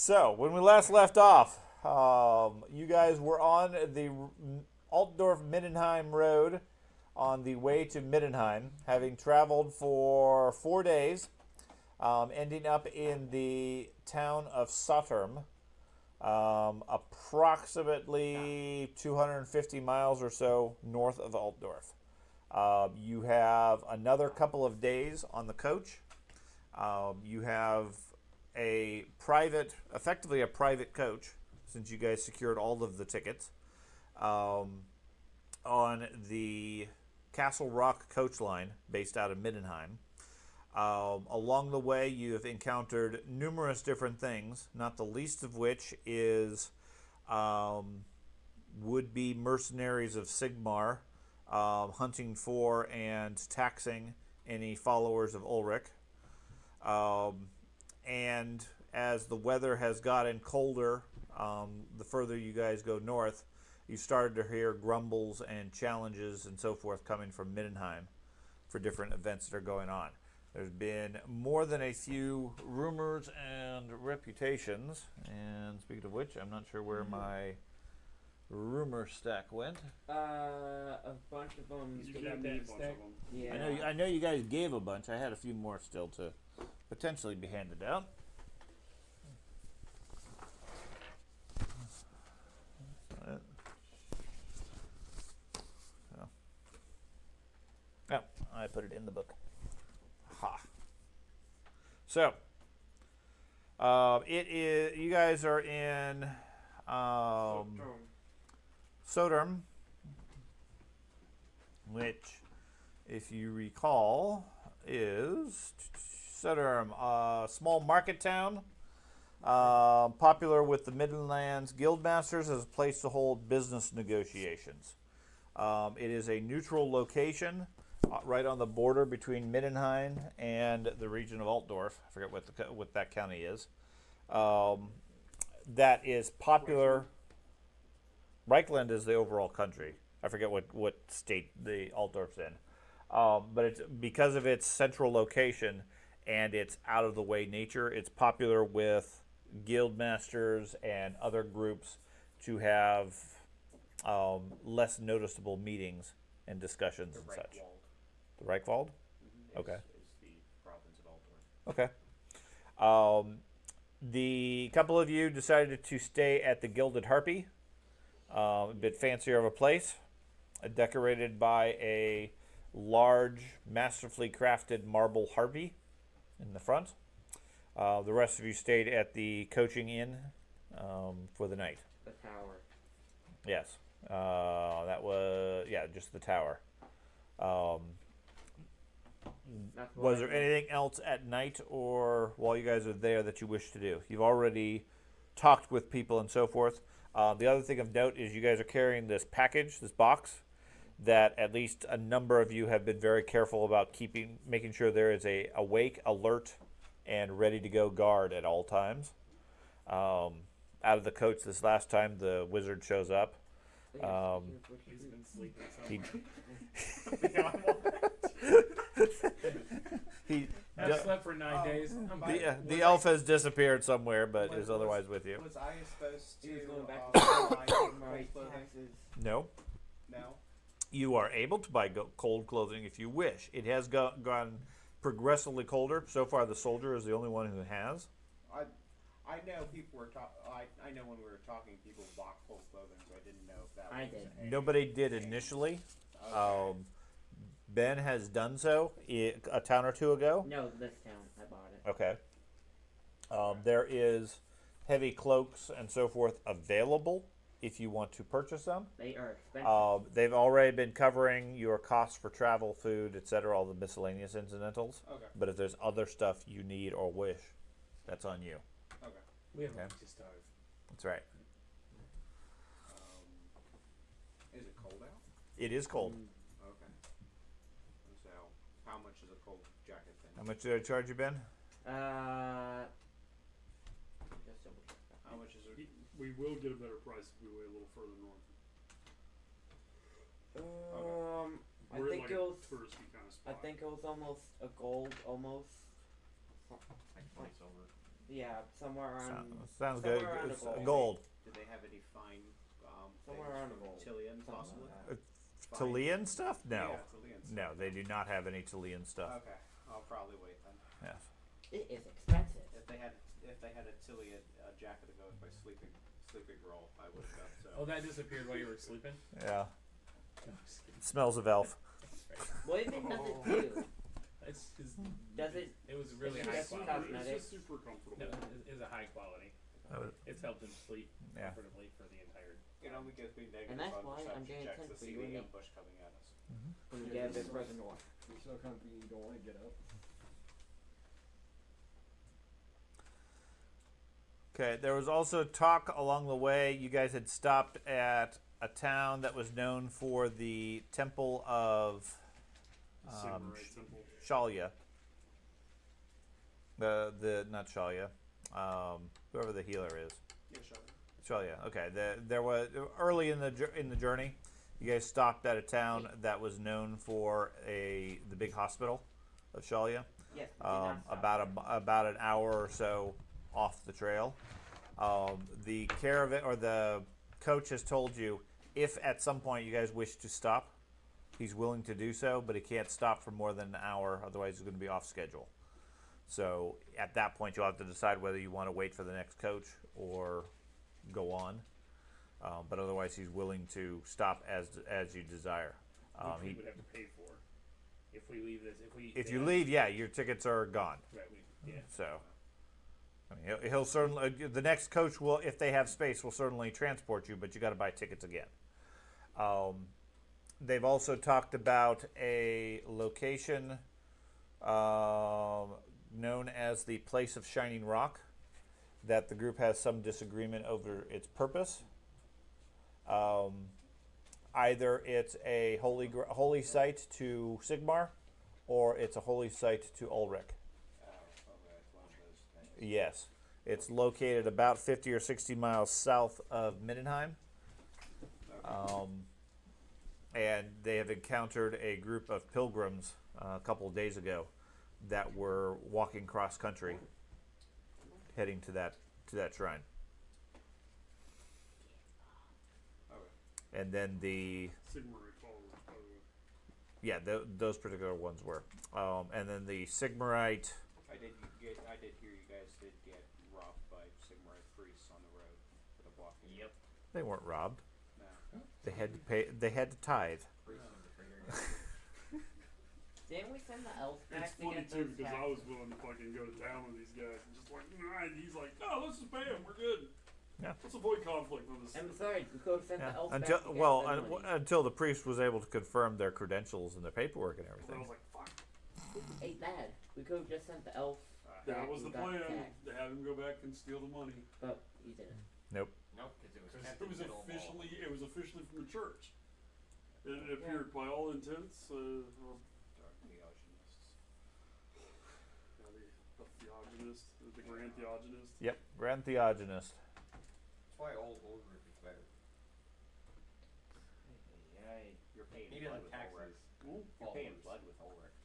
So, when we last left off, you guys were on the Altdorf-Middenheim road on the way to Middenheim, having traveled for 4 days, ending up in the town of Sotterm, approximately 250 miles or so north of Altdorf. You have another couple of days on the coach. You have effectively a private coach, since you guys secured all of the tickets, on the Castle Rock coach line based out of Middenheim. Along the way, you have encountered numerous different things, not the least of which is would-be mercenaries of Sigmar hunting for and taxing any followers of Ulrich. And as the weather has gotten colder, the further you guys go north, you started to hear grumbles and challenges and so forth coming from Middenheim for different events that are going on. There's been more than a few rumors and reputations, and speaking of which, I'm not sure where my rumor stack went. A bunch of them. You got that stack? Yeah. I know you guys gave a bunch. I had a few more still to potentially be handed out. Oh, I put it in the book. Ha. So, it is. You guys are in Sotterm, which, if you recall, is Sotterm, a small market town, popular with the Midlands Guildmasters as a place to hold business negotiations. It is a neutral location, right on the border between Middenheim and the region of Altdorf. I forget what that county is. That is popular. Reichland is the overall country. I forget what state the Altdorf's in. But it's because of its central location and its out-of-the-way nature, it's popular with guildmasters and other groups to have less noticeable meetings and discussions and such. The Reichwald? Okay. Is the province of Altdorf. Okay. The couple of you decided to stay at the Gilded Harpy, a bit fancier of a place, decorated by a large, masterfully crafted marble harpy in the front. The rest of you stayed at the coaching inn for the night. The tower. Yes. That was, just the tower. Was there anything else at night or while you guys are there that you wish to do? You've already talked with people and so forth. The other thing of note is you guys are carrying this package, this box, that at least a number of you have been very careful about making sure there is a awake, alert, and ready to go guard at all times. Out of the coach this last time, the wizard shows up. He's been sleeping I've slept for 9 days. The elf has disappeared somewhere, but is otherwise with you. Was I supposed to He was going back buy to cold my clothing? taxes. No. No? You are able to buy cold clothing if you wish. It has gone progressively colder. So far, the soldier is the only one who has. I know people were I know when we were talking, people bought cold clothing, so I didn't know if that I was did. Nobody did initially. Okay. Ben has done so a town or two ago. No, this town. I bought it. Okay. There is heavy cloaks and so forth available if you want to purchase them. They are expensive. They've already been covering your costs for travel, food, etc., all the miscellaneous incidentals. Okay. But if there's other stuff you need or wish, that's on you. Okay. We have Okay. to starve. That's right. Is it cold out? It is cold. Okay. So, how much is a cold jacket then? How much did I charge you, Ben? Just double check that. How much is it? We will get a better price if we wait a little further north. I We're think like it a was. touristy kind of I spot. think it was almost a gold, almost. Like 20 silver. Yeah, somewhere around. Sounds good. somewhere around It's a gold. gold. Do they have any fine Somewhere things around from a gold. Tillian, Something possibly? like that. Fine. Talian stuff? No. Yeah, Tillian stuff. No, they do not have any Talian stuff. Okay, I'll probably wait then. Yes. It is expensive. If they had a Tillian jacket to go with my sleeping roll, I would have done so. Oh, that disappeared while you were sleeping? Yeah. No, I'm just kidding. Smells of elf. That's right. What even does it do? It's just, Does it? it was really It's high just quality. cosmetic. It's Medic. just Super comfortable. No, it's a high quality. Oh. It's helped him sleep Yeah. comfortably for the entire. It only gives me negative And that's on why I'm perception getting checks to sent for see you and the me. ambush coming at us. When you get a bit further north. You're so comfy you don't want to get up. Okay, there was also talk along the way. You guys had stopped at a town that was known for the temple of Um, Sigmarite temple. Shalya. The not Shalya, whoever the healer is. Yeah, sure. Shalya. Okay. There was early in the journey. You guys stopped at a town that was known for the big hospital of Shalya. Yes. we did not stop About an hour or so off the trail. The caravan or the coach has told you if at some point you guys wish to stop, he's willing to do so, but he can't stop for more than an hour, otherwise he's going to be off schedule. So at that point you'll have to decide whether you want to wait for the next coach or go on. But otherwise he's willing to stop as you desire. which we He, would have to pay for if we leave this. if you leave, yeah, your tickets are gone. Right. Yeah. So, I mean, he'll certainly the next coach will, if they have space, will certainly transport you, but you got to buy tickets again. They've also talked about a location known as the Place of Shining Rock, that the group has some disagreement over its purpose. Either it's a holy site to Sigmar, or it's a holy site to Ulrich. Okay, it's one of those things. Yes, it's located about 50 or 60 miles south of Middenheim. And they have encountered a group of pilgrims a couple of days ago that were walking cross country, heading to that shrine. Okay. And then the Sigmarite followers, by the way. yeah, those particular ones were, and then the Sigmarite. I did hear you guys did get robbed by Sigmarite priests on the road for the blocking. Yep. They weren't robbed. No. They had to pay. They had to tithe. Didn't we send the elves back It's to funny get too those because I was willing to fucking go to town with these guys and just like, nah, and he's like, no, let's just pay him. We're good. Yeah. Let's avoid conflict with this. And besides, we could have sent the Yeah. elves Until back to get well, the money. until the priest was able to confirm their credentials and their paperwork and So I everything. was like, fuck. Hey, Dad, we could have just sent the elves That back was and the got plan, tax, to have him go back and steal the money. but he didn't. Nope. Nope, because it was Because kept it in was the middle of all. officially from the church. And it appeared by all intents, well, Dark theogonists. the theogonist, the grand theogonist. Yep. Grand Theogenist. That's why old group is better. You're paying Maybe blood the with Ulrich. taxes. You're paying blood with Ulrich.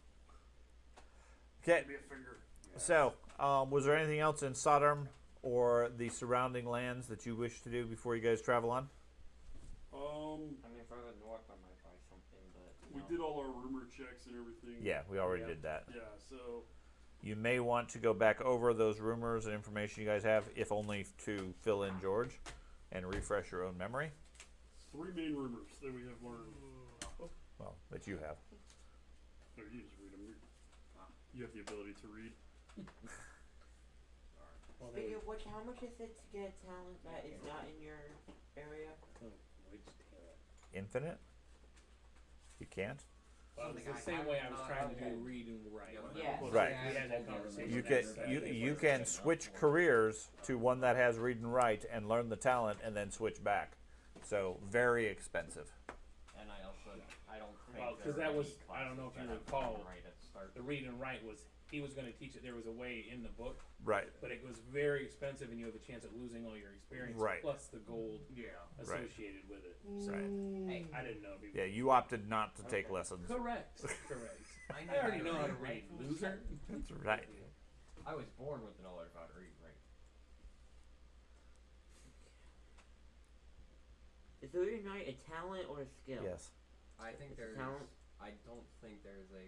Okay. Give me a finger. So, was there anything else in Sodom or the surrounding lands that you wish to do before you guys travel on? I mean, further north I might try something, but We did all our rumor checks and everything. Yeah, we already Yeah. did that. Yeah, so You may want to go back over those rumors and information you guys have, if only to fill in George and refresh your own memory. 3 main rumors that we have learned. Well, that you have. No, you just read them. You have the ability to read. Well, they Speaking would, of which, how much is it to get a talent that is not in your area? which talent? Infinite? You can't? Well, it's the same way I was trying to do read and write. Yeah. Right. We had that conversation. You can you can switch careers to one that has read and write and learn the talent and then switch back. So very expensive. And I also, I don't think Well, 'cause there that are was- any I don't know if classes you that have recall. written right at the start. The read and write was he was going to teach it. There was a way in the book, Right. but it was very expensive, and you have a chance of losing all your experience Right. plus the gold Right. associated with it. Right. Hey, I didn't know. If he Yeah, you opted not to take lessons. Correct. Correct. I I already know how to read, loser. That's right. I was born with the knowledge of how to read and write. Is Illusion Knight a talent or a skill? Yes. I think It's a there's. talent? I don't think there's a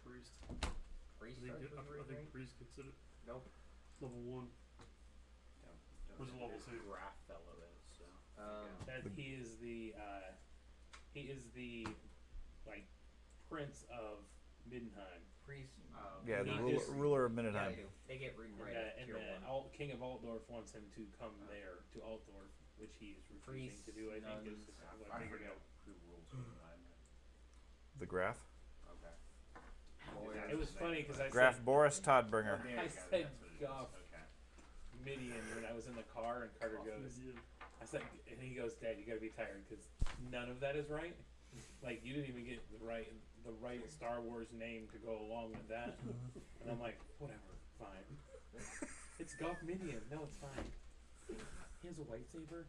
Priest. priest. I think, starts with I think reading? priest gets it Nope. level 1. Don't What's the level think 2? Graph fellow is, so. That he is the like prince of Middenheim. Priest. Yeah, the He ruler, is- ruler of Yeah, Middenheim. they get reading And, right. and tier the 1. King of Altdorf wants him to come there to Altdorf, which he is refusing to do. I think is Priests, what I I figured forget out. who rules Middenheim. The Graph. Okay. Lawyers. It was funny because I Graph said Boris Todbringer. There you I go, said that's what it is. Goff. Okay. Midian when I was in the car and Carter goes. Yeah. I said, and he goes, Dad, you gotta be tired because none of that is right. Like you didn't even get the right Star Wars name to go along with that. And I'm like, whatever, fine. It's Goff Midian. No, it's fine. He has a lightsaber.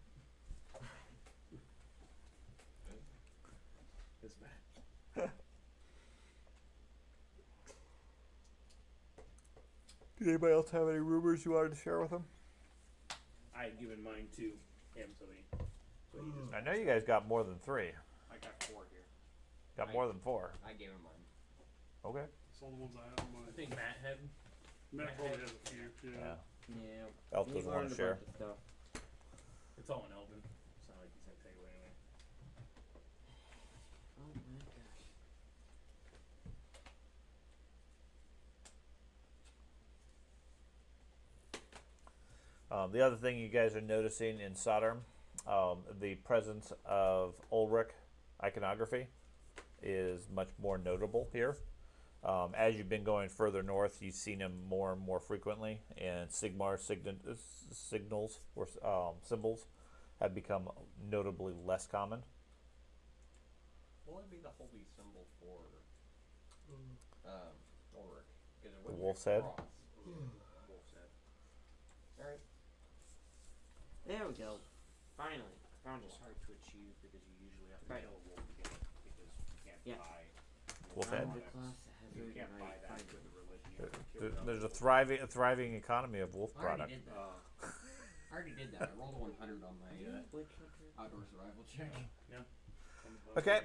It's bad. Did anybody else have any rumors you wanted to share with them? I had given mine to him, so he just. I know you guys got more than 3. I got 4 here. Got more than 4. I gave him mine. Okay. That's all the ones I have in I mind. think Matt had. Matt probably has a few. Yeah. Yeah. Yeah. Elf He's doesn't want learned to a share. bunch of stuff. It's all in Elven. It's not like he's gonna take away anyway. Oh my gosh. The other thing you guys are noticing in Sodom, the presence of Ulrich iconography is much more notable here. As you've been going further north, you've seen him more and more frequently, and Sigmar signals or symbols have become notably less common. What would be the holy symbol for Ulrich? Because it The wouldn't wolf's be a head? cross. Wolf's head. Alright. There we go. Finally. Found it. It's hard to achieve because you usually have to Right. kill a wolf to get it because you can't Yeah. buy. Wolf head? Found the class that has You Illusion can't buy Knight. that Find with it. the religion. You have to kill it. There's a thriving economy of wolf I already product. did that. I already did that. I rolled a 100 on my Witch Hunter. outdoor survival check. Okay.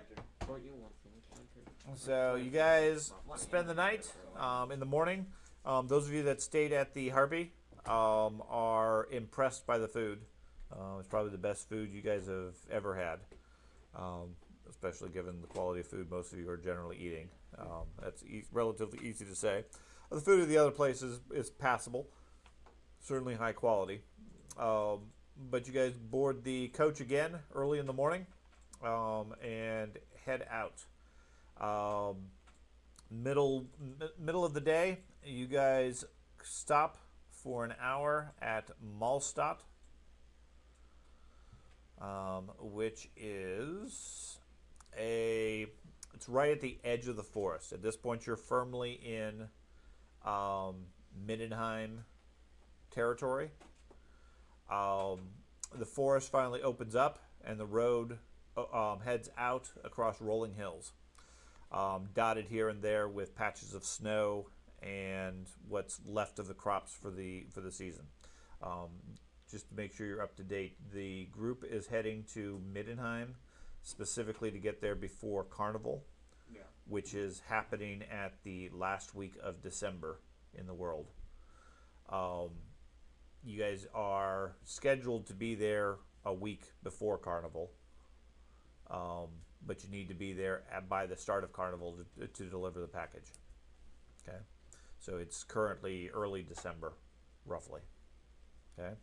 Or you want the Witch Hunter. So you guys spend the night. In the morning, those of you that stayed at the Harpy are impressed by the food. It's probably the best food you guys have ever had, especially given the quality of food most of you are generally eating. That's relatively easy to say. The food at the other places is passable, certainly high quality. But you guys board the coach again early in the morning and head out. Middle of the day, you guys stop for an hour at Malstadt, which is it's right at the edge of the forest. At this point, you're firmly in Middenheim territory. The forest finally opens up, and the road heads out across rolling hills, dotted here and there with patches of snow and what's left of the crops for the season. Just to make sure you're up to date, the group is heading to Middenheim specifically to get there before Carnival, Yeah. which is happening at the last week of December in the world. You guys are scheduled to be there a week before Carnival, but you need to be there by the start of Carnival to deliver the package. Okay, so it's currently early December, roughly. Okay,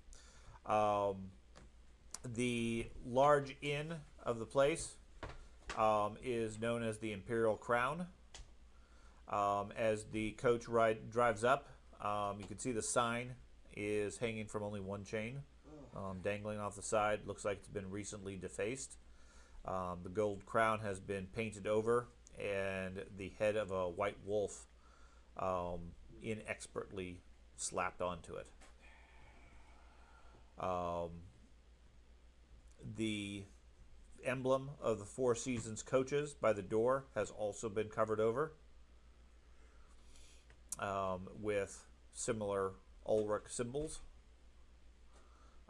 the large inn of the place is known as the Imperial Crown. As the coach drives up, you can see the sign is hanging from only one chain, dangling off the side. Looks like it's been recently defaced. The gold crown has been painted over, and the head of a white wolf inexpertly slapped onto it. The emblem of the Four Seasons coaches by the door has also been covered over with similar Ulrich symbols,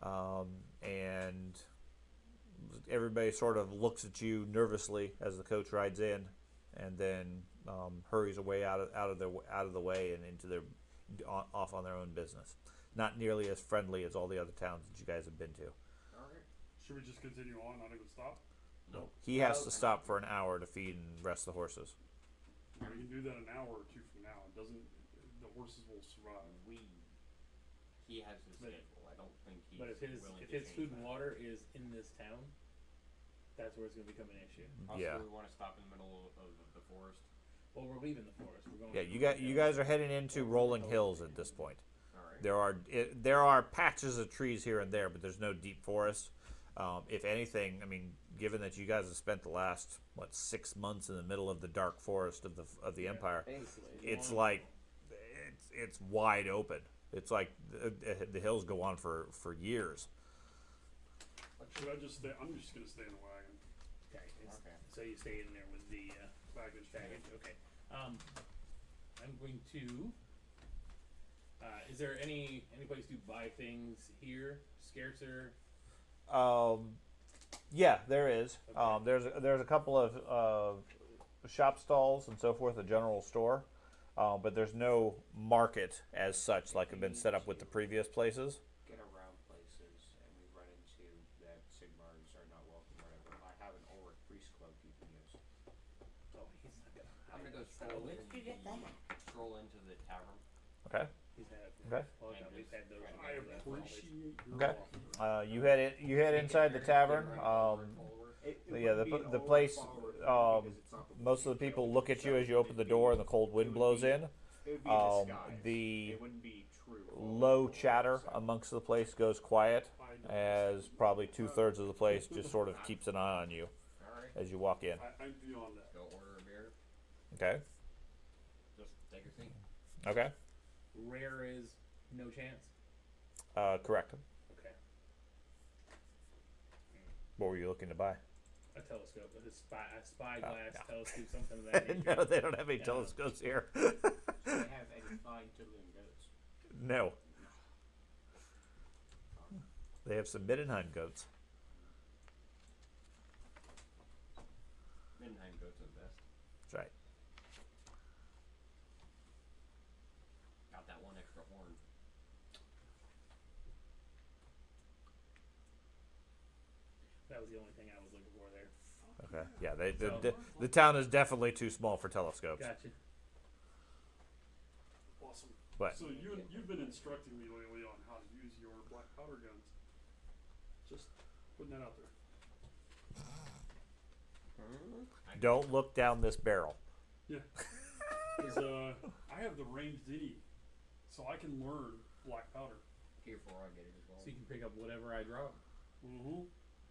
and everybody sort of looks at you nervously as the coach rides in, and then hurries away out of the way and into their off on their own business. Not nearly as friendly as all the other towns that you guys have been to. Alright. Should we just continue on, not even stop? No. He has to stop for an hour to feed and rest the horses. We can do that an hour or two from now. It doesn't. The horses will survive. He has his But- schedule. I don't think he's But if his willing to food change and that. water is in this town, that's where it's going to become an issue. Also, Yeah. we want to stop in the middle of the forest. Well, we're leaving the forest. We're going. Yeah, to you guys are heading into rolling hills at this point. Alright. There are patches of trees here and there, but there's no deep forest. If anything, I mean, given that you guys have spent the last 6 months in the middle of the dark forest of the Empire, it's like it's wide open. It's like the hills go on for years. Should I just stay? I'm just gonna stay in the wagon. Okay. Okay. So you stay in there with the Baggage. baggage. Okay. I'm going to. Is there any place to buy things here? Scarcer. Yeah, there is. Okay. There's a couple of shop stalls and so forth, a general store, but there's no market as such like had been set up with the previous places. Get around places, and we run into that Sigmars are not welcome. Whatever. I have an Ulrich priest cloak you can use. Oh, he's not gonna. I'm gonna go stroll Where in. did you get that? Stroll into the tavern. Okay. He's had. Okay. Well, no, we've had those. I appreciate your Okay. offer. You head inside the tavern. Yeah, the place. Most of the people look at you as you open the door and the cold wind blows in. It would be a disguise. The It wouldn't be true. low chatter amongst the place goes quiet, as probably 2/3 of the place just sort of keeps an eye on you Alright. as you walk in. I'm beyond that. Go order a beer. Okay. Just take a seat. Okay. Rare is no chance. Correct. Okay. What were you looking to buy? A telescope, a spyglass no. telescope, something of that nature. No, they don't have any Yeah. telescopes here. Do they have any fine tiddling goats? No. They have some Middenheim goats. Midnight goats are the best. That's right. Got that one extra horn. That was the only thing I was looking for there. Okay. Yeah, the town is definitely too small for telescopes. Gotcha. Awesome. But So you've been instructing me lately on how to use your black powder guns. Just putting that out there. don't look down this barrel. Yeah. 'Cause, I have the ranged ditty, so I can learn black powder. Here for I get it as well. So you can pick up whatever I drop. Mm-hmm.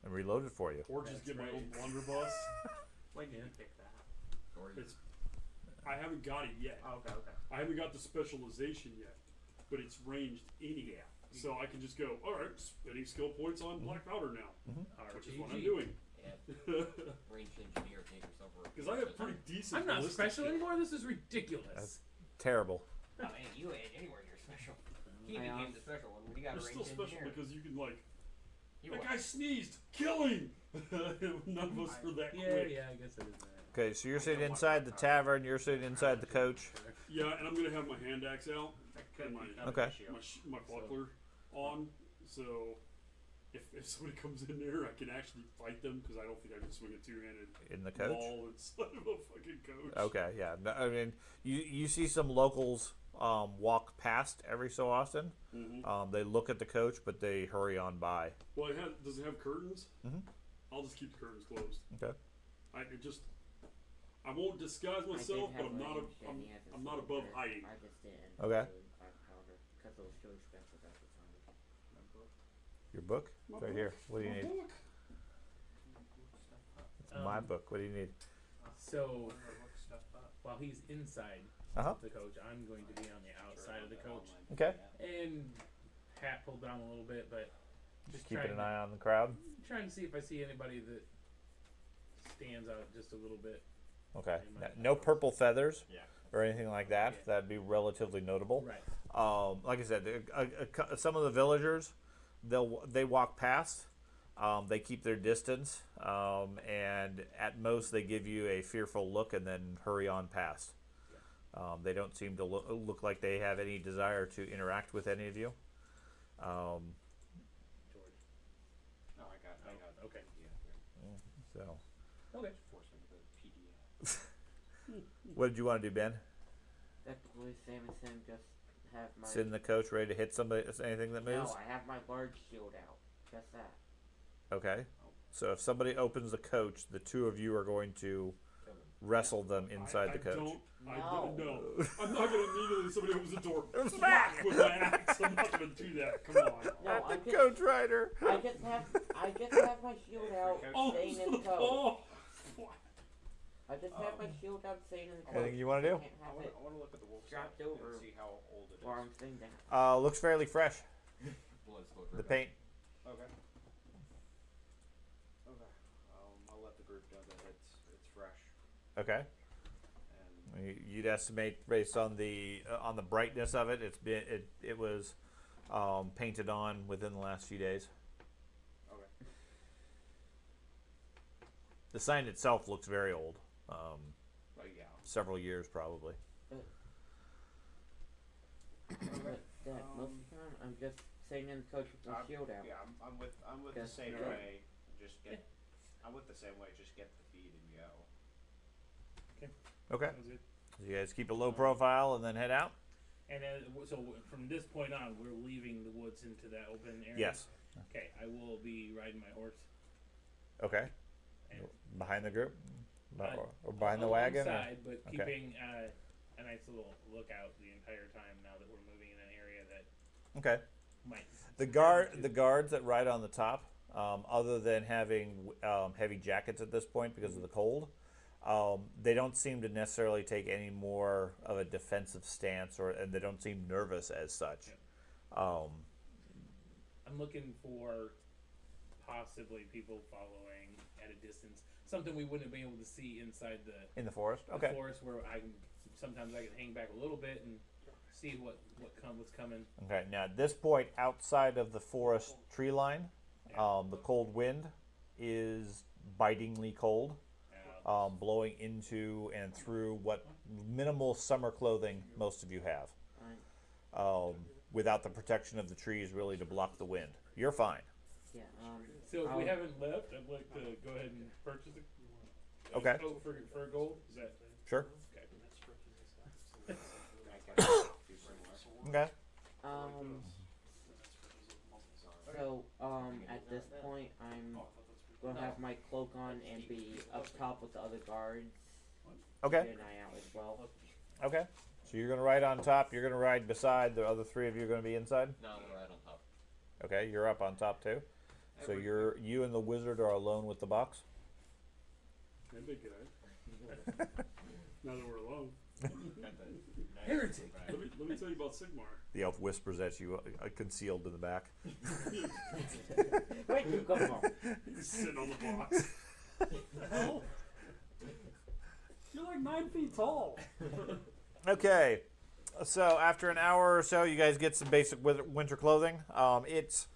And reload it for you. Or just That's get my right. old blunderbuss. When did you pick that? Or you It's I haven't got it yet. Oh, okay. I haven't got the specialization yet, but it's ranged any. Yeah. So I can just go, all right, spending skill points on black powder now, which is what I'm RPG. doing. yeah, ranged engineer take yourself over. Because I have pretty decent. I'm not ballistic special skill. anymore. This is ridiculous. That's terrible. Oh, man, you ain't anywhere near special. He I became the special one when he got They're a still ranged special engineer. because you can like. You That what? guy sneezed. Kill him. None of us are that Yeah, quick. yeah, I guess it is that. Okay, so you're sitting inside the tavern. You're sitting inside the coach. Yeah, and I'm gonna have my hand axe out and my Okay. my buckler on. So if somebody comes in there, I can actually fight them because I don't think I can swing a two-handed In the coach. ball inside of a fucking coach. Okay, yeah. No, I mean, you see some locals walk past every so often. Mm-hmm. They look at the coach, but they hurry on by. Well, does it have curtains? Mhm. I'll just keep the curtains closed. Okay. I won't disguise myself, but I'm not I'm not above hiding. I just didn't. Okay. include black powder because it was too expensive at the time. Your book? My It's right book. here. What do you My need? book. It's my book. What do you need? So while he's inside Uh-huh. the coach, I'm going to be on the outside of the coach Okay. and hat pulled down a little bit, but Just trying keeping an to- eye on the crowd. trying to see if I see anybody that stands out just a little bit. Okay. No purple feathers Yeah. or anything like that. Yeah. That'd be relatively notable. Right. Like I said, some of the villagers, they walk past, They keep their distance, and at most they give you a fearful look and then hurry on past. They don't seem to look like they have any desire to interact with any of you. George. No, I got the okay. PDF here. So, Okay. Force me to the PDF. what did you want to do, Ben? Technically, same as him, just have my. Sit in the coach, ready to hit somebody, anything that moves? No, I have my large shield out. Just that. Okay. So if somebody opens the coach, the two of you are going to wrestle them inside the coach. I No. don't know. I'm not gonna immediately somebody opens the door Smack! with my axe. I'm not gonna do that. Come on. No, At I the just, coach rider. I just have my shield out, Oh, staying in the coach. oh. I just have my shield out, staying in the coach. Anything you want to do? Can't I have want it to look at the wolf strapped set over and see how old it is. while I'm staying down. Looks fairly fresh. Blood still The dripping. paint. Okay. Okay. I'll let the group know that it's fresh. Okay. And You'd estimate based on the brightness of it. It was painted on within the last few days. okay. The sign itself looks very old. But yeah. Several years probably. But Dad, most of the time, I'm just staying in the coach with my shield out. Yeah, I'm with the Just same go. way. Just get. I'm with the same way. Just get the feed and go. Okay. That was it. So you guys keep a low profile and then head out. And then, so from this point on, we're leaving the woods into that open area. Yes. Okay, I will be riding my horse. Okay. And Behind the group, Uh, or behind the wagon. or- alongside, but Okay. keeping a nice little lookout the entire time. Now that we're moving in an area that Okay. might. The guards that ride on the top, other than having heavy jackets at this point because of the cold, they don't seem to necessarily take any more of a defensive stance, and they don't seem nervous as such. I'm looking for possibly people following at a distance. Something we wouldn't be able to see inside the In the forest. the Okay. forest, where sometimes I can hang back a little bit and see what's coming. Okay. Now at this point, outside of the forest tree line, the cold wind is bitingly cold. Blowing into and through what minimal summer clothing most of you have, without the protection of the trees really to block the wind. You're fine. Yeah. So if we I'll- haven't left, I'd like to go ahead and purchase a Okay. coat for gold. Is that Sure. okay? I can do similar. Okay. So, at this point, I'm gonna have my cloak on and be up top with the other guards. Okay. Keep an eye out as well. Okay. So you're gonna ride on top. You're gonna ride beside the other three of you. Are gonna be inside. No, they're right on top. Okay. You're up on top too. So you and the wizard are alone with the box. That'd be good. Now that we're alone. Heretic. Let me tell you about Sigmar. The elf whispers at you, concealed in the back. Where'd you come from? He's sitting on the box. You're like 9 feet tall. Okay. So after an hour or so, you guys get some basic winter clothing. It's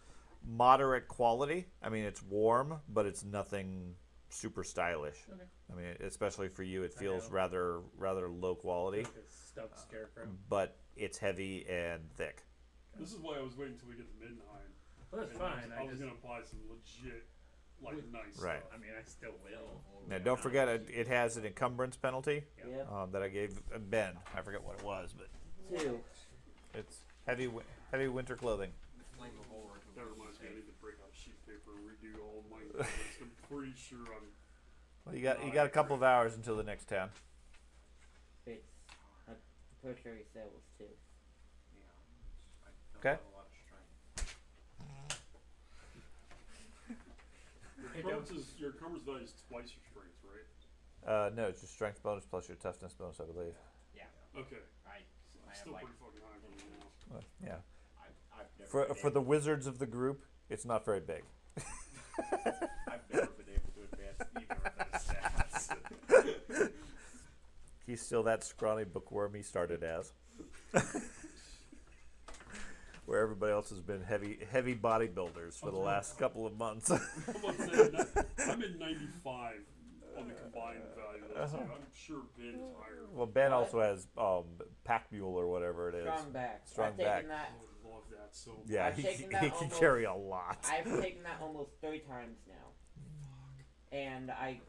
moderate quality. I mean, it's warm, but it's nothing super stylish. Okay. I mean, especially for you, it I feels know. rather low quality, Like a stuck scarecrow. but it's heavy and thick. This is why I was waiting until we get to Midnight. Well, that's And fine. I was gonna buy some legit, like nice Right. stuff. I mean, I still will. Now, don't forget, it has an encumbrance penalty Yep. that I gave Ben. I forget what it was, but 2. it's heavy winter clothing. That reminds me, I need to break out sheet paper and redo all my list. I'm pretty sure I'm. Well, you got a couple of hours until the next town. I'm pretty sure he said it was 2. Yeah. I don't Okay. have a lot of strength. Your encumbrance value is twice your strength, right? No, it's your strength bonus plus your toughness bonus, I believe. Okay. I It's have still like pretty fucking high for me now. Yeah. I've never been For the wizards of the group, it's not very big. I've never been able to advance either of those stats. He's still that scrawny bookworm he started as. where everybody else has been heavy bodybuilders for the last couple of months. I'm about to say, I'm in 95 on the combined value of those two. I'm sure Ben is higher. Well, Ben also has pack mule or whatever it is. Strong back. Strong I've back. taken that. I would love that so much. Yeah, I've he taken that can almost- carry a lot. I've taken that almost 3 times now. And I,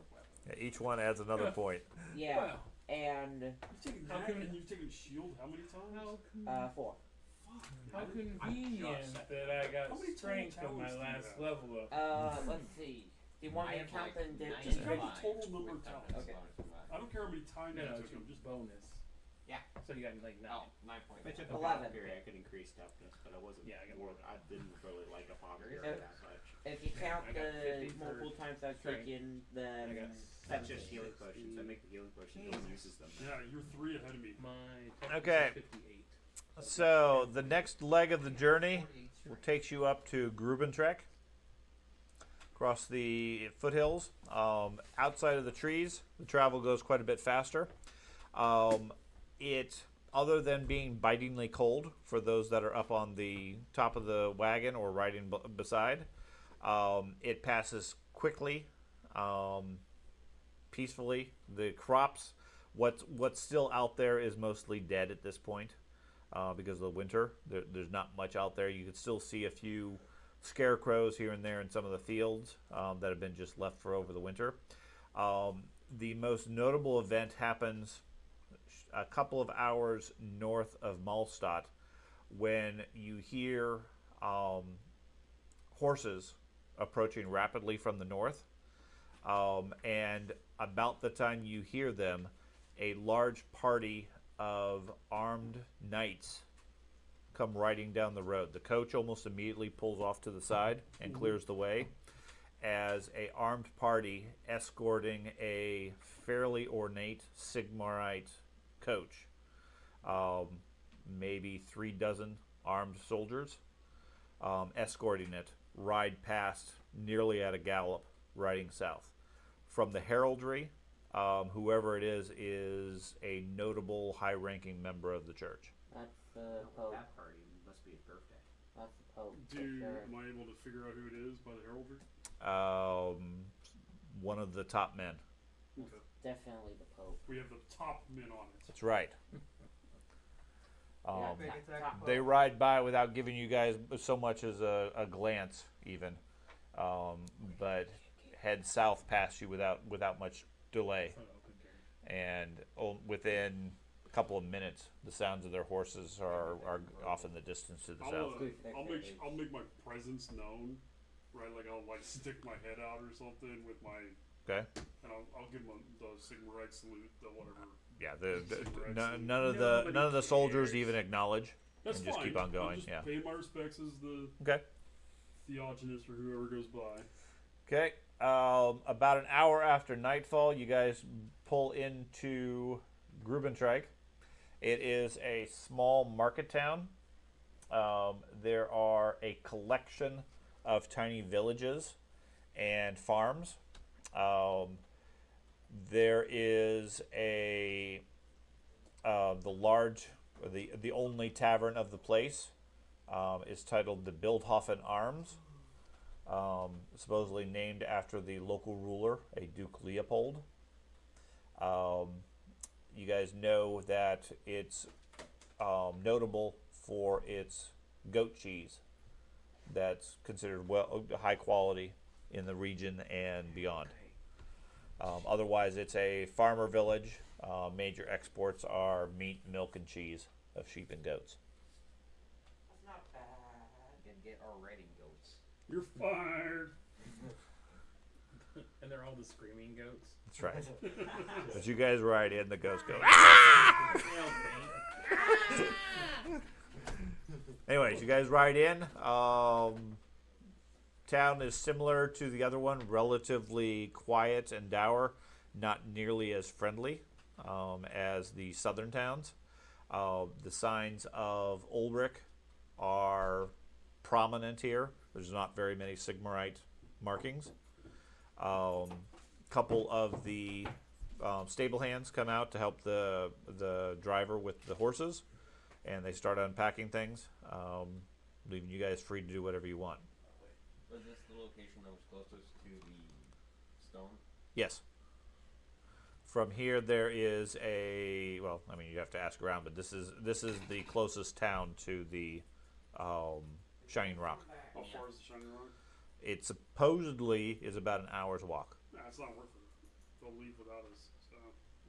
Yeah, each one adds another point. yeah, Wow. and You've taken How that come- and you've taken shield how many times? 4. How convenient that I got How many strength total on my talents do you last have? level up. Let's see. Do you want me to count the Just different? count the total number of talents. Okay. I don't care how many times No, you no, took it's them. Just bonus. Yeah. So you got like 9. Oh, 9 points. Which is Okay. 11. Period. I could increase toughness, but I wasn't. Yeah, I got more. I didn't really like a pop So- that much. If you count I got 50 the for multiple times I've strength. taken, I then got That's 17. just healing potions. I make the healing potions. No one uses them. Yeah, you're 3 ahead of me. My Okay. toughness is 58. So the next leg of the journey takes you up to Grubentrek, across the foothills. Outside of the trees, the travel goes quite a bit faster. It, other than being bitingly cold for those that are up on the top of the wagon or riding beside, it passes quickly, peacefully. The crops, what's still out there is mostly dead at this point. Because of the winter, there's not much out there. You can still see a few scarecrows here and there in some of the fields that have been just left for over the winter. The most notable event happens a couple of hours north of Malstadt when you hear horses approaching rapidly from the north. And about the time you hear them, a large party of armed knights come riding down the road. The coach almost immediately pulls off to the side and clears the way as a armed party escorting a fairly ornate Sigmarite coach. Maybe 3 dozen armed soldiers escorting it ride past nearly at a gallop, riding south. From the heraldry, whoever it is a notable high-ranking member of the church. That's the Well, Pope. that party must be a birthday. That's the Pope. for Do sure. am I able to figure out who it is by the heraldry? One of the top men. Okay. Definitely the Pope. We have the top men on it. That's right. Yeah, They ride by without giving you guys so much as a glance, even, but head south past you without much delay. It's not open carry. And within a couple of minutes, the sounds of their horses are off in the distance to the south. I'll make my presence known, right? Like I'll stick my head out or something with my, Okay. and I'll give them the Sigmarite salute, the whatever. Yeah. Sigmarite None salute. of the soldiers even acknowledge. That's and just fine. keep on going, I'll just yeah. pay my respects as the Okay. Theogenist or whoever goes by. Okay. About an hour after nightfall, you guys pull into Grubentrike. It is a small market town. There are a collection of tiny villages and farms. There is the only tavern of the place is titled the Bildhofen Arms. Supposedly named after the local ruler, a Duke Leopold. You guys know that it's notable for its goat cheese that's considered high quality in the region and beyond. Otherwise, it's a farmer village. Major exports are meat, milk, and cheese of sheep and goats. That's not bad. Gonna get our raiding goats. You're fired. And they're all the screaming goats. That's right. As you guys ride in, the ghost goes. They all faint. Anyways, you guys ride in. Town is similar to the other one, relatively quiet and dour, not nearly as friendly as the southern towns. The signs of Ulrich are prominent here. There's not very many Sigmarite markings. Couple of the stable hands come out to help the driver with the horses, and they start unpacking things. leaving you guys free to do whatever you want. Was this the location that was closest to the stone? Yes. From here, there is a well. I mean, you have to ask around, but this is the closest town to the Shining Rock. How far is the Shining Rock? It supposedly is about an hour's walk. Nah, it's not worth it. They'll leave without us. So.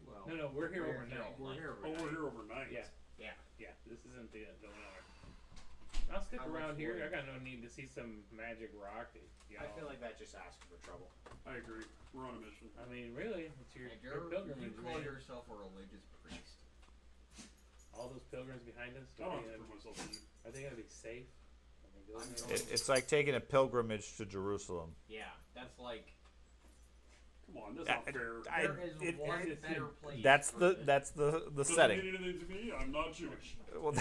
Well, No, we're here overnight. We're here Oh, overnight. we're here overnight. Yeah. Yeah, this isn't the one hour. I'll stick How around much here. wood? I got no need to see some magic rock. You know. I feel like that just asking for trouble. I agree. We're on a mission. I mean, really, it's your And pilgrimage. you call man. yourself a religious priest. All those pilgrims behind us. I don't have to put myself in. Are they gonna be safe? When they go I'm there? going- It's like taking a pilgrimage to Jerusalem. Yeah, that's like Come on, that's not fair. there is one better place. That's for the this. that's the Doesn't setting, mean anything to me. I'm not Jewish. Well,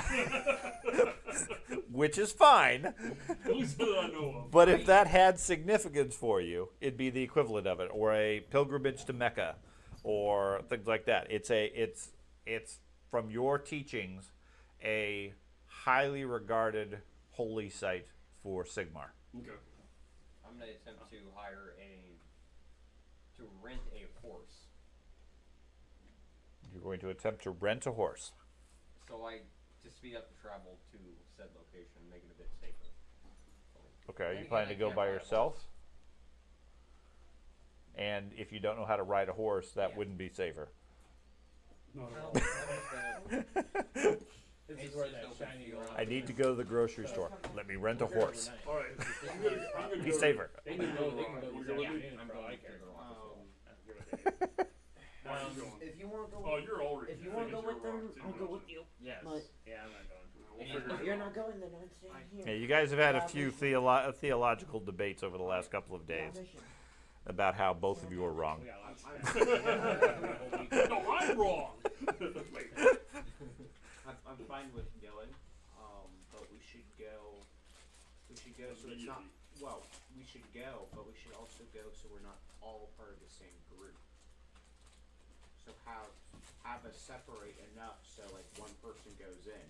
which is fine. At least that I know of. But if that had significance for you, it'd be the equivalent of it, or a pilgrimage to Mecca, or things like that. It's from your teachings, a highly regarded holy site for Sigmar. Okay. I'm gonna attempt to rent a horse. You're going to attempt to rent a horse. To speed up the travel to said location, make it a bit safer. Okay, are Then you again, planning I to go can't by ride a yourself? horse. And if you don't know how to ride a horse, that Yeah. wouldn't be safer. Not at Well, all. This Hey, is where it's that open shiny field. rock. I need to go to the grocery store. Let me rent a horse. All right. I'm gonna Be go- safer. They can go. They can go. Wanna this go with afternoon me? I'm for all I going care. to the rock as well. I don't give a damn. Where are you going? If you want to go, Oh, you're already. if you I want to guess go with you're them, rock, too, I'll go don't with you? you. Yes. But Yeah, I'm not going. We'll Yeah. figure if it you're out. not going, then I'm staying here. Yeah, you guys have had a few theological debates over the last couple of days Mission. about how both of you are wrong. We got lots of I'm- stuff. No, I'm wrong. Wait. I'm fine with going, but we should go. We should go so it's not. Well, we should go, but we should also go so we're not all part of the same group. So have us separate enough so like one person goes in,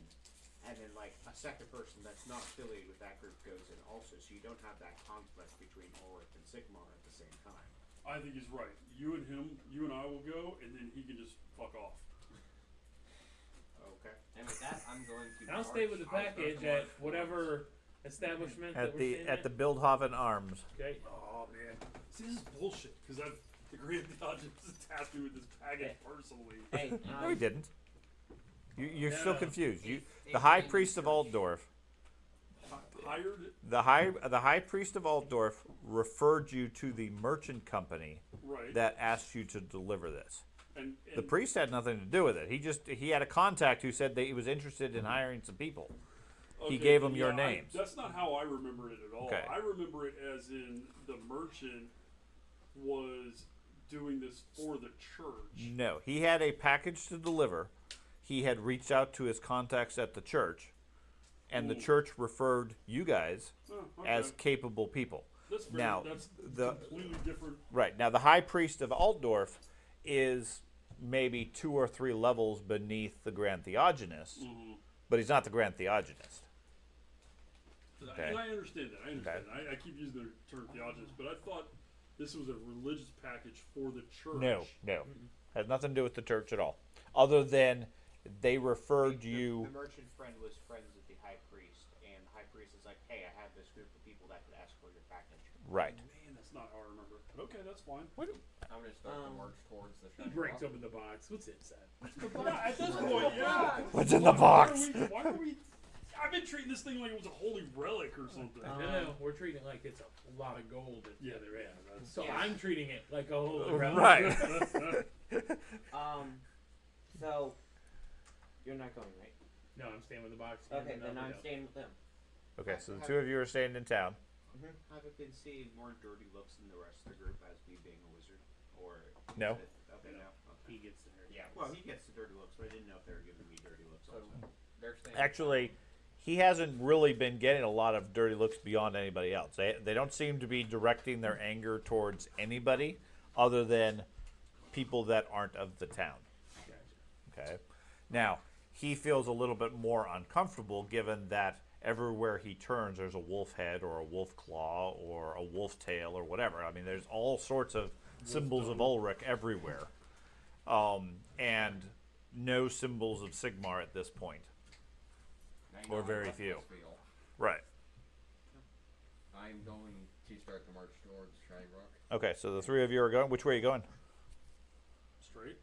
and then like a second person that's not affiliated with that group goes in also, so you don't have that conflict between Ulrich and Sigmar at the same time. I think he's right. You and I will go, and then he can just fuck off. Okay. And with that, I'm going to. I'll stay with the package at march whatever establishment At that we're the staying at the Bildhaven Arms. Okay. Oh man, see, this is bullshit. Because the Grand Theologist has tasked me with this package personally. Hey, No, he didn't. You're No, still no. confused. You, It's the High in Priest of church. Altdorf, Hired, the High Priest of Altdorf referred you to the merchant company right? that asked you to deliver this. and The priest had nothing to do with it. He had a contact who said that he was interested in hiring some people. He gave him your names. That's not how I remember it at all. Okay. I remember it as in the merchant was doing this for the church. No, he had a package to deliver. He had reached out to his contacts at the church, and the Ooh. church referred you guys Oh, okay. as capable people. that's very, now, that's the- completely different. Right. Now, the High Priest of Altdorf is maybe 2 or 3 levels beneath the Grand Theogonist, but he's not the Grand Theogonist. Okay. And I understand that. I understand. I keep using the term theologist, but I thought this was a religious package for the church. No. Has nothing to do with the church at all. Other than they referred you. The merchant friend was friends with the high priest, and the high priest is like, "Hey, I have this group of people that could ask for your package." Right. Man, that's not how I remember. But okay, that's fine. I'm gonna start to march towards the He Shining breaks Rock. open the box. What's inside? At this point, yeah. What's in the box? Why are we? I've been treating this thing like it was a holy relic or something. No, we're treating it like it's a lot of gold at the Yeah, other end. that's- So Yeah. I'm treating it like a whole Right. So you're not going, right? No, I'm staying with the box. Okay, No, then no, I'm no. staying with them. Okay, so the 2 of you are staying in town. Haven't been seeing more dirty looks than the rest of the group as me being a wizard, or No. is it- okay, no. Okay. He gets there. Yeah, well, he gets the dirty looks, but I didn't know if they were giving me dirty looks So also. they're staying. Actually, he hasn't really been getting a lot of dirty looks beyond anybody else. They don't seem to be directing their anger towards anybody other than people that aren't of the town. Okay. Now, he feels a little bit more uncomfortable given that everywhere he turns, there's a wolf head or a wolf claw or a wolf tail or whatever. I mean, there's all sorts of symbols of Ulrich everywhere, and no symbols of Sigmar at this point. Or very few. Right. I'm going to start the march towards Shining Rock. Okay, so the three of you are going. Which way are you going? Straight.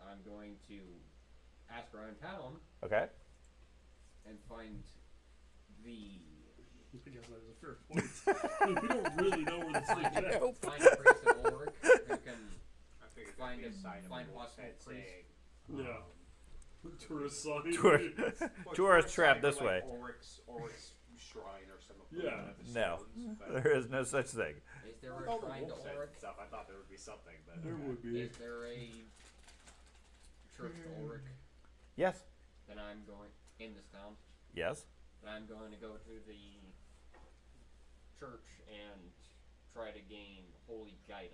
I'm going to ask around town Okay. and find the I guess that is a fair point. We don't really know where this thing's at. find a priest of Ulrich who can I figured Find there'd be a- a sign of find a wolf's possible head priest. saying, Yeah. Tourist sign. Tourist trap sign this like way. Ulrich's shrine or some Yeah. equivalent of the No, stones, but there is no such thing. is there with a all the shrine to wolf's heads Ulrich? and stuff, I thought there would be something, but There would be. Is there a church to Ulrich? Yes. Then I'm going in this town. Yes. Then I'm going to go to the church and try to gain holy guidance.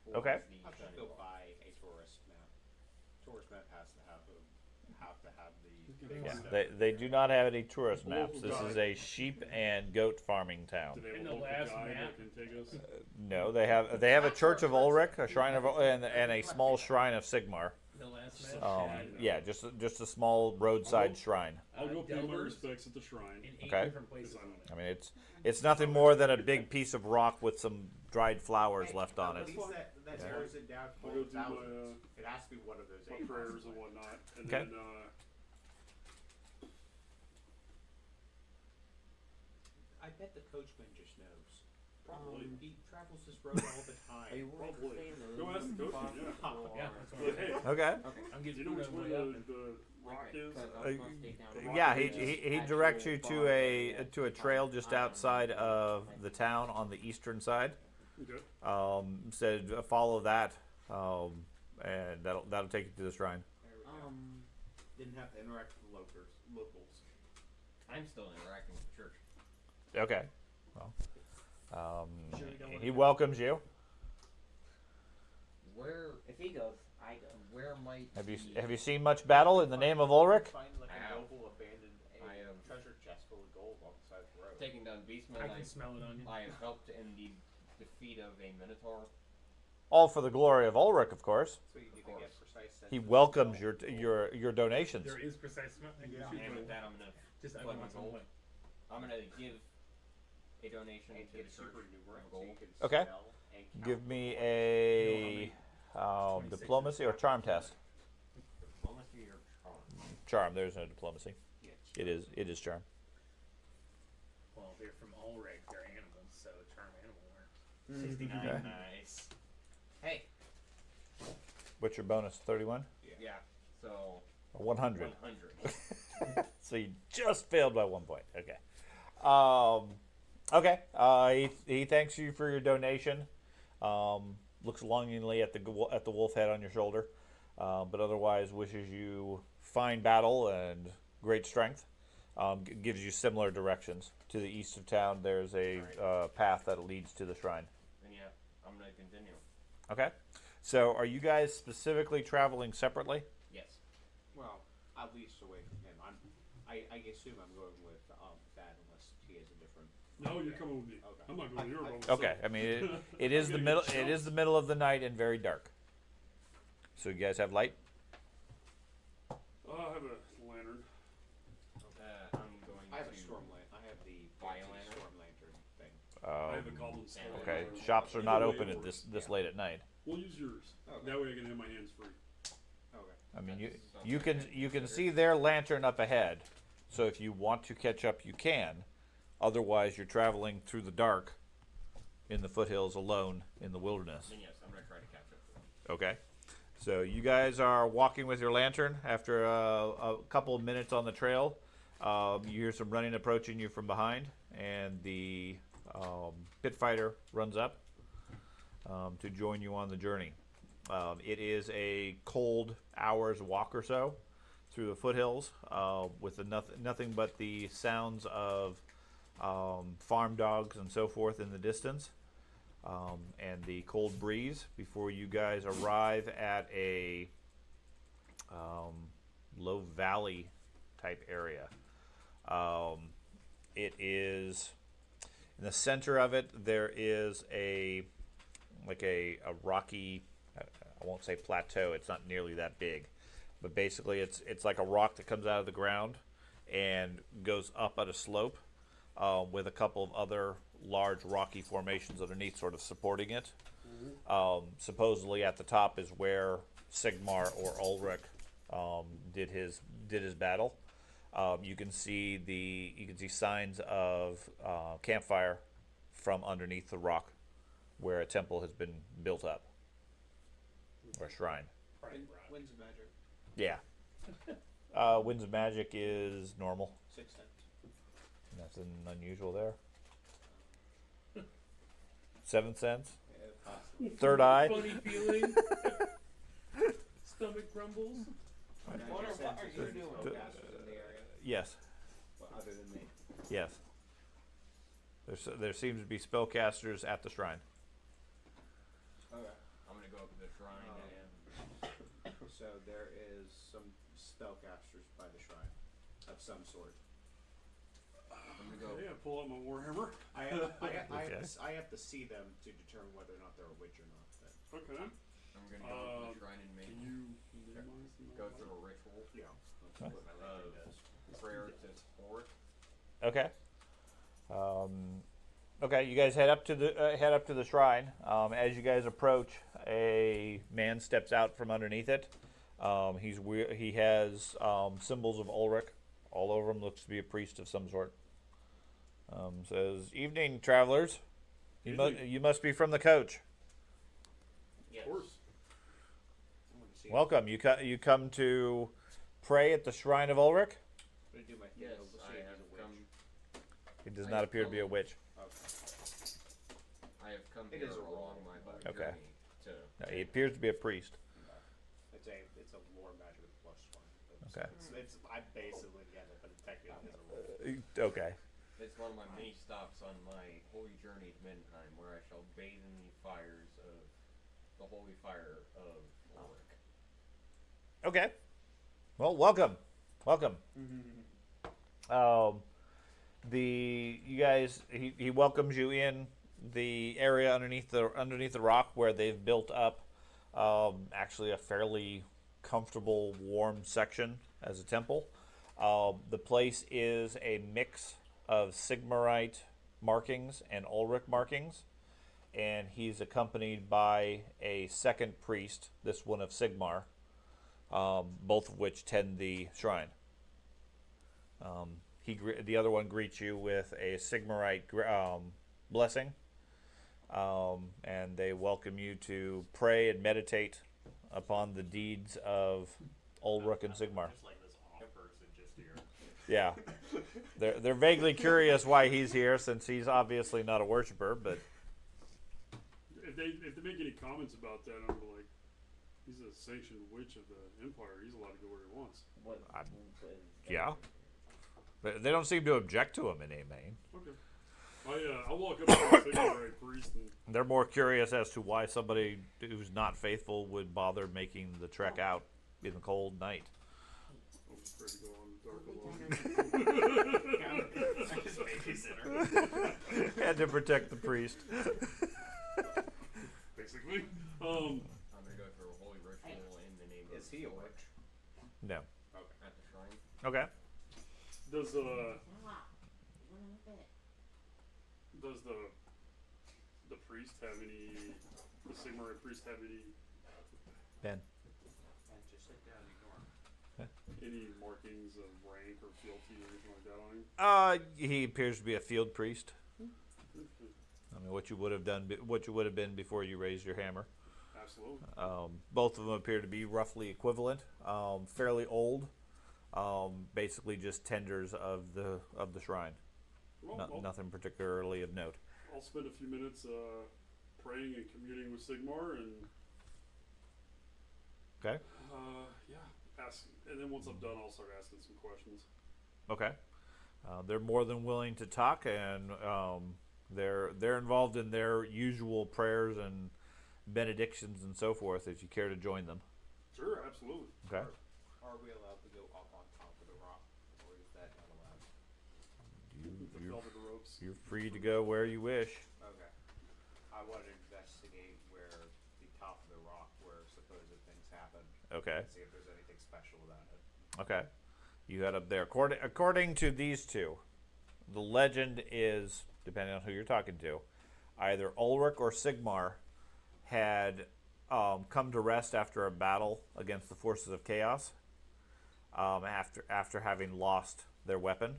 towards Okay. the I'll just Shining go Rock. buy a tourist map. Tourist map has to have the Yeah. stuff. They do not have any tourist A maps. local This guide. is a sheep and goat farming town. Do they have In a the local last guide map- that can take us? No, they have a church of Ulrich, a shrine of and a small shrine of Sigmar. The last match. Yeah, just a small roadside shrine. I'll go pay my Delvers respects at the shrine. in 8 Okay. different places. I mean, it's nothing more than a big piece of rock with some dried flowers left on it. At least that Yeah. narrows it down to I'll go do my, thousands. It has to be one of those my eight prayers possible. and whatnot, and Okay. then I bet the coachman just knows. Probably. He travels this road all the time. Are you willing to Probably. stay in the Go room ask the coachman, spot yeah. or- Yeah, that's but what hey, Okay. I'm do getting you know which food on way the way up and the rock is? Because I was gonna stay down Yeah, the he actual directs you to a bar to a trail just outside of the town on the eastern side. Okay. Said follow that, and that'll take you to the shrine. There we go. Didn't have to interact with the locals. I'm still interacting with the church. Okay. Well, Sure you don't wanna he go? welcomes you. Where If he goes, I go. where might Have you the- have you seen much battle in the name of Ulrich? Find like I a have. noble abandoned I have. treasure chest full of gold on the side of the road. taking down beastmen? I can smell it on you. I have helped in the defeat of a minotaur. All for the glory of Ulrich, of course. So you need to course. get precise sense He of welcomes smell. your donations. There is precise smell. Yeah. And with that, I'm gonna Just I What, want my gold? something. I'm gonna give a donation And to the it's church supernumerate, of so you gold. can Okay. smell and count Give the me gold. a 26 diplomacy or charm test. Diplomacy or charm? Charm. There's no diplomacy. Yeah. It is charm. Well, they're from Ulrich. They're animals, so charm animal works. Mm. 69. Okay. Nice. Hey. What's your bonus? 31 Yeah. So 100. 100. So you just failed by 1 point. Okay. Okay. He thanks you for your donation. Looks longingly at the wolf head on your shoulder, but otherwise wishes you fine battle and great strength. Gives you similar directions. To the east of town, there's a path that leads to the shrine. And yeah, I'm gonna continue. Okay. So are you guys specifically traveling separately? Yes. Well, at least away from him. I assume I'm going with Thad unless he has a different. No, you're coming with me. Okay. I'm not going to your boat. Okay. I mean, it is the middle. It is the middle of the night and very dark. So you guys have light. I have a lantern. I'm going I have to a storm lantern. I have the Buy a fancy lantern? storm lantern thing. I have a goblin skull. Okay. lantern. Shops are Either not way open it at this works. late at night. We'll use yours. Okay. That way I can have my hands free. Okay. I mean, That's you something can I consider. see their lantern up ahead. So if you want to catch up, you can. Otherwise, you're traveling through the dark in the foothills alone in the wilderness. Then yes, I'm gonna try to catch up to them. Okay. So you guys are walking with your lantern. After a couple of minutes on the trail, you hear some running approaching you from behind, and the pit fighter runs up to join you on the journey. It is a cold hour's walk or so through the foothills with nothing but the sounds of farm dogs and so forth in the distance, and the cold breeze before you guys arrive at a low valley type area. It is in the center of it. There is a rocky. I won't say plateau. It's not nearly that big, but basically it's like a rock that comes out of the ground and goes up at a slope with a couple of other large rocky formations underneath, sort of supporting it. Supposedly at the top is where Sigmar or Ulrich did his battle. You can see signs of campfire from underneath the rock, where a temple has been built up, or a shrine. Winds of magic. Yeah. Winds of magic is normal. 6 cents. Nothing unusual there. 7 cents. Yeah, possibly. Third eye. Funny feeling. Stomach grumbles. What are you doing? Spellcasters in the area. Yes. Well, other than me. Yes. There seems to be spellcasters at the shrine. Okay. I'm gonna go up to the shrine and So there is some spellcasters by the shrine of some sort. I'm gonna go. Okay, I pull out my Warhammer. I Okay. have to see them to determine whether or not they're a witch or not. But, Okay. I'm gonna go up to the shrine and make Can you minimize the go through a ritual yeah, that's what my lady does. prayer to Ulrich. Okay. Okay, you guys head up to the shrine. As you guys approach, a man steps out from underneath it. He has symbols of Ulrich all over him. Looks to be a priest of some sort. Says, "Evening, travelers. You must be from the coach. Of course. I'm gonna see. Welcome. You come to pray at the shrine of Ulrich. I'm gonna do my thing. Yes, We'll see I if he's have a witch. come. He does I not have appear to be a come- witch. I have come It here is a along roll. my Okay. journey to. No, he appears to be a priest. It's a lore magic plus one. But Okay. It's I basically get it, but it technically is a roll. Okay. It's one of my many stops on my holy journey to Mendheim, where I shall bathe in the fires of the holy fire of Ulrich. Okay. Well, welcome. You guys, he welcomes you in the area underneath the rock where they've built up actually a fairly comfortable, warm section as a temple. The place is a mix of Sigmarite markings and Ulrich markings, and he's accompanied by a second priest, this one of Sigmar, both of which tend the shrine. The other one greets you with a Sigmarite blessing, and they welcome you to pray and meditate upon the deeds of Ulrich and Sigmar. Just like this off person just here. Yeah, they're vaguely curious why he's here, since he's obviously not a worshiper. But If they make any comments about that, I'm like, he's a sanctioned witch of the Empire. He's allowed to go where he wants. What? yeah, they don't seem to object to him in any main. Okay. I'll walk up to the Sigmarite priest and They're more curious as to why somebody who's not faithful would bother making the trek out in the cold night. I'm afraid to go on dark alone. Just babysitter. Had to protect the priest. Basically. I'm gonna go through a holy ritual in the name of Is he a Ulrich witch? No. at the shrine. Okay. Does the priest have any? The Sigmarite priest have any? Ben. And just sit down and ignore him. Any markings of rank or fealty or anything like that on him? He appears to be a field priest. I mean, what you would have done, what you would have been before you raised your hammer. Absolutely. Both of them appear to be roughly equivalent. Fairly old. Basically, just tenders of the shrine. Well, Nothing particularly of note. I'll spend a few minutes praying and communing with Sigmar and Okay. and then once I'm done, I'll start asking some questions. Okay. They're more than willing to talk, and they're involved in their usual prayers and benedictions and so forth. If you care to join them. Sure, absolutely. Okay. Are we allowed to go up on top of the rock, or is that not allowed? You're cover the ropes. You're free to go where you wish. Okay. I want to investigate where the top of the rock where supposed things happen. Okay. See if there's anything special about it. Okay. You head up there. According to these two, the legend is, depending on who you're talking to, either Ulrich or Sigmar had come to rest after a battle against the forces of chaos, after having lost their weapon,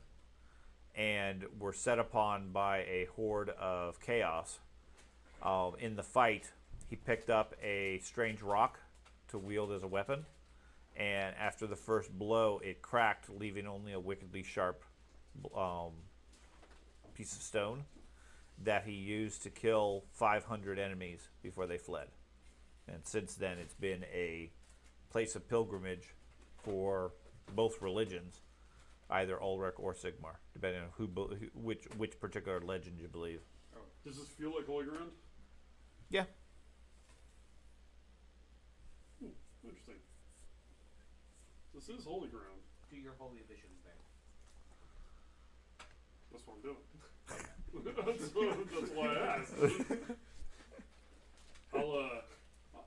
and were set upon by a horde of chaos. In the fight, he picked up a strange rock to wield as a weapon, and after the first blow, it cracked, leaving only a wickedly sharp piece of stone that he used to kill 500 enemies before they fled. And since then, it's been a place of pilgrimage for both religions, either Ulrich or Sigmar, depending on which particular legend you believe. Oh. Does this feel like holy ground? Yeah. Interesting. This is holy ground. Do your holy vision thing. That's what I'm doing. that's why I asked. I'll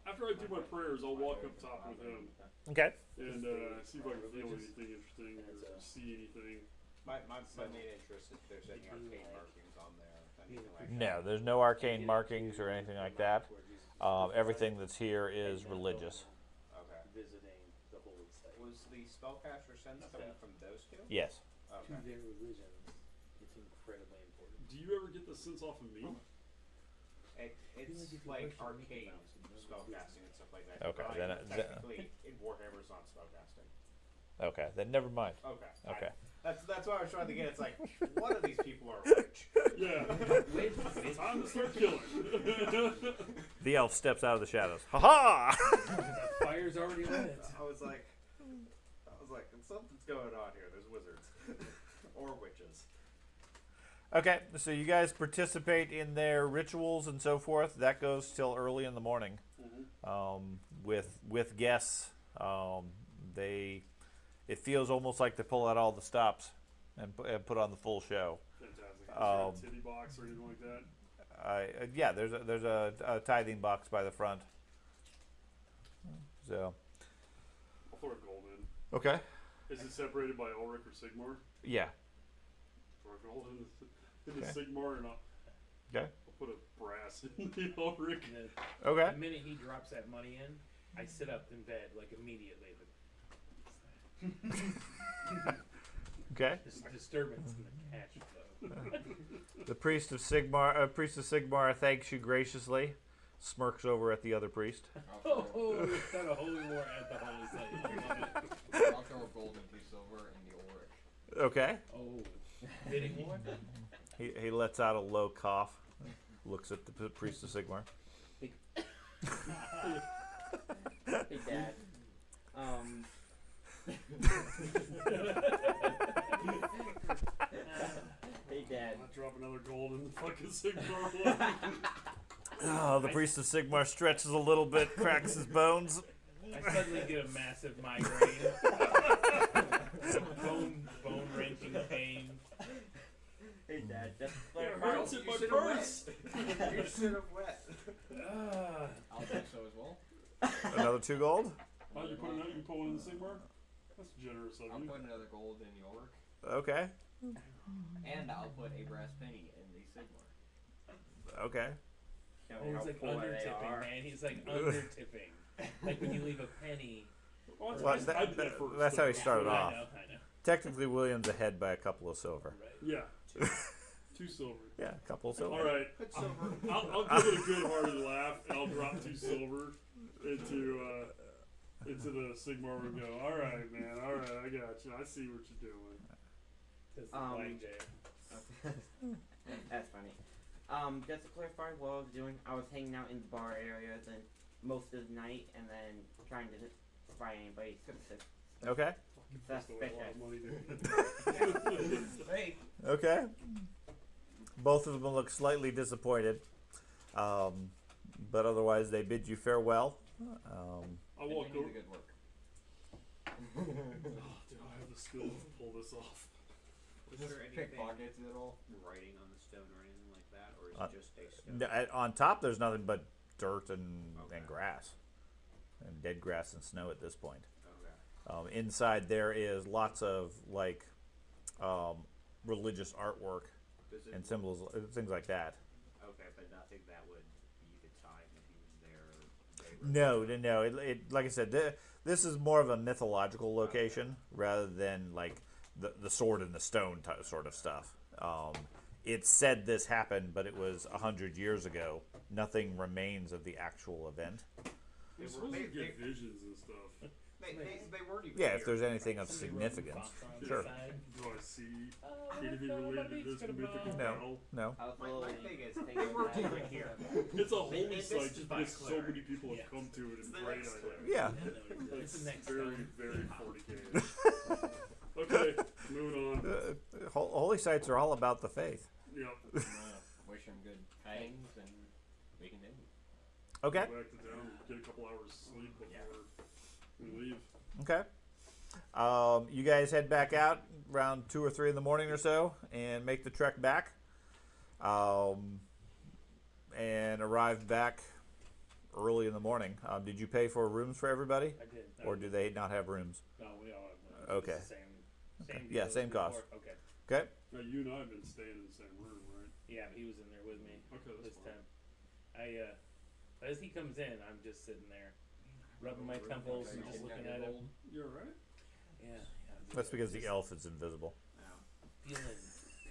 after I do my prayers, I'll walk up top with him Okay. and see if I can feel anything interesting or see anything. My main interest is if there's any arcane markings on there, anything like No, there's no arcane markings or anything like that. Everything that's here is religious. that. Okay. Visiting the holy site. Was the spellcaster sense coming from those two? Yes. To Okay. their religions, it's incredibly important. Do you ever get the sense off of me? It's like arcane spellcasting and stuff like that. Okay, But then technically, in Warhammer, it's not spellcasting. Okay, then never mind. Okay. Okay. That's why I was trying to get. It's like one of these people are rich. Yeah. It's time to start killing. The elf steps out of the shadows. Ha ha! The fire's already lit. I was like, something's going on here. There's wizards or witches. Okay, so you guys participate in their rituals and so forth. That goes till early in the morning. With guests, it feels almost like they pull out all the stops and put on the full show. Fantastic. Is there a titty box or anything like that? Yeah, there's a tithing box by the front. So. I'll throw a gold in. Okay. Is it separated by Ulrich or Sigmar? Yeah. Throw a gold in the Okay. Sigmar and I'll put a brass in the Ulrich. Okay. The minute he drops that money in, I sit up in bed like immediately. Okay. There's a disturbance in the cash flow. The priest of Sigmar thanks you graciously, smirks over at the other priest. Oh, it's not a holy war at the holy site. I love it. I'll throw a gold and 2 silver in the Ulrich. Okay. Oh, fitting war? He lets out a low cough, looks at the priest of Sigmar. Hey, Dad. Hey, Dad. I'll drop another gold in the fucking Sigmar. Oh, the priest of Sigmar stretches a little bit, cracks his bones. I suddenly get a massive migraine. bone wrenching pain. Hey, Dad. Just It clarify. hurts in my purse. You should have wet. I'll do so as well. Another 2 gold. Oh, you put one in the Sigmar? That's generous of I'll you. put another gold in the Ulrich. Okay. And I'll put a brass penny in the Sigmar. Okay. Show Oh, me how he's like poor under they tipping, are. man. He's like under tipping. Like when you leave a penny. Oh, Well, I did that first. that's how he started I off. know. Technically, William's ahead by a couple of silver. Right. Yeah. 2 silver. Yeah, a couple of silver. All right. Put silver. I'll give it a good-hearted laugh, and I'll drop 2 silver into the Sigmar and go, all right, man, all right, I got you. I see what you're doing. Just the blackjack. That's funny. Just to clarify what I was doing, I was hanging out in the bar areas and most of the night, and then trying to find anybody specific. Okay. That's a lot of money, dude. Hey! Okay. Both of them look slightly disappointed, but otherwise they bid you farewell. I walk Continue over. the good work. Oh, do I have the skill to pull this off? Was there anything Pickpockets at all? writing on the stone or anything like that, or is Uh, it just a stone? On top, there's nothing but dirt and Okay. grass, and dead grass and snow at this point. Okay. Inside there is lots of like religious artwork Does it, and symbols, things like that. okay, but nothing that would be the time that he was there. No. It like I said, this is more of a mythological location rather than like the sword and the stone sort of stuff. It's said this happened, but it was 100 years ago. Nothing remains of the actual event. You're supposed to get visions and stuff. They weren't even Yeah, here. if there's anything of Somebody wrote significance. Fox on the Sure. side. Do I see Oh, anything no, related nobody's to this gonna mythical know. battle? No. I was My slowly thing is, thinking they weren't that. even here. It's a holy this site is just by because so cleric. many people have Yes. come to it It's and the prayed next on cleric. it. Yeah. It's the next Very, stone. very 40k. Okay, moving on. Holy sites are all about the faith. Yep. Wish him good tidings and we can end. Okay. Go back to town, get a couple hours sleep before we leave. Okay. You guys head back out around 2 or 3 in the morning or so and make the trek back. And arrive back early in the morning. Did you pay for rooms for everybody? I did. Or do they not have rooms? No, we all have one. Okay. It's the same Yeah, deal same as cost. before. Okay. Okay. Now, you and I have been staying in the same room, right? Yeah, but he was in there with me Okay, that's this fine. time. As he comes in, I'm just sitting there, rubbing my temples and just looking at him. You alright? Yeah. That's because the elf is invisible.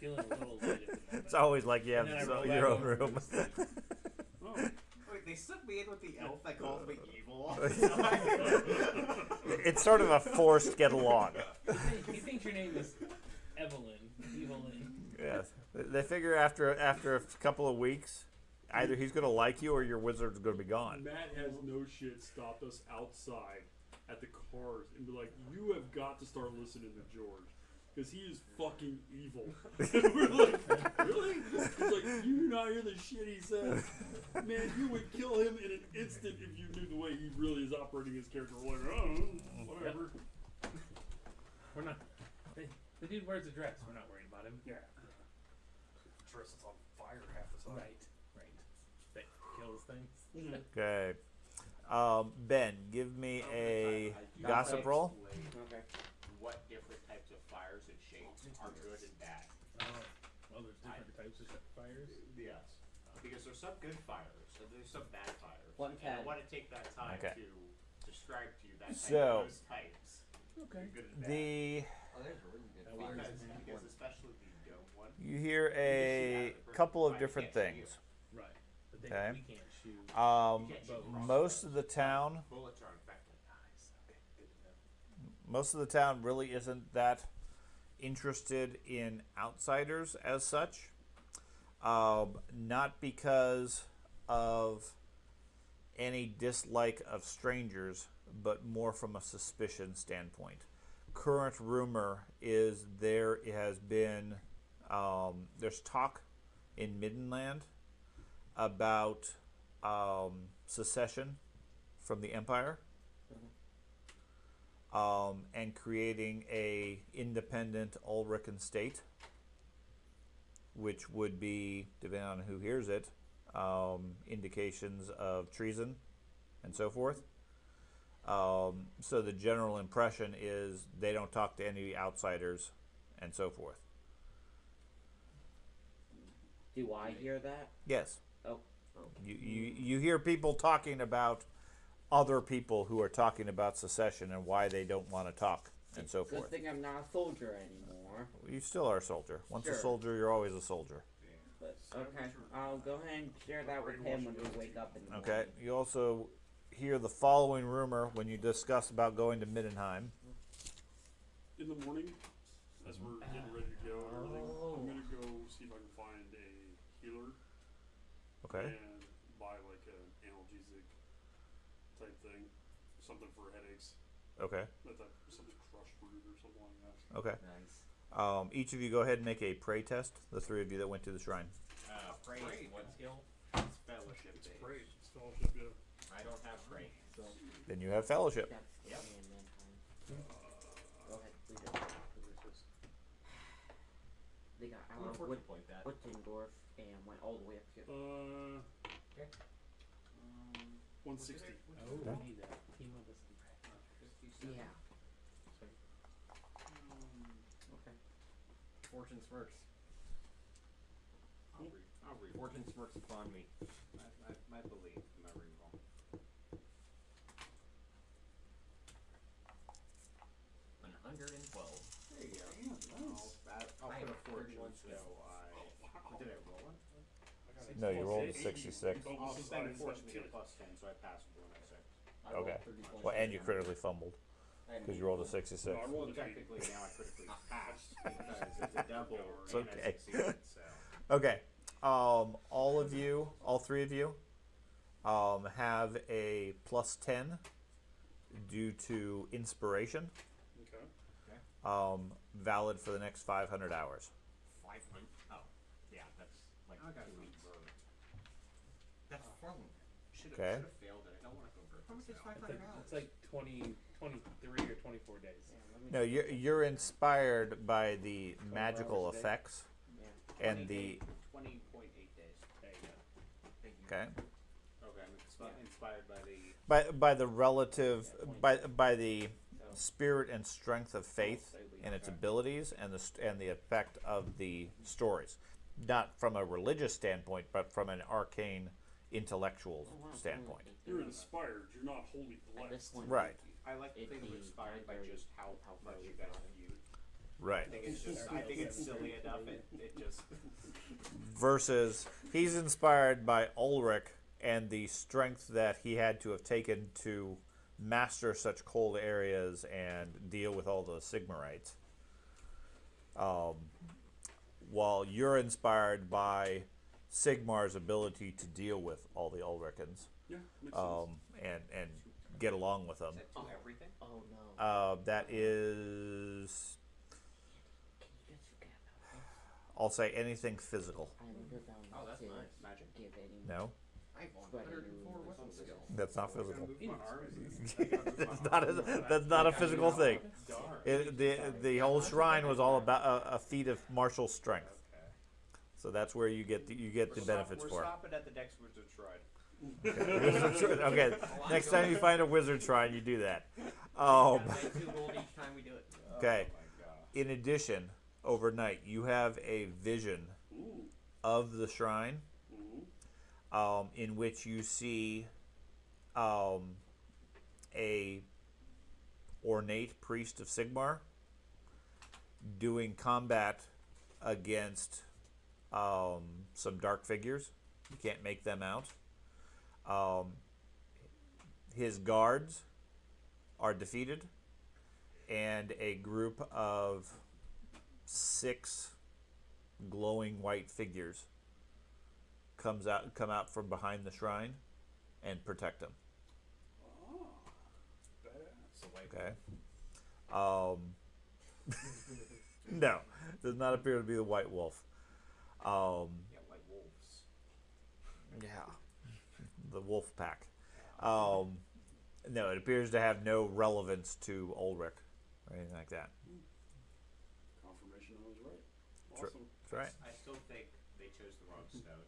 Feeling a little light at the moment. It's always like you have And then I roll your back own over room. to sleep. Oh. Wait, they stuck me in with the elf that calls me evil. It's sort of a forced get along. He thinks your name is Evelyn. Evelyn. Yes. They figure after a couple of weeks, either he's going to like you or your wizard's going to be gone. Matt has no shit stopped us outside at the cars and be like, you have got to start listening to George. Because he is fucking evil. And we're like, really? He's like, you do not hear the shit he says. Man, you would kill him in an instant if you knew the way he really is operating his character. We're like, oh, whatever. We're not. The dude wears a dress. We're not worried about him. Yeah. Dress is on fire half the time. Right. That kills things. Okay. Ben, give me a gossip roll. Okay. What different types of fires and shapes are good and bad? Well, there's different types of fires. Yes. Because there's some good fires and there's some bad fires. One And I ten. want to take that time Okay. to describe to you that So- those types. Okay. Good and bad. Oh, there's really good That fires. was- Because especially the dome one. You hear a couple of different things. Right. But then Okay. we can't shoot. Most of the town, Bullets are infected. Nice. Okay, good to know. most of the town really isn't that interested in outsiders as such. Not because of any dislike of strangers, but more from a suspicion standpoint. Current rumor is there has been there's talk in Middenland about secession from the Empire, and creating a independent Ulrican state, which would be, depending on who hears it, indications of treason and so forth. So the general impression is they don't talk to any outsiders and so forth. Do I hear that? Yes. Oh. You hear people talking about other people who are talking about secession and why they don't want to talk and so Good forth. thing I'm not a soldier anymore. You still are a soldier. Once a Sure. soldier, you're always a soldier. But okay, I'll go ahead and share that with him when we wake up in the Okay. morning. You also hear the following rumor when you discuss about going to Middenheim. In the morning, as we're getting ready to go and everything, I'm going to go see if I can find a healer Okay. and buy like an analgesic type thing. Something for headaches. Okay. Some crushed root or something like that. Okay. Nice. Each of you go ahead and make a pray test. The three of you that went to the shrine. Pray. What skill? It's fellowship It's based. great. It's fellowship, yeah. I don't have pray. So Then you have fellowship. That's Yep. and then time. Go ahead, read it. They got I'm gonna our fortune point that. Wittendorf and went all the way up here. 160. Oh, we need that. Team of us. 57. Yeah. Okay. Fortune smirks. I'll read. Fortune smirks upon me. I believe my reroll. An 112. There you go. Nice. I'll I put a have fortune, 31 so what did I roll it? No, you rolled a 66. I'll spend a fortune to get a +10, so I pass with 106. I rolled Okay. 30 points. Well, and you critically fumbled because you rolled a 66. No, I Well, rolled a 3. technically now I critically passed because it's a double It's and okay. I succeeded, so. Okay. All of you, all 3 of you, have a +10 due to inspiration, Okay. valid for the next 500 hours. 500. Oh, yeah, that's like I got 2 weeks. convert. That's from. Should Okay. have failed it. I don't want to convert. How much is myself. 500 hours? It's like 23 or 24 days. Yeah, let me No, you're inspired by the magical hours a day? effects Yeah. and the 20.8 days. There you go. Thank you. okay Okay, I'm inspired by the. by the relative Yeah, by the So, spirit and strength of faith and its abilities and the effect of the stories, not from a religious standpoint, but from an arcane intellectual oh, wow, standpoint. You're inspired. You're not wholly At this blessed. point, Right. I like to It'd think be we're inspired by very, just how much very you guys fun. viewed. Right. I think it's just. I think it's silly enough. It just. Versus he's inspired by Ulrich and the strength that he had to have taken to master such cold areas and deal with all the Sigmarites. While you're inspired by Sigmar's ability to deal with all the Ulrichans Yeah, makes sense. and get along with them. Is that to everything? oh no. That is, Can you just forget about this? I'll say anything physical. I'm never bound Oh, that's to nice. Magic. give any. No, I have But 104 you- weapon skill. that's not I'm gonna physical. move my arms. I gotta move my That's not arms. a, that's not a physical thing. Darn. The whole shrine was all about a feat of martial strength. Okay. So that's where you get the benefits We're for. stopping at the next Wizard Shrine. Wizard shrine. Okay, next time you find a wizard shrine, you do that. Gotta pay 2 gold each time we do it. Okay. Oh my god. In addition, overnight you have a vision Ooh. of the shrine, Ooh. in which you see a ornate priest of Sigmar doing combat against some dark figures. You can't make them out. His guards are defeated, and a group of 6 glowing white figures come out from behind the shrine and protect him. Ah. Badass. So like, Okay. No, does not appear to be the white wolf. Yeah, white wolves. Yeah, the wolf pack. No, it appears to have no relevance to Ulrich or anything like that. Confirmation I was right. True. Awesome. That's right. I still think they chose the wrong stout.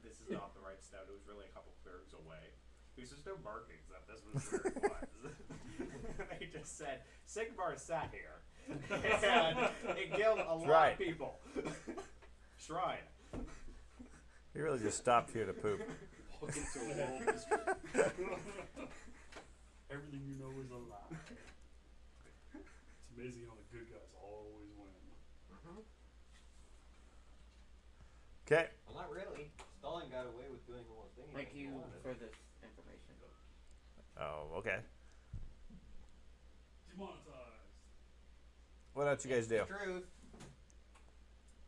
This is not the right stout. It was really a couple clearings away. Because there's no markings that this was where it was. They just said, Sigmar sat here. And it killed a lot right. of people. Shrine. He really just stopped here to poop. Welcome to a world history. Everything you know is a lie. It's amazing how the good guys always win. Okay. well, not really. Stalin got away with doing almost anything. Thank he you wanted. for this information. Oh, okay. Demonetized. What else you guys do? The truth.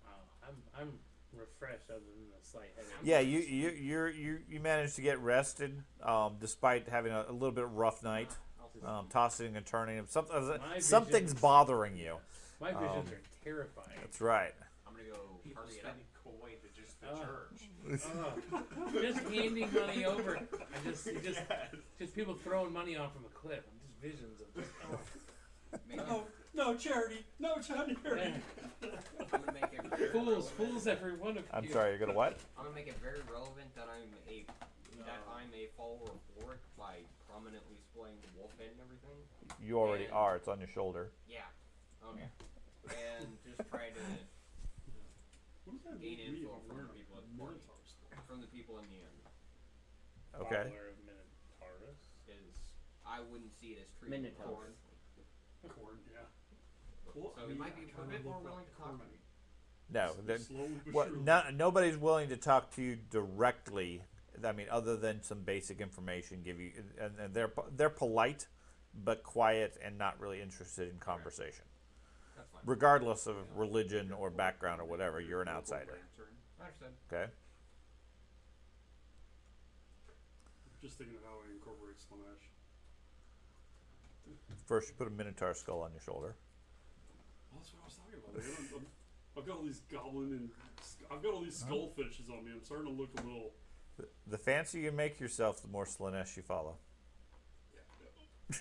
Wow, I'm refreshed other than the slight headache. Yeah, you managed to get rested, despite having a little bit rough night, tossing and turning. Something's visions- bothering you. My visions are terrifying. That's right. I'm gonna go People party it up. spending coin to just the Oh. church. Just handing money over. Just people throwing money off from a cliff. I'm just visions of just, Maybe, No charity. No charity. I'm gonna make it very Fools, relevant. fools, every one of I'm you. sorry, you're gonna what? I'm gonna make it very relevant that I'm a follower of Warwick by prominently displaying the wolf head and everything. You already And- are. It's on your shoulder. Yeah. Okay. And just try to What does that gain mean? info from the people at the party. Minotaur skull. From the people in the end. Okay. Follower of Minotaurus. Is I wouldn't see it as treated Minotaur. Corn, yeah. So we might be a bit more willing to talk to me. No. Slowly but Well, surely. nobody's willing to talk to you directly. I mean, other than some basic information, give you, and they're polite, but quiet and not really interested in conversation. That's fine. Regardless of religion or background or whatever, you're an outsider. Understood. Okay. Just thinking of how I incorporate Slanesh. First, you put a Minotaur skull on your shoulder. Well, that's what I was talking about. Man. I've got all these goblin and I've got all these skull finishes on me. I'm starting to look a little. The fancier you make yourself, the more Slanesh you follow. We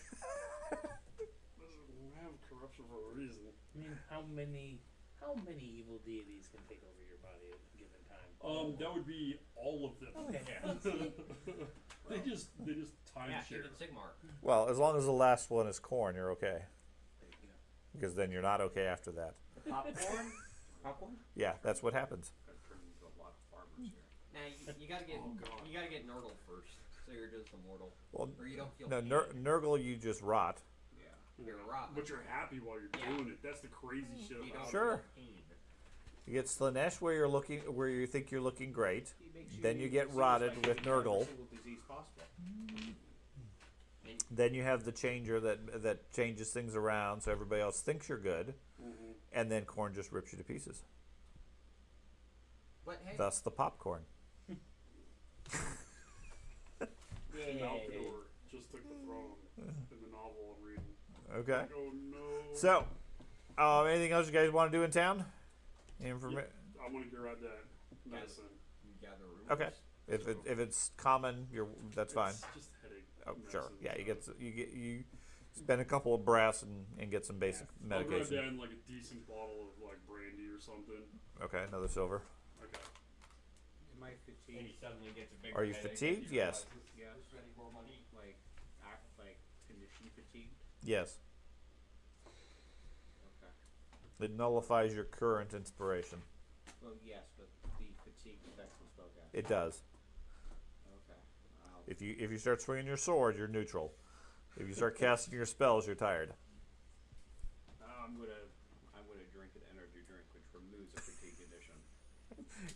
have corruption for a reason. I mean, how many evil deities can take over your body at a given time? That would be all of them. Okay. They just time Yeah, share. even Sigmar. Well, as long as the last one is corn, you're okay. There you go. Because then you're not okay after that. Popcorn? Popcorn? Yeah, that's what happens. I've turned into a lot of farmers here. Now you gotta get Oh, God. you gotta get Nurgle first, so you're just immortal, Well, or you don't feel no, pain. Nurgle, you just rot. Yeah. You're rotten. But you're happy while you're Yeah. doing it. That's the crazy shit You about don't it. Sure. feel pain. You get Slanesh where you think you're looking great. He makes Then you get disease rotted by with giving you every Nurgle. single disease possible. Then you have the changer that changes things around so everybody else thinks you're good. Mhm. And then corn just rips you to pieces. But hey, Thus the popcorn. And Malfador just took the throne in the novel I'm reading. Okay. Like, oh no. So, anything else you guys want to do in town? Informa- I'm gonna get right that medicine. you gather rumors. Okay. If it's common, that's fine. It's just headache. Oh, sure. medicine, Yeah, so. you spend a couple of brass and get some basic I'll grab medication. down like a decent bottle of like brandy or something. Okay, another silver. Okay. Am I And he fatigued? suddenly gets a big Are you headache fatigued? and he Yes. realizes Yes. he's spending more money. Like, condition fatigued? Yes. Okay. It nullifies your current inspiration. Well, yes, but the fatigue affects the spellcast. It does. Okay. If you start swinging your sword, you're neutral. If you start casting your spells, you're tired. I'm gonna drink an energy drink, which removes a fatigue condition.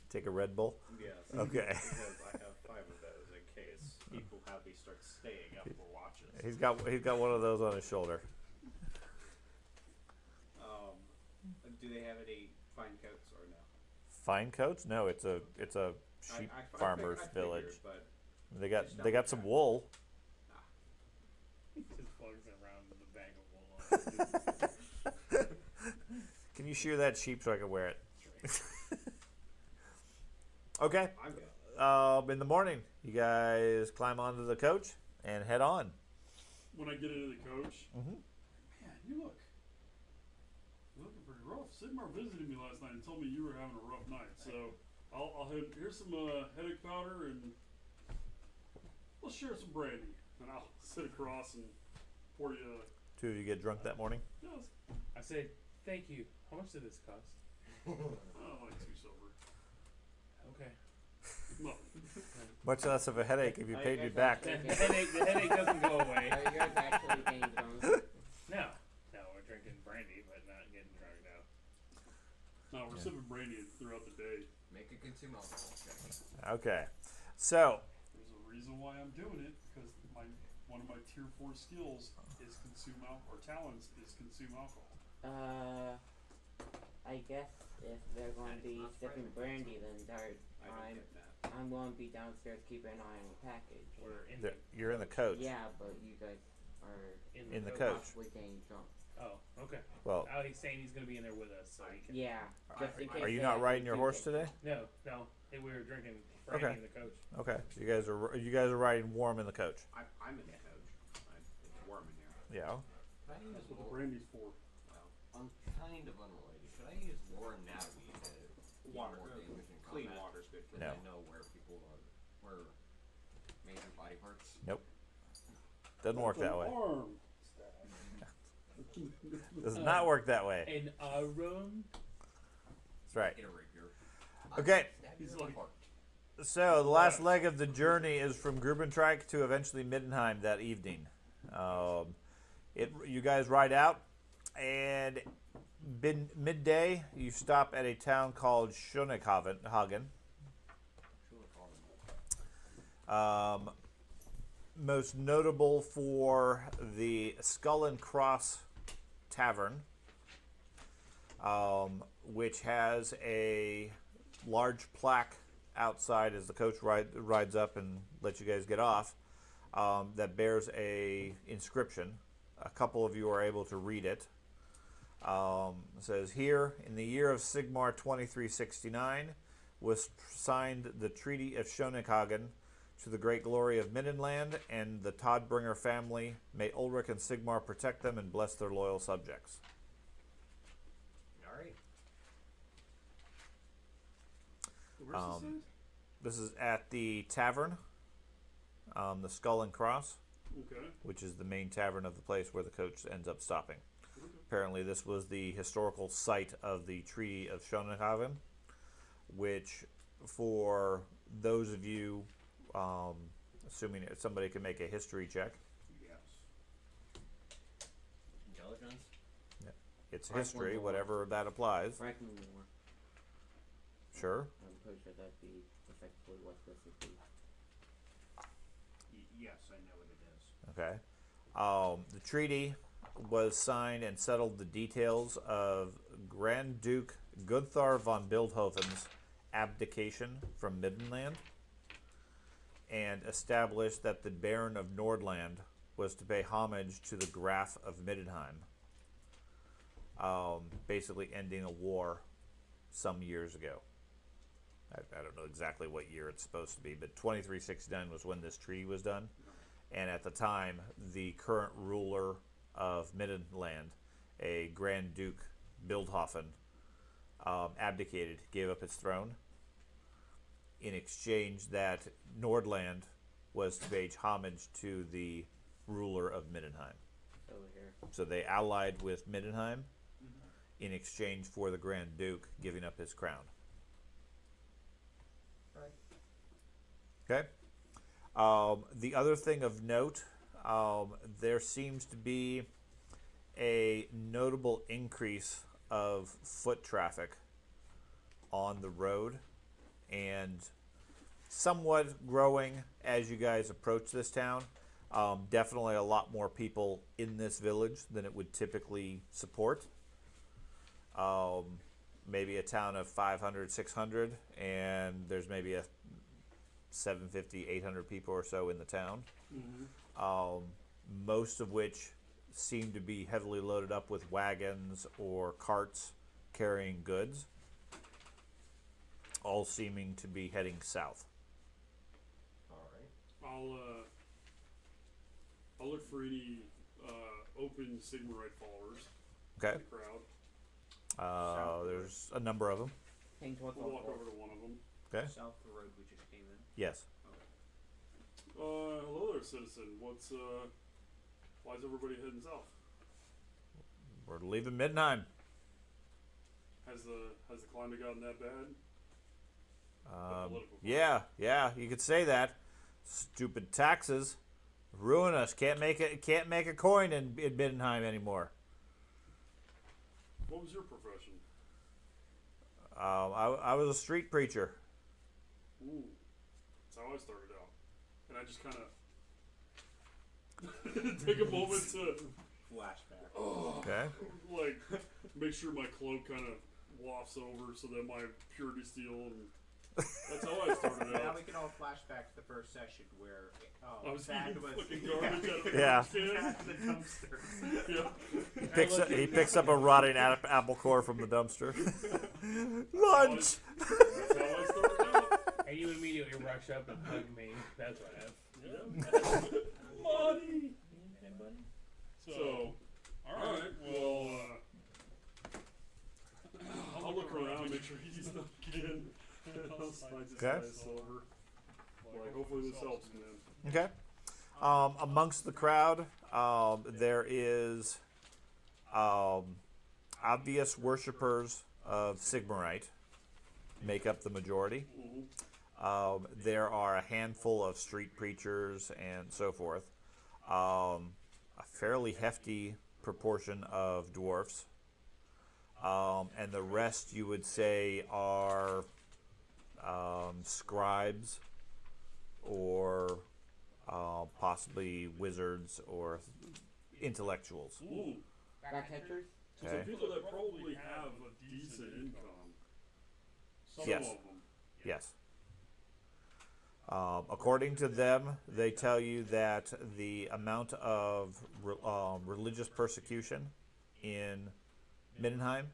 Take a Red Bull. Yes. Okay. Because I have 5 of those in case people have me start staying up for watches. He's got one of those on his shoulder. Do they have any fine coats or no? Fine coats? No, it's a sheep farmer's I figured, village. but They got some wool. Just plugs it around with a bag of wool on it. Can you shear that sheep so I can wear it? Okay. I'm good. In the morning, you guys climb onto the coach and head on. When I get into the coach, Mhm. man, you're looking pretty rough. Sigmar visited me last night and told me you were having a rough night. So I'll here's some headache powder and let's share some brandy. And I'll sit across and pour you. Two of you get drunk that morning. Yes. I say, thank you. How much did this cost? Like 2 silver. Okay. No. Much less of a headache if you Are you paid me guys back. The headache doesn't go away. Are you guys actually getting drunk? No, we're drinking brandy, but not getting drunk now. No, we're sipping brandy throughout the day. Make a consume alcohol check. Okay. So, There's a reason why I'm doing it because one of my tier 4 skills is consume alcohol, or talents is consume alcohol. I guess if they're going to be sipping brandy the entire I don't time, get that. I'm going to be downstairs keeping an eye on the package. We're in you're in the coach. Yeah, but you guys are In the coach. possibly getting drunk. Oh, okay. Well, Oh, he's saying he's gonna be in there with us, so he can. Yeah, just in case. are you they not actually riding your do horse get- today? No. Hey, we were drinking brandy Okay. in the coach. Okay. So you guys are riding warm in the coach. I'm in the coach. It's warm in here. Yeah. Can I use That's what the Lord? brandy's for. Well, Kind of unrelated. Should I use Lore Anatomy to do Water. more damage in Clean combat? water's good for No. I know where people are, where major body parts. Doesn't work that way. Arm. Does not work that way. An arm. That's right. Get a rapier. Okay. He's like, So the last leg of the journey is from Grubentrike to eventually Middenheim that evening. You guys ride out, and midday you stop at a town called Schönighagen. Most notable for the Skull and Cross Tavern, which has a large plaque outside as the coach rides up and lets you guys get off, that bears a inscription. A couple of you are able to read it. It says, "Here, in the year of Sigmar 2369, was signed the Treaty of Schönighagen to the great glory of Middenland and the Todbringer family. May Ulrich and Sigmar protect them and bless their loyal subjects." Alright. where's this This is at the tavern, the Skull and Cross, at? Okay. which is the main tavern of the place where the coach ends up stopping. Apparently, this was the historical site of the Treaty of Schönighagen, which, for those of you, assuming that somebody can make a history check, Yes. Intelligence? it's Right, history, one more. whatever that applies. Franklin more. Sure. I'm pretty sure that'd be effectively what this would be. Yes, I know what it is. Okay. The treaty was signed and settled the details of Grand Duke Gudthar von Bildhoven's abdication from Middenland, and established that the Baron of Nordland was to pay homage to the Graf of Middenheim, basically ending a war some years ago. I don't know exactly what year it's supposed to be, but 2369 was when this treaty was done. And at the time, the current ruler of Middenland, a Grand Duke Bildhoven, abdicated, gave up his throne. In exchange, that Nordland was to pay homage to the ruler of Middenheim. Over here. So they allied with Middenheim in exchange for the Grand Duke giving up his crown. Okay. The other thing of note, there seems to be a notable increase of foot traffic on the road, and somewhat growing as you guys approach this town. Definitely a lot more people in this village than it would typically support. Maybe a town of 500, 600, and there's maybe a 750, 800 people or so in the town. Most of which seem to be heavily loaded up with wagons or carts carrying goods, all seeming to be heading south. Alright. I'll look for any open Sigmarite followers Okay. in the crowd. There's a number of them. Heading towards We'll walk Alcor. over to one of them. Okay. South the road we just came in. Yes. Hello there, citizen. Why is everybody heading south? We're leaving Middenheim. Has the climate gotten that bad? Political Yeah, you could say that. Stupid taxes ruin us. Can't make a coin in Middenheim anymore. What was your profession? I was a street preacher. Ooh, that's how I started out. And I just kind of take a moment to Flashback. Okay. like make sure my cloak kind of wafts over so that my purity steel and that's how I started Now out. we can all flash back to the first session where I was Thad eating was fucking garbage out of a Yeah. can. the dumpster. Yeah. He picks up a rotting apple core from the dumpster. Lunch. That's how I started out. And you immediately rush up and hug me. That's what happened. Yeah. Money. So, alright, well, look around, make sure he's not again. I'll slide this Okay. dice over. Like, hopefully this helps, man. Okay. Amongst the crowd, there is obvious worshippers of Sigmarite make up the majority. There are a handful of street preachers and so forth. A fairly hefty proportion of dwarfs. And the rest, you would say, are scribes or possibly wizards or intellectuals. Ooh. Backcatchers? So Okay. people that probably have a decent income. Some Yes. of them. Yes. According to them, they tell you that the amount of religious persecution in Mindenheim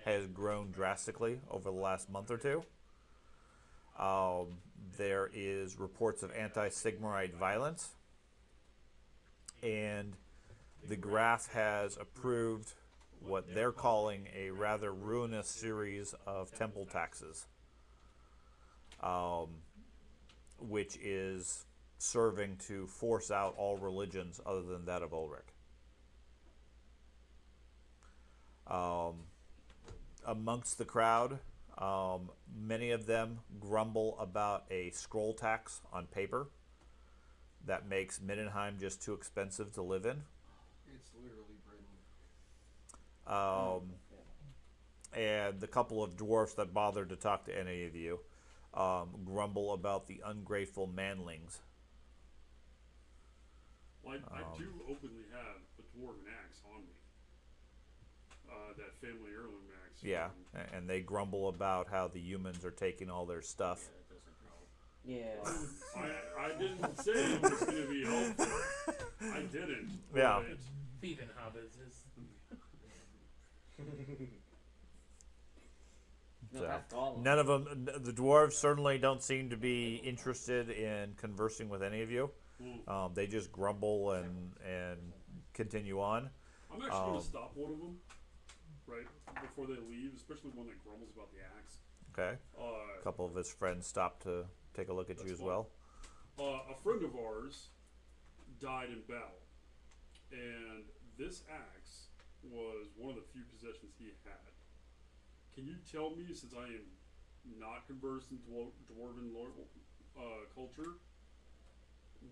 has grown drastically over the last month or two. There is reports of anti-Sigmarite violence, and the Graph has approved what they're calling a rather ruinous series of temple taxes, which is serving to force out all religions other than that of Ulrich. Amongst the crowd, many of them grumble about a scroll tax on paper that makes Mindenheim just too expensive to live in. It's literally Britain. And the couple of dwarfs that bothered to talk to any of you grumble about the ungrateful manlings. Well, I do openly have a dwarven axe on me. That family heirloom axe. Yeah, and they grumble about how the humans are taking all their stuff. Yeah. I didn't say it was going to be helpful. I didn't. Yeah. but Thieving hobbits is. No, So, that's all. none of them, the dwarves certainly don't seem to be interested in conversing with any of you. They just grumble and continue on. I'm actually going to stop one of them, right, before they leave, especially one that grumbles about the axe. Okay. A couple of his friends stop to take a look at you as well. A friend of ours died in battle, and this axe was one of the few possessions he had. Can you tell me, since I am not conversed in dwarven culture,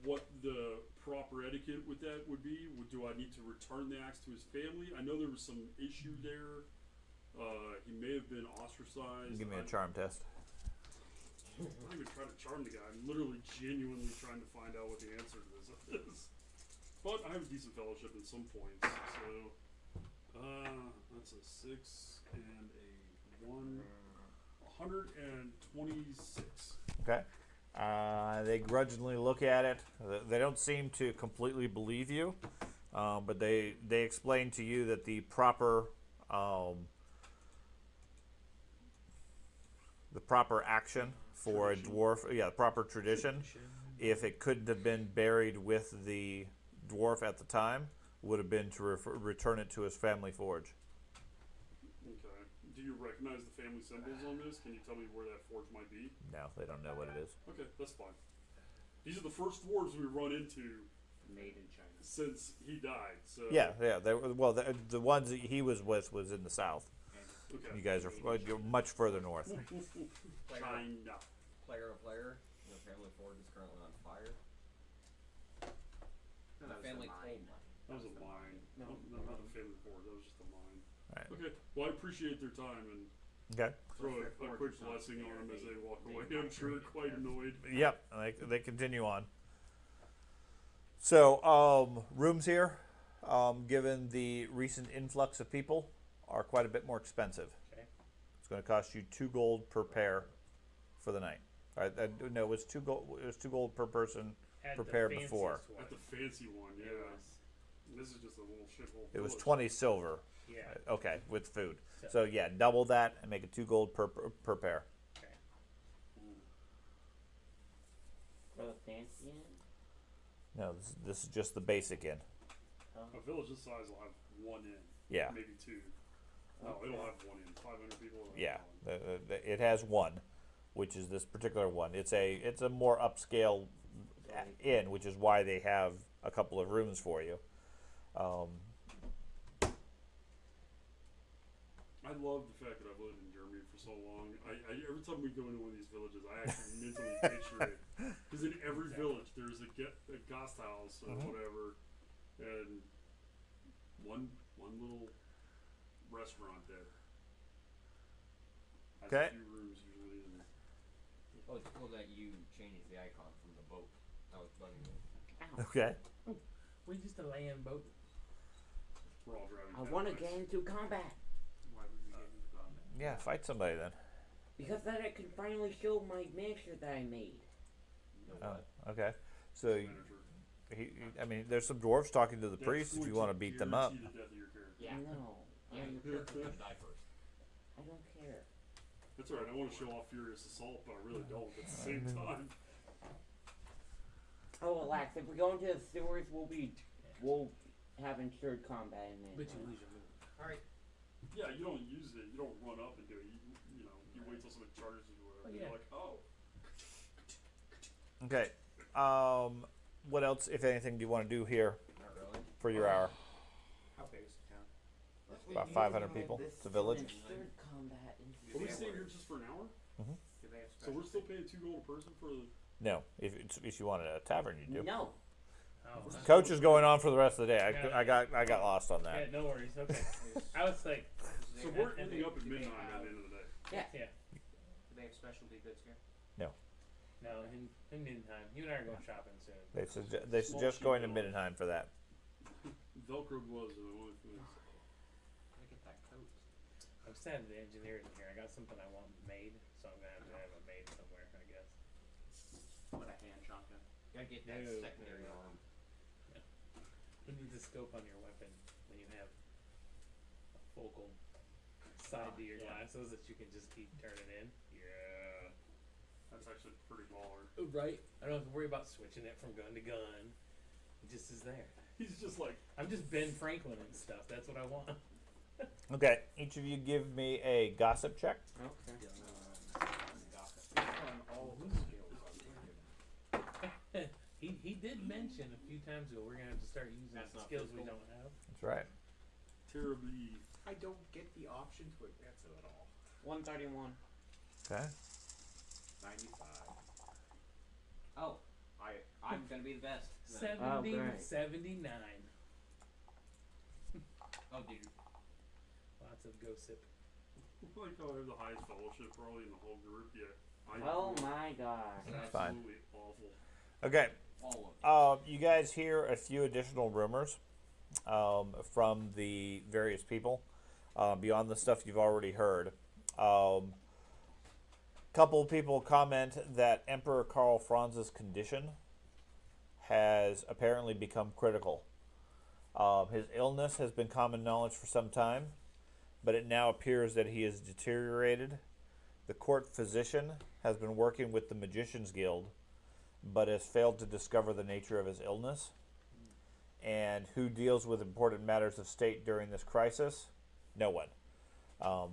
what the proper etiquette with that would be? Do I need to return the axe to his family? I know there was some issue there. He may have been ostracized. Give me a charm test. I'm not even trying to charm the guy. I'm literally genuinely trying to find out what the answer to this is. But I have a decent fellowship in some points, so that's a 6 and a 1. 126. Okay. They grudgingly look at it. They don't seem to completely believe you, but they explain to you that the proper action for a dwarf, the proper tradition, if it couldn't have been buried with the dwarf at the time, would have been to return it to his family forge. Okay. Do you recognize the family symbols on this? Can you tell me where that forge might be? No, they don't know what it is. Okay, that's fine. These are the first dwarves we run into Made in China. since he died. So Yeah. They were, well, the ones that he was with was in the south. Okay. You guys are you're much further north. China. Player to player, the family forge is currently on fire. No, The that was family the coal mine. mine. That was a mine. No. No, not a family forge. That was just a mine. Alright. Okay. Well, I appreciate their time and Okay. throw Their a forge quick is not blessing on there. them as they walk They away. I'm sure quite annoyed. Yep. They continue on. So rooms here, given the recent influx of people, are quite a bit more expensive. Okay. It's going to cost you 2 gold per pair for the night. All right, no, it was 2 gold. It was 2 gold per person Had prepared the before. fanciest one. At the fancy one, yeah. It was, This is just a little shithole. It was village. 20 silver. yeah. Okay, with food. So yeah, double that and make it 2 gold per pair. Okay. For the fancy end? No, this is just the basic inn. A village this size will have one inn, Yeah. maybe 2. No, they don't have one in 500 people. They Yeah, don't have one. it has one, which is this particular one. It's a more upscale inn, which is why they have a couple of rooms for you. I love the fact that I've lived in Germany for so long. I every time we go into one of these villages, I actually mentally picture it. Because in every village, there's a Gasthaus or whatever, and one little restaurant there. Has Okay. a few rooms usually. And Oh, it's cool that you changed the icon from the boat. That was funny. Okay. We just a land boat. we're all driving. I want to Cadillacs. get into combat Why would we get into combat? Yeah, fight somebody then. because then I can finally show my miniature that I made. Oh, okay. So, Miniature. I mean, there's some dwarves talking to the That's priest if going you want to beat them up. guarantee the death of your character. Yeah. No, Yeah, you're gonna die first. I don't care. That's alright. I want to show off Furious Assault, but I really don't at the same time. Oh, relax. If we go into the sewers, we'll have insured combat in it. But you lose your move. Alright. Yeah, you don't use it. You don't run up and do it. You know, you wait till somebody charges you or whatever. Oh, You're yeah. like, oh. Okay. What else, if anything, do you want to do here Not really. for your hour? How big is the town? About 500 people. It's a village. Insured combat in Are we staying here just for an hour? Do they have So we're still specialty? paying $2 a person for the. No, if you wanted a tavern, you do. No. Oh, that's- Coach is going on for the rest of the day. Yeah. I got lost on yeah, that. no worries. Okay. I was like, So they we're have- ending up at do they midnight at have- the end of the day. Yeah. yeah. Do they have specialty goods here? No, in Mindenheim. You and I are going shopping soon. They suggest going to Mindenheim for that. Velcro gloves are the only things. Gotta get that coat. I'm sad the engineers in here. I got something I want made, so I'm gonna have to have it made somewhere, I guess. What a hand shotgun. Gotta get that No. secondary arm. Who needs a scope on your weapon when you have a focal side to your glasses that you can just keep turning in? Yeah. That's actually pretty baller. Right. I don't have to worry about switching it from gun to gun. It just is there. He's just like, I'm just Ben Franklin and stuff. That's what I want. Okay, each of you give me a gossip check. Okay. On all the skills I'm thinking. He did mention a few times ago we're gonna have to start using That's not skills we physical. don't have. That's right. terribly. I don't get the option to advance it at all. 131. Okay. 95. Oh, I'm gonna be the best. then. 70, great. 79. Oh, dude. Lots of gossip. I like how I have the highest fellowship probably in the whole group yet. Oh my gosh. That's fine. Absolutely awful. Okay. All of You guys hear a few additional rumors from the various people beyond the stuff you've already heard. Couple of people comment that Emperor Karl Franz's condition has apparently become critical. His illness has been common knowledge for some time, but it now appears that he has deteriorated. The court physician has been working with the Magicians Guild, but has failed to discover the nature of his illness. And who deals with important matters of state during this crisis? No one.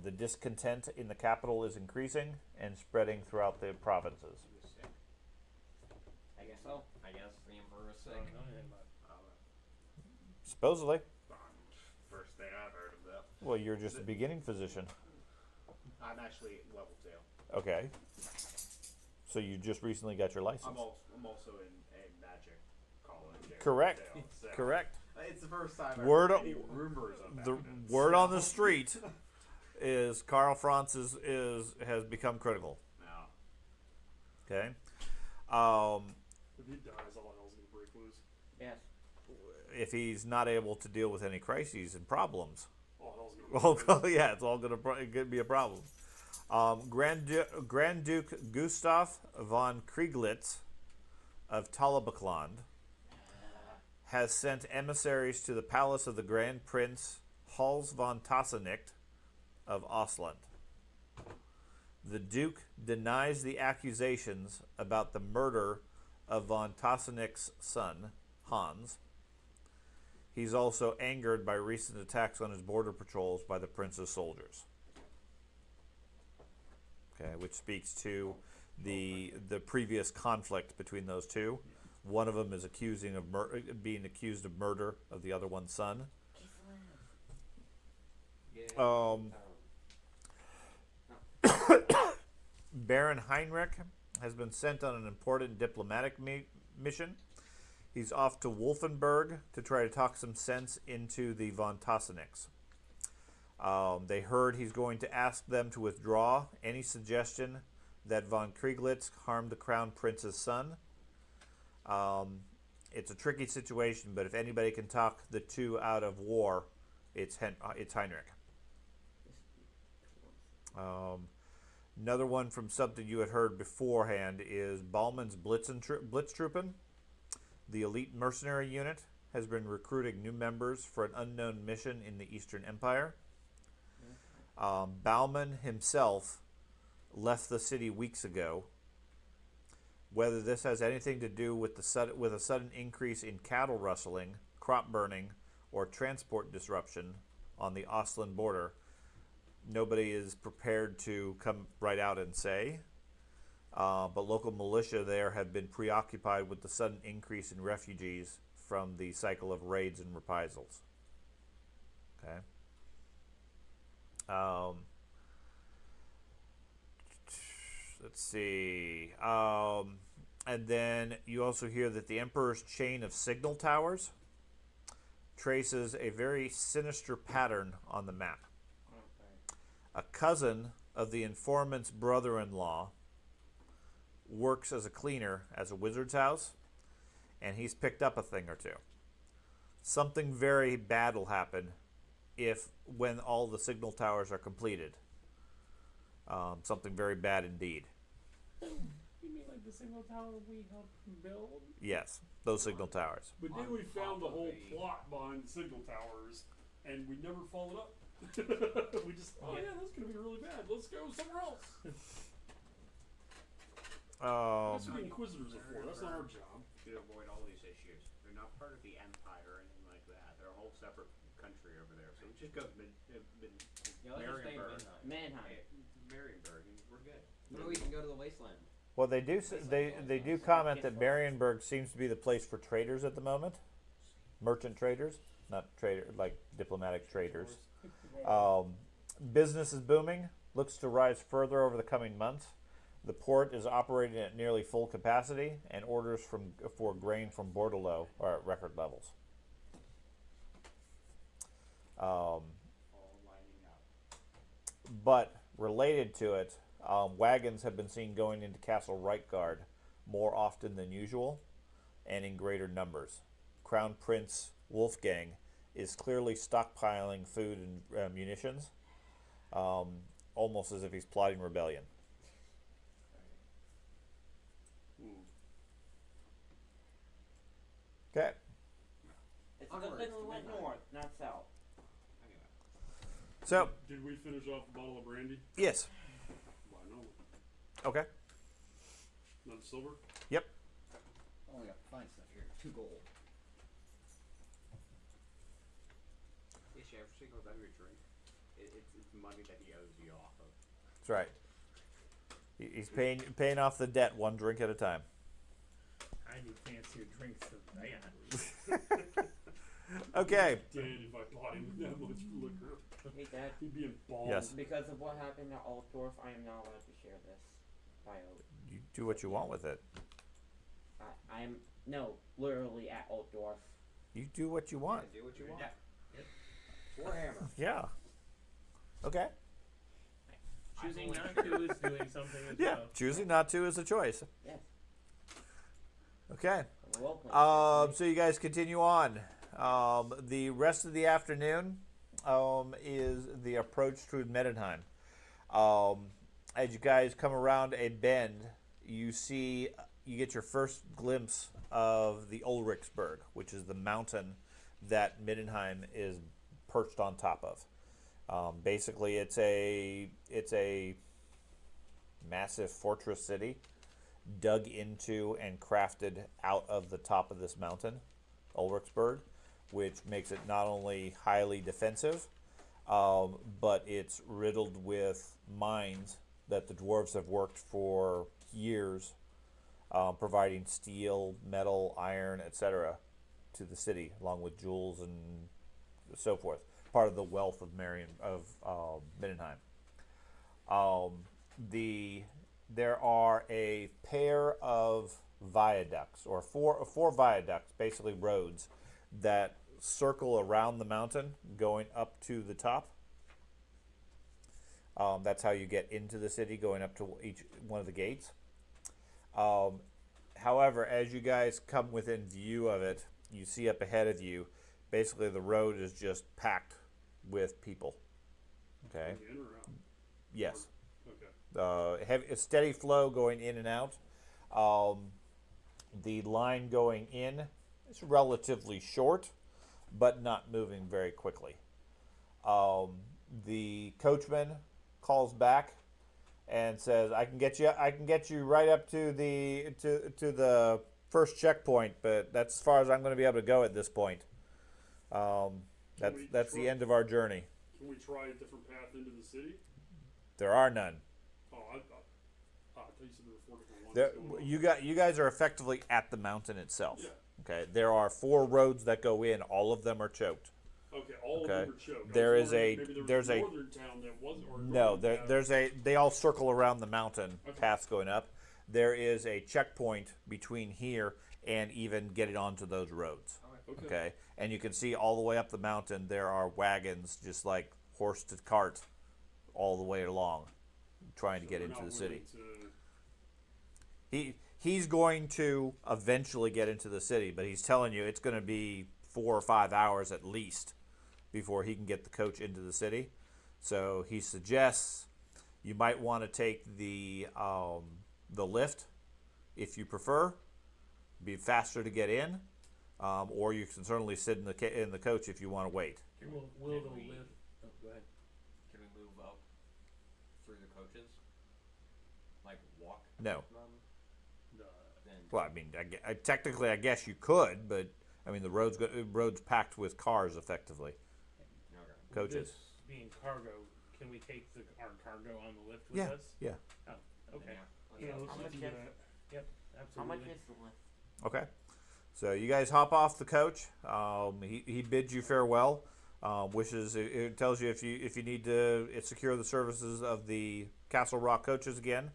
The discontent in the capital is increasing and spreading throughout the provinces. He was sick. I guess so. I guess the Emperor is I sick. don't know anything about Supposedly. First thing I've heard of that. Well, you're just a beginning physician. I'm actually level 2. Okay. So you just recently got your license. I'm also in a magic college. there, Correct. too, so- Correct. It's the first time I've Word heard o- any rumors of that. The word on the street is Karl Franz has become critical. No. Okay. If he dies, all hell's gonna break loose. Yes. If he's not able to deal with any crises and problems, All hell's gonna break well, loose. yeah, it's all gonna be a problem. Grand Duke Gustav von Krieglitz of Talabakland has sent emissaries to the palace of the Grand Prince Hals von Tassenicht of Ostland. The Duke denies the accusations about the murder of von Tassenicht's son, Hans. He's also angered by recent attacks on his border patrols by the prince's soldiers. Okay, which speaks to the previous conflict between those two. One of them is being accused of murder of the other one's son. Baron Heinrich has been sent on an important diplomatic mission. He's off to Wolfenburg to try to talk some sense into the von Tasseniks. They heard he's going to ask them to withdraw any suggestion that von Krieglitz harmed the crown prince's son. It's a tricky situation, but if anybody can talk the two out of war, it's Heinrich. Another one from something you had heard beforehand is Ballman's Blitztruppen. The elite mercenary unit has been recruiting new members for an unknown mission in the Eastern Empire. Baumann himself left the city weeks ago. Whether this has anything to do with a sudden increase in cattle rustling, crop burning, or transport disruption on the Ostland border, nobody is prepared to come right out and say. But local militia there have been preoccupied with the sudden increase in refugees from the cycle of raids and reprisals. Okay. Let's see. And then you also hear that the Emperor's chain of signal towers traces a very sinister pattern on the map. A cousin of the informant's brother-in-law works as a cleaner at a wizard's house, and he's picked up a thing or two. Something very bad will happen when all the signal towers are completed. Something very bad indeed. You mean like the signal tower we helped build? Yes, those signal towers. But then we found the whole plot behind signal towers, and we never followed up. We just, yeah, that's going to be really bad. Let's go somewhere else. That's what the Inquisitors are for. That's not our job. To avoid all these issues. They're not part of the Empire or anything like that. They're a whole separate country over there. So we just go to Marienburg. Marienburg, and we're good. No, we can go to the wasteland. Well, they do comment that Marienburg seems to be the place for traders at the moment, merchant traders, not like diplomatic traders. Business is booming, looks to rise further over the coming months. The port is operating at nearly full capacity, and orders for grain from Bordeaux are at record levels. All lining up. But related to it, wagons have been seen going into Castle Reitgard more often than usual and in greater numbers. Crown Prince Wolfgang is clearly stockpiling food and munitions, almost as if he's plotting rebellion. Okay. It's a good thing we went north, not south. Anyway. So, Did we finish off the bottle of brandy? yes. Why no? Okay. Not silver? Yep. Oh, we got fine stuff here. 2 gold. Yeah, every single time you drink, it's money that he owes you off of. That's right. He's paying off the debt one drink at a time. I need fancier drinks than that. Okay. Dead if I bought him that much liquor. Hey, Dad. He'd be embalmed. Yes. Because of what happened at Altdorf, I am not allowed to share this bio. You do what you want with it. I am literally at Altdorf. You do what you want. Yeah, do what you want. It's Warhammer. Yeah. Okay. Choosing not to is doing something as Yeah. well. Choosing not to is a choice. Yes. Okay. Well played. So you guys continue on. The rest of the afternoon is the approach to Mettenheim. As you guys come around a bend, you get your first glimpse of the Ulrichsberg, which is the mountain that Middenheim is perched on top of. Basically, it's a massive fortress city dug into and crafted out of the top of this mountain, Ulrichsberg. which makes it not only highly defensive, but it's riddled with mines that the dwarves have worked for years, providing steel, metal, iron, etc. to the city, along with jewels and so forth. Part of the wealth of Middenheim. There are a pair of viaducts, or four viaducts, basically roads, that circle around the mountain, going up to the top. That's how you get into the city, going up to each one of the gates. However, as you guys come within view of it, you see up ahead of you, basically the road is just packed with people. Okay. In or out? Yes. Okay. A steady flow going in and out. The line going in is relatively short, but not moving very quickly. The coachman calls back and says, "I can get you right up to the first checkpoint, but that's as far as I'm going to be able to go at this point. That's the end of our journey. Can we try a different path into the city? There are none. Oh, I thought you said there were 4 different ones. You guys are effectively at the mountain itself. Yeah. Okay. There are 4 roads that go in. All of them are choked. Okay, all Okay. of them are choked. There I was is a- wondering maybe there's there a- was northern town that wasn't. Or No, northern town. they all circle around the mountain Okay. paths going up. There is a checkpoint between here and even getting onto those roads. Okay. Okay, and you can see all the way up the mountain there are wagons, just like horse to cart, all the way along, trying to So get we're into not the city. willing to- He's going to eventually get into the city, but he's telling you it's going to be 4 or 5 hours at least before he can get the coach into the city. So he suggests you might want to take the lift if you prefer. Be faster to get in, or you can certainly sit in the coach if you want to wait. Will Can the we- live? Oh, go ahead. Can we move up through the coaches? Like walk? No. No. Then Well, I mean, technically, I guess you could, but I mean, the road's packed with cars, effectively. okay. With Coaches. This being cargo, can we take our cargo on the lift with Yeah. us? Yeah. Oh, okay. Yeah. Yeah, let's How much do is- that. Yep, How much absolutely. is the lift? Okay. So you guys hop off the coach. He bids you farewell. It tells you if you need to secure the services of the Castle Rock coaches again.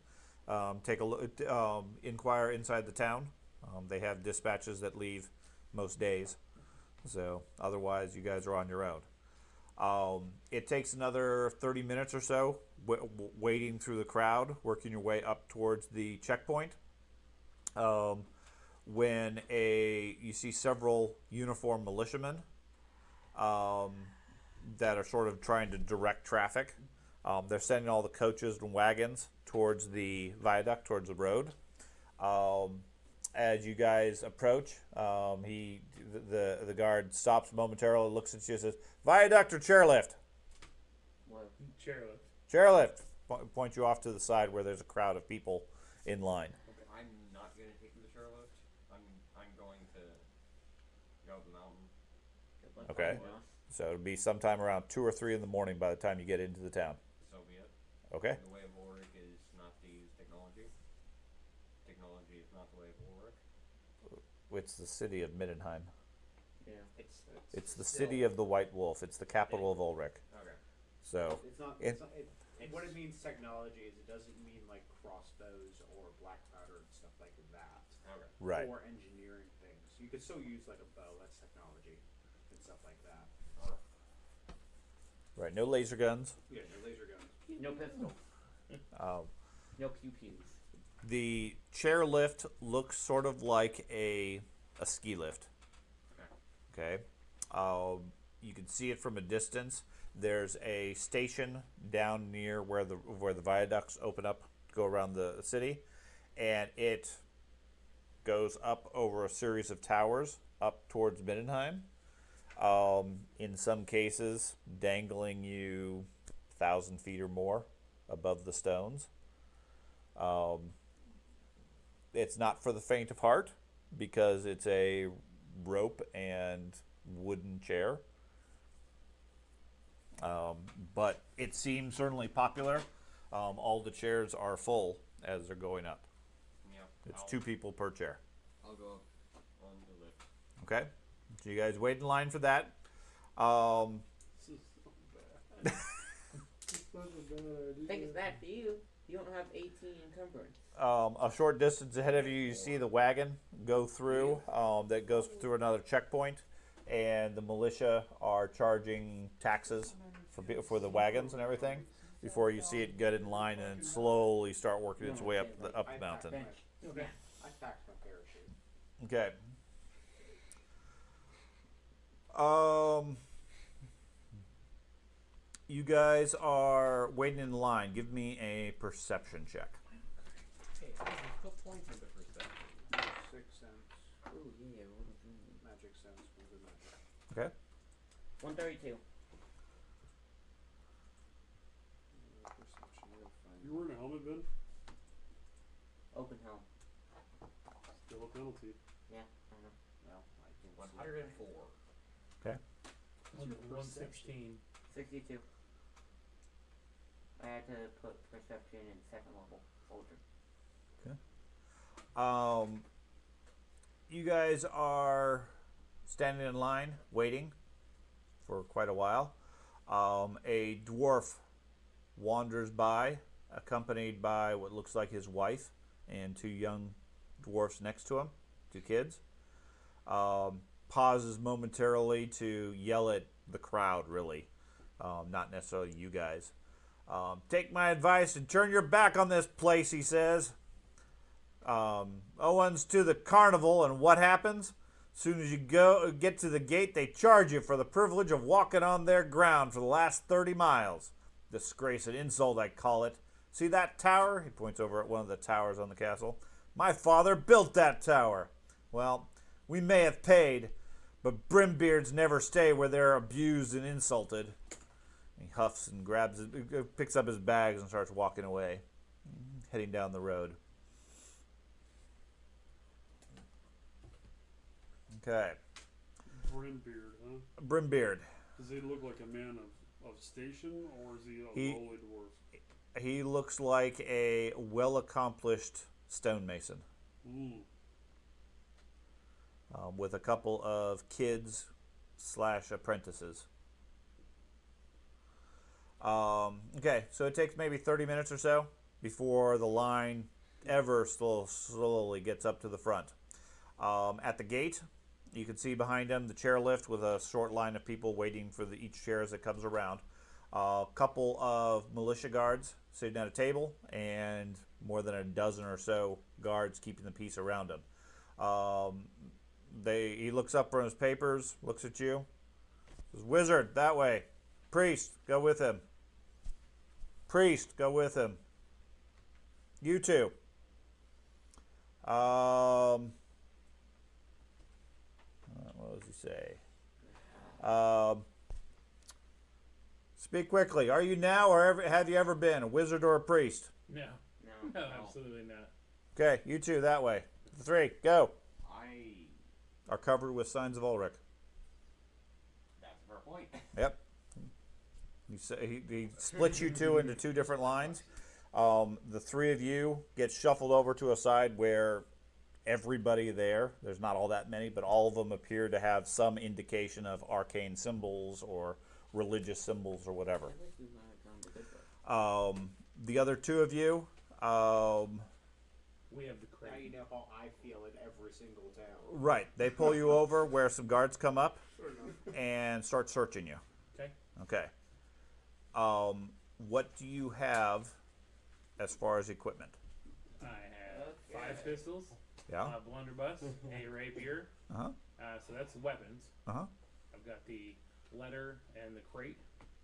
Take a look. Inquire inside the town. They have dispatches that leave most days. So otherwise, you guys are on your own. It takes another 30 minutes or so wading through the crowd, working your way up towards the checkpoint. When you see several uniformed militiamen that are sort of trying to direct traffic. They're sending all the coaches and wagons towards the viaduct, towards the road. As you guys approach, the guard stops momentarily, looks at you, and says, "Viaduct or chairlift?" What? Chairlift. Chairlift. Point you off to the side where there's a crowd of people in line. I'm not going to take the chairlift. I'm going to go up the mountain. Good luck, Okay. boss. So it'll be sometime around 2 or 3 in the morning by the time you get into the town. So be it. Okay. The way of Ulrich is not to use technology. Technology is not the way of Ulrich. It's the city of Middenheim. Yeah. It's the city of the White Wolf. It's the capital of Ulrich. Okay. So It's not. It- It's not what it means technology is it doesn't mean like crossbows or black powder and stuff like that. Okay. right. Or engineering things. You could still use like a bow. That's technology and stuff like that. Right. No laser guns. Yeah, no laser guns. No pistol. Um, No pew pews. the chairlift looks sort of like a ski lift. Okay. You can see it from a distance. There's a station down near where the viaducts open up to go around the city, and it goes up over a series of towers up towards Middenheim. In some cases, dangling you 1,000 feet or more above the stones. It's not for the faint of heart because it's a rope and wooden chair. But it seems certainly popular. All the chairs are full as they're going up. Yeah. It's 2 people per chair. I'll go. On the lift. Okay, so you guys wait in line for that. This is so bad. It's such a bad idea. Think it's bad for you. You don't have 18 encumbrance. A short distance ahead of you, you see the wagon go through. That goes through another checkpoint, and the militia are charging taxes for the wagons and everything. Before you see it get in line and slowly start working its way up the mountain. Okay. I packed my parachute. Okay. You guys are waiting in line. Give me a perception check. Hey, put points into perception. 6 cents. Ooh, yeah. Magic sense. One good magic. Okay. 132. Perception. You'll find. You wearing a helmet, Ben? Open helm. Still a penalty. Yeah, I know. Well, I can. 104. 116. 62. I had to put perception in 2nd level soldier. You guys are standing in line waiting for quite a while. A dwarf wanders by, accompanied by what looks like his wife and 2 young dwarfs next to him, 2 kids. Pauses momentarily to yell at the crowd, really. Not necessarily you guys. Take my advice and turn your back on this place, he says. Owens to the carnival, and what happens? Soon as you get to the gate, they charge you for the privilege of walking on their ground for the last 30 miles. Disgrace and insult, I call it. See that tower? He points over at one of the towers on the castle. My father built that tower. Well, we may have paid, but brimbeards never stay where they're abused and insulted. He huffs and picks up his bags and starts walking away, heading down the road. Okay. Brimbeard, huh? Brimbeard. Does he look like a man of station, or is he a lowly dwarf? He looks like a well-accomplished stonemason. With a couple of kids / apprentices. Okay, so it takes maybe 30 minutes or so before the line ever slowly gets up to the front. At the gate, you can see behind him the chairlift with a short line of people waiting for each chair as it comes around. A couple of militia guards sitting at a table, and more than a dozen or so guards keeping the peace around him. He looks up from his papers, looks at you, says, "Wizard, that way. Priest, go with him. Priest, go with him. You 2. What does he say? Speak quickly. Are you now, or have you ever been a wizard or a priest? No. No. No, absolutely not. Okay, you 2 that way. The 3, go. I. Are covered with signs of Ulrich. That's a fair point. Yep. He splits you 2 into 2 different lines. The 3 of you get shuffled over to a side where everybody there's not all that many, but all of them appear to have some indication of arcane symbols or religious symbols or whatever. The other 2 of you, We have the Now you crate. know how I feel in every single town. right, they pull you over where some guards come up and start searching you. Okay. Okay. What do you have as far as equipment? I have 5 pistols, Yeah. a blunderbuss, a rapier. Uh-huh. So that's weapons. Uh-huh. I've got the letter and the crate.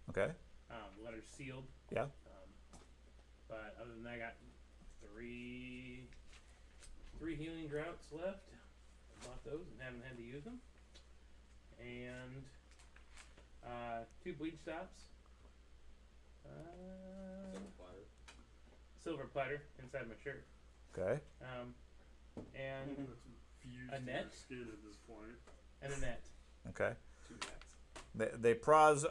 Okay. Letter's sealed. Yeah. But other than that, I got three healing droughts left. I bought those and haven't had to use them. And 2 bleach stops. Silver platter inside my shirt. Okay. And That's fused A to net? your skin at this point. and a net. Okay. 2 decks. They pause.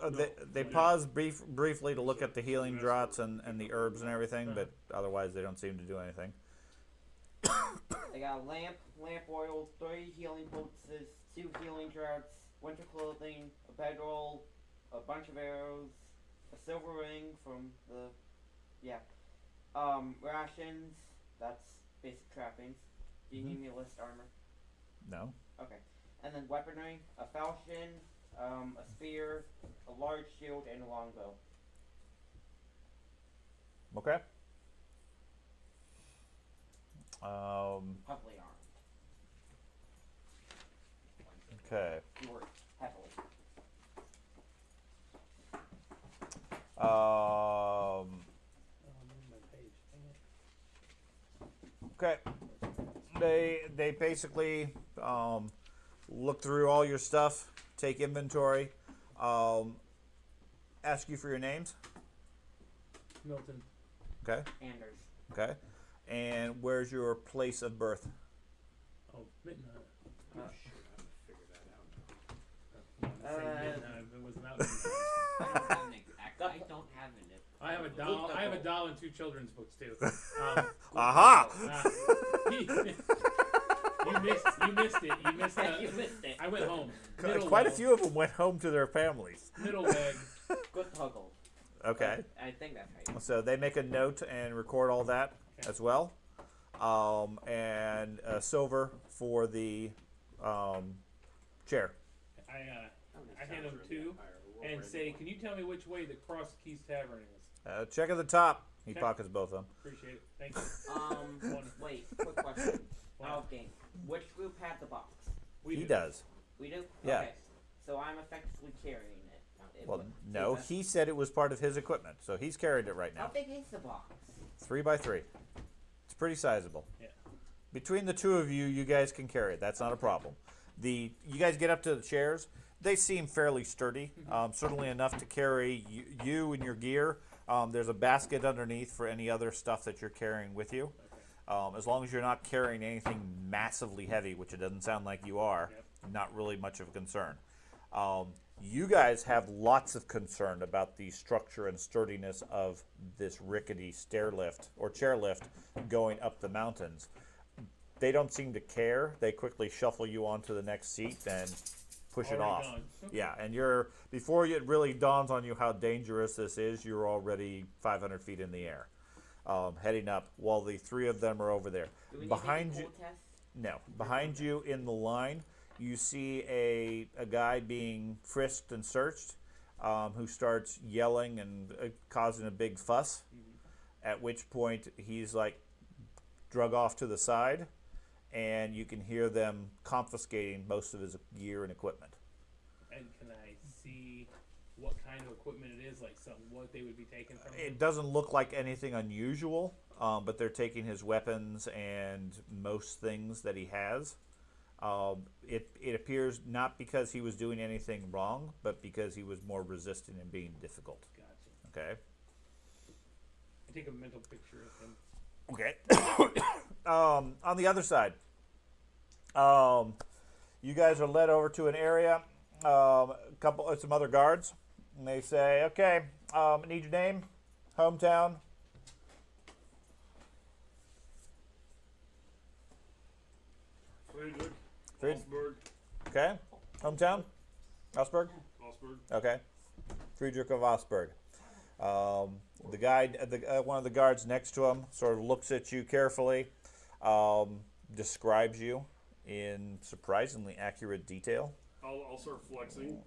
They yeah. pause briefly to look at the healing draughts and the herbs and everything, but otherwise they don't seem to do anything. I got a lamp oil, 3 healing poultices, 2 healing draughts, winter clothing, a bedroll, a bunch of arrows, a silver ring from the, rations. That's basic trappings. Do you need me to list armor? No. Okay. And then weaponry, a falchion, a spear, a large shield, and a longbow. Okay. Heavily armed. Okay. Keyword, heavily. Oh, I'm on my page. Dang it. Okay. They basically look through all your stuff, take inventory, ask you for your names. Milton. Okay. Anders. Okay. And where's your place of birth? Oh, Midnight. Oh, shit, I have to figure that out now. I wanted to say Midnight, but it wasn't out. I don't have an exact. I don't have an. I have a doll. I have a doll and 2 children's books too. Aha! You missed it. You missed it. You missed it. I went home. Quite a few of them went home to their families. Middle leg. Good toggle. Okay. I think that's right. So they make a note and record all that as well. And silver for the chair. I hand him 2 and say, "Can you tell me which way the Cross Keys Tavern is?" Check at the top. He Okay. pockets both of them. Appreciate it. Thank you. Wait, quick question. Wow. Out of game. Which group had the box? We He do. does. We do? Yeah. Okay. So I'm effectively carrying it. Well, no, he said it was part of his equipment, so he's carried it right How now. big is the box? 3 by 3. It's pretty sizable. Yeah. Between the two of you, you guys can carry it. That's not a problem. You guys get up to the chairs. They seem fairly sturdy, certainly enough to carry you and your gear. There's a basket underneath for any other stuff that you're carrying with you. As long as you're not carrying anything massively heavy, which it doesn't sound like you are, not really much of a concern. You guys have lots of concern about the structure and sturdiness of this rickety stair lift or chair lift going up the mountains. They don't seem to care. They quickly shuffle you onto the next seat and push it Already off. gone. Yeah, and before it really dawns on you how dangerous this is, you're already 500 feet in the air, heading up, while the 3 of them are over there. Do we need Behind to you, make a cool test? no, behind you in the line, you see a guy being frisked and searched, who starts yelling and causing a big fuss. At which point he's like drug off to the side, and you can hear them confiscating most of his gear and equipment. And can I see what kind of equipment it is? Like what they would be taking from him? It doesn't look like anything unusual, but they're taking his weapons and most things that he has. It appears not because he was doing anything wrong, but because he was more resistant and being difficult. Gotcha. Okay. I take a mental picture of him. Okay. On the other side, you guys are led over to an area. Some other guards, and they say, "Okay, I need your name, hometown." Friedrich. Fried- Augsburg. Okay, hometown, Augsburg. Augsburg. Okay, Friedrich of Augsburg. The guy, one of the guards next to him, sort of looks at you carefully, describes you in surprisingly accurate detail. I'll start flexing.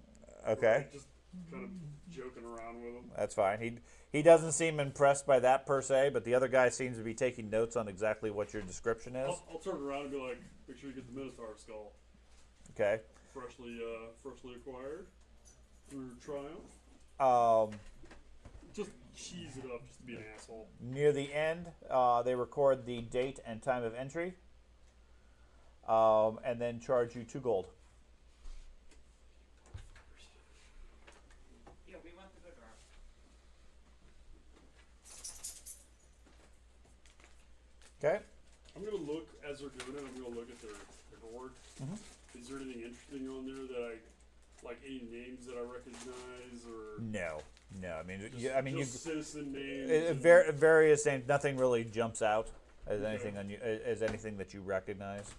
Okay, Right, just kind of joking around with him. that's fine. He doesn't seem impressed by that per se, but the other guy seems to be taking notes on exactly what your description is. I'll turn around and be like, make sure you get the Minotaur skull. Okay. Freshly acquired through Triumph. Just cheese it up just to be an asshole. Near the end, they record the date and time of entry, and then charge you 2 gold. Yeah, we went the good route. Okay. I'm gonna look as they're doing it. I'm gonna look at their board. Mhm. Is there anything interesting on there that I Like any names that I recognize, or No. I mean, just citizen names. various names. Nothing really jumps out as anything as anything that you recognize,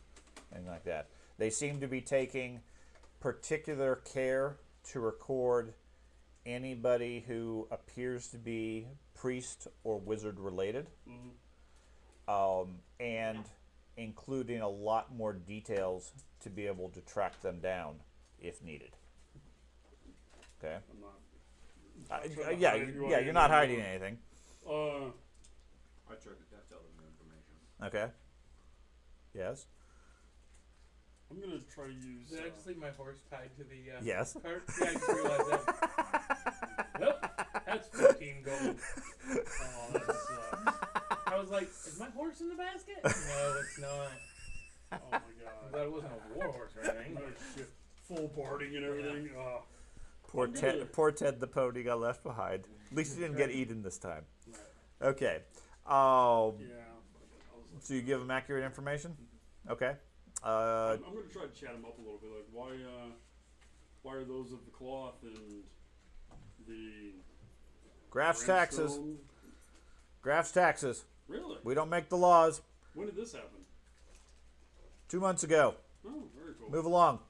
anything like that. They seem to be taking particular care to record anybody who appears to be priest or wizard related, and including a lot more details to be able to track them down if needed. Okay. I'm not. You're not hiding anything. I tried to tell them the information. Okay. Yes. I'm gonna try to use. Did I just leave my horse tied to the Yes. cart? Yeah, I just realized that. Nope, that's 15 gold. Oh, that sucks. I was like, is my horse in the basket? No, it's not. Oh my I'm god. glad it wasn't a war horse or anything. Oh, shit. Full parting and everything. Oh. Poor Ted the pony got left behind. At least he didn't get eaten this time. Right. Okay. Yeah. I was like, So you give him accurate information? Okay. I'm gonna try to chat him up a little bit. Like, why are those of the cloth and the Graph's taxes. grindstone- Graph's taxes. Really? We don't make the laws. When did this happen? 2 months ago. Oh, very cool. Move along.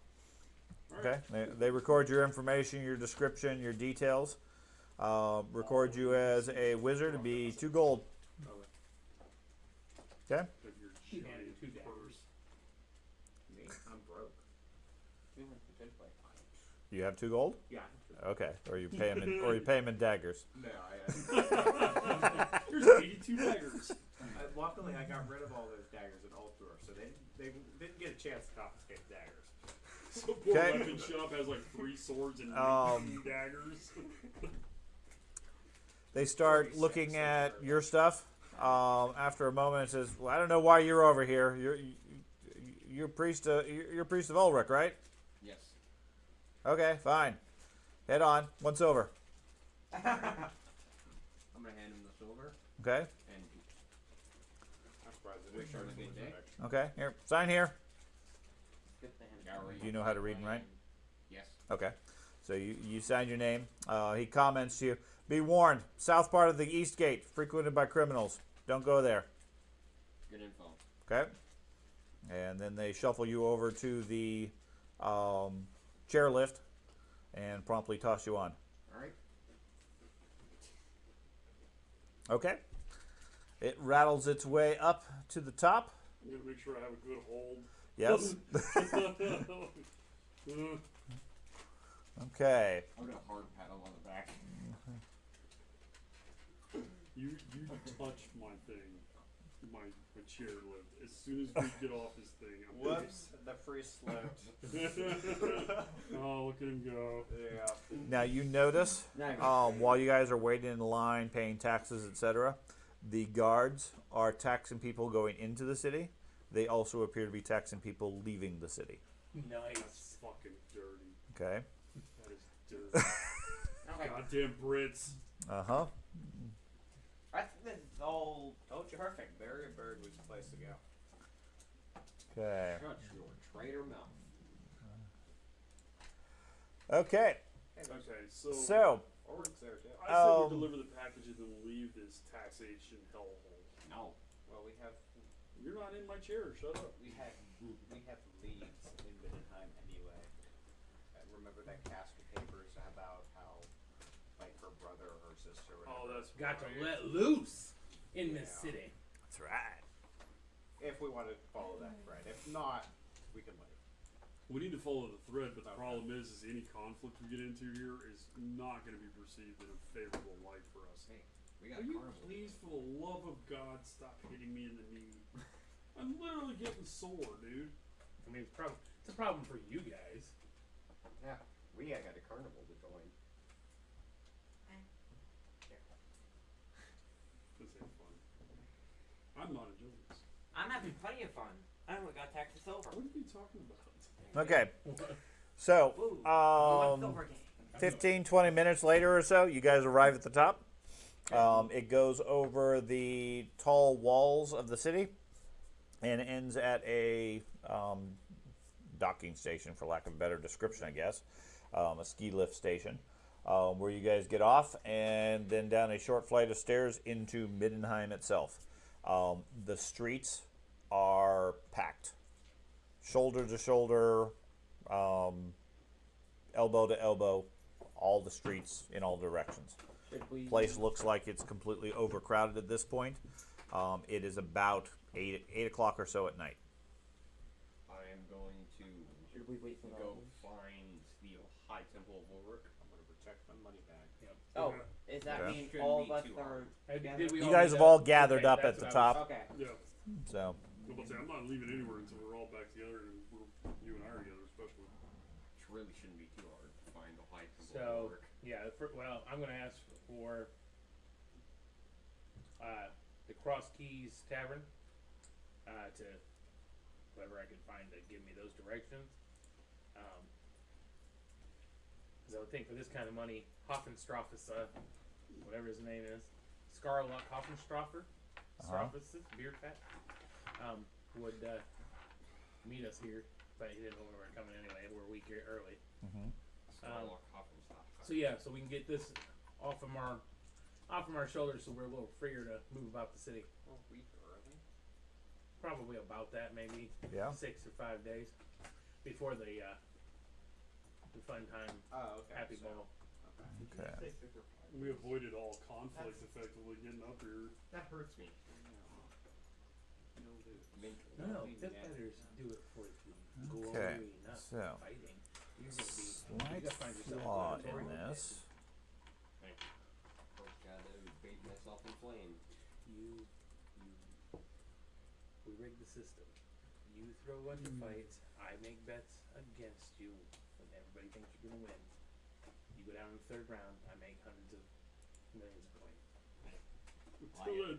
All right. Okay. They record your information, your description, your details. Record you as a wizard to be 2 gold. Okay. Of your He giant handed 2 daggers. purse. Me? I'm broke. You have 2 gold? Yeah. Okay. Or you pay him in daggers. No, Here's 82 daggers. luckily I got rid of all those daggers in Ultor, so they didn't get a chance to confiscate the daggers. So poor Okay. weapon shop has like 3 swords and 19 daggers. They start looking at your stuff. After a moment, it says, "Well, I don't know why you're over here. You're priest. You're priest of Ulrich, right? Yes. Okay, fine. Head on. 1 silver. I'm gonna hand him the silver Okay. and I'm surprised they wish him a good day. Okay. Here. Sign here. Gallery Do you know how to read and write? Yes. Okay. So you sign your name. He comments to you. Be warned. South part of the east gate frequented by criminals. Don't go there. Good info. Okay. And then they shuffle you over to the chairlift and promptly toss you on. All right. Okay. It rattles its way up to the top. I'm gonna make sure I have a good hold. Yes. Okay. I'm gonna hard paddle on the back. You touched my thing, my chairlift. As soon as we get off this thing, I'm Whoops, the free slipped. Oh, look at him go. Yeah. Now you notice while you guys are waiting in line, paying taxes, etc., the guards are taxing people going into the city. They also appear to be taxing people leaving the city. Nice. That's fucking dirty. Okay. That is dirty. Goddamn Brits. Uh-huh. I think this is all Told you perfect. Berryberg was the place to go. Okay. Shut your traitor mouth. Okay. Okay, So, Ulrich's there too. I said we deliver the package and then leave this taxation hellhole. No. Well, we have You're not in my chair. Shut up. leads in Mindenheim anyway. I remember that cask of papers about how, like, her brother or her sister. Or Oh, whatever, that's Got to right. let loose in this Yeah. city. that's right. if we want to follow that thread. If not, we can leave. We need to follow the thread, but the problem is any conflict we get into here is not going to be perceived in a favorable light for us. Hey, we got Will you carnival. please, for the love of God, stop hitting me in the knee? I'm literally getting sore, dude. I mean, it's a problem for you guys. Yeah, we got a carnival to join. This ain't fun. I'm not enjoying this. I'm having plenty of fun. I only got taxes over. What are you talking about? Okay. So, Ooh, silver game. 15, 20 minutes later or so, you guys arrive at the top. It goes over the tall walls of the city and ends at a docking station, for lack of a better description, I guess. a ski lift station, where you guys get off and then down a short flight of stairs into Middenheim itself. The streets are packed, shoulder to shoulder, elbow to elbow, all the streets in all directions. Should we? Place looks like it's completely overcrowded at this point. It is about 8 o'clock or so at night. I am going to Should we wait for the go others? find the High Temple of Ulrich. I'm gonna protect my money bag. Oh, is that Yeah. mean Shouldn't all be of us too are hard. together? Did we You all guys meet have all gathered Okay, up that's at the what I was- top. Okay. Yeah. So I'm about to say, I'm not leaving anywhere until we're all back together and you and I are together, especially. Which really shouldn't be too hard to find the High Temple of So Ulrich. yeah, well, I'm gonna ask for the Cross Keys Tavern to whoever I can find to give me those directions. Because I would think for this kind of money, Hoffenstraffes, whatever his name is, Scarluck Hoffenstraffer, Straffes, beard fat, would meet us here, but he didn't know we were coming anyway. We're a week early. Starlock Hoffenstadt. So yeah, so we can get this off of our shoulders, so we're a little freer to move about the city. Well, a week early. Probably about that, maybe yeah. 6 or 5 days before the fun time Oh, okay. happy so, ball. Okay. Okay. We avoided all conflict effectively getting up here. That hurts me. No lose. Mentally. No, Maybe Death that- Fighters do it for the glory, Okay, not so fighting. You're gonna be, you slight gotta find yourself flaw a gladiator. in this. First gotta bathe myself in flame. We rigged the system. You throw a bunch of fights. I make bets against you when everybody thinks you're gonna win. You go down in the third round. I make hundreds of millions of coins.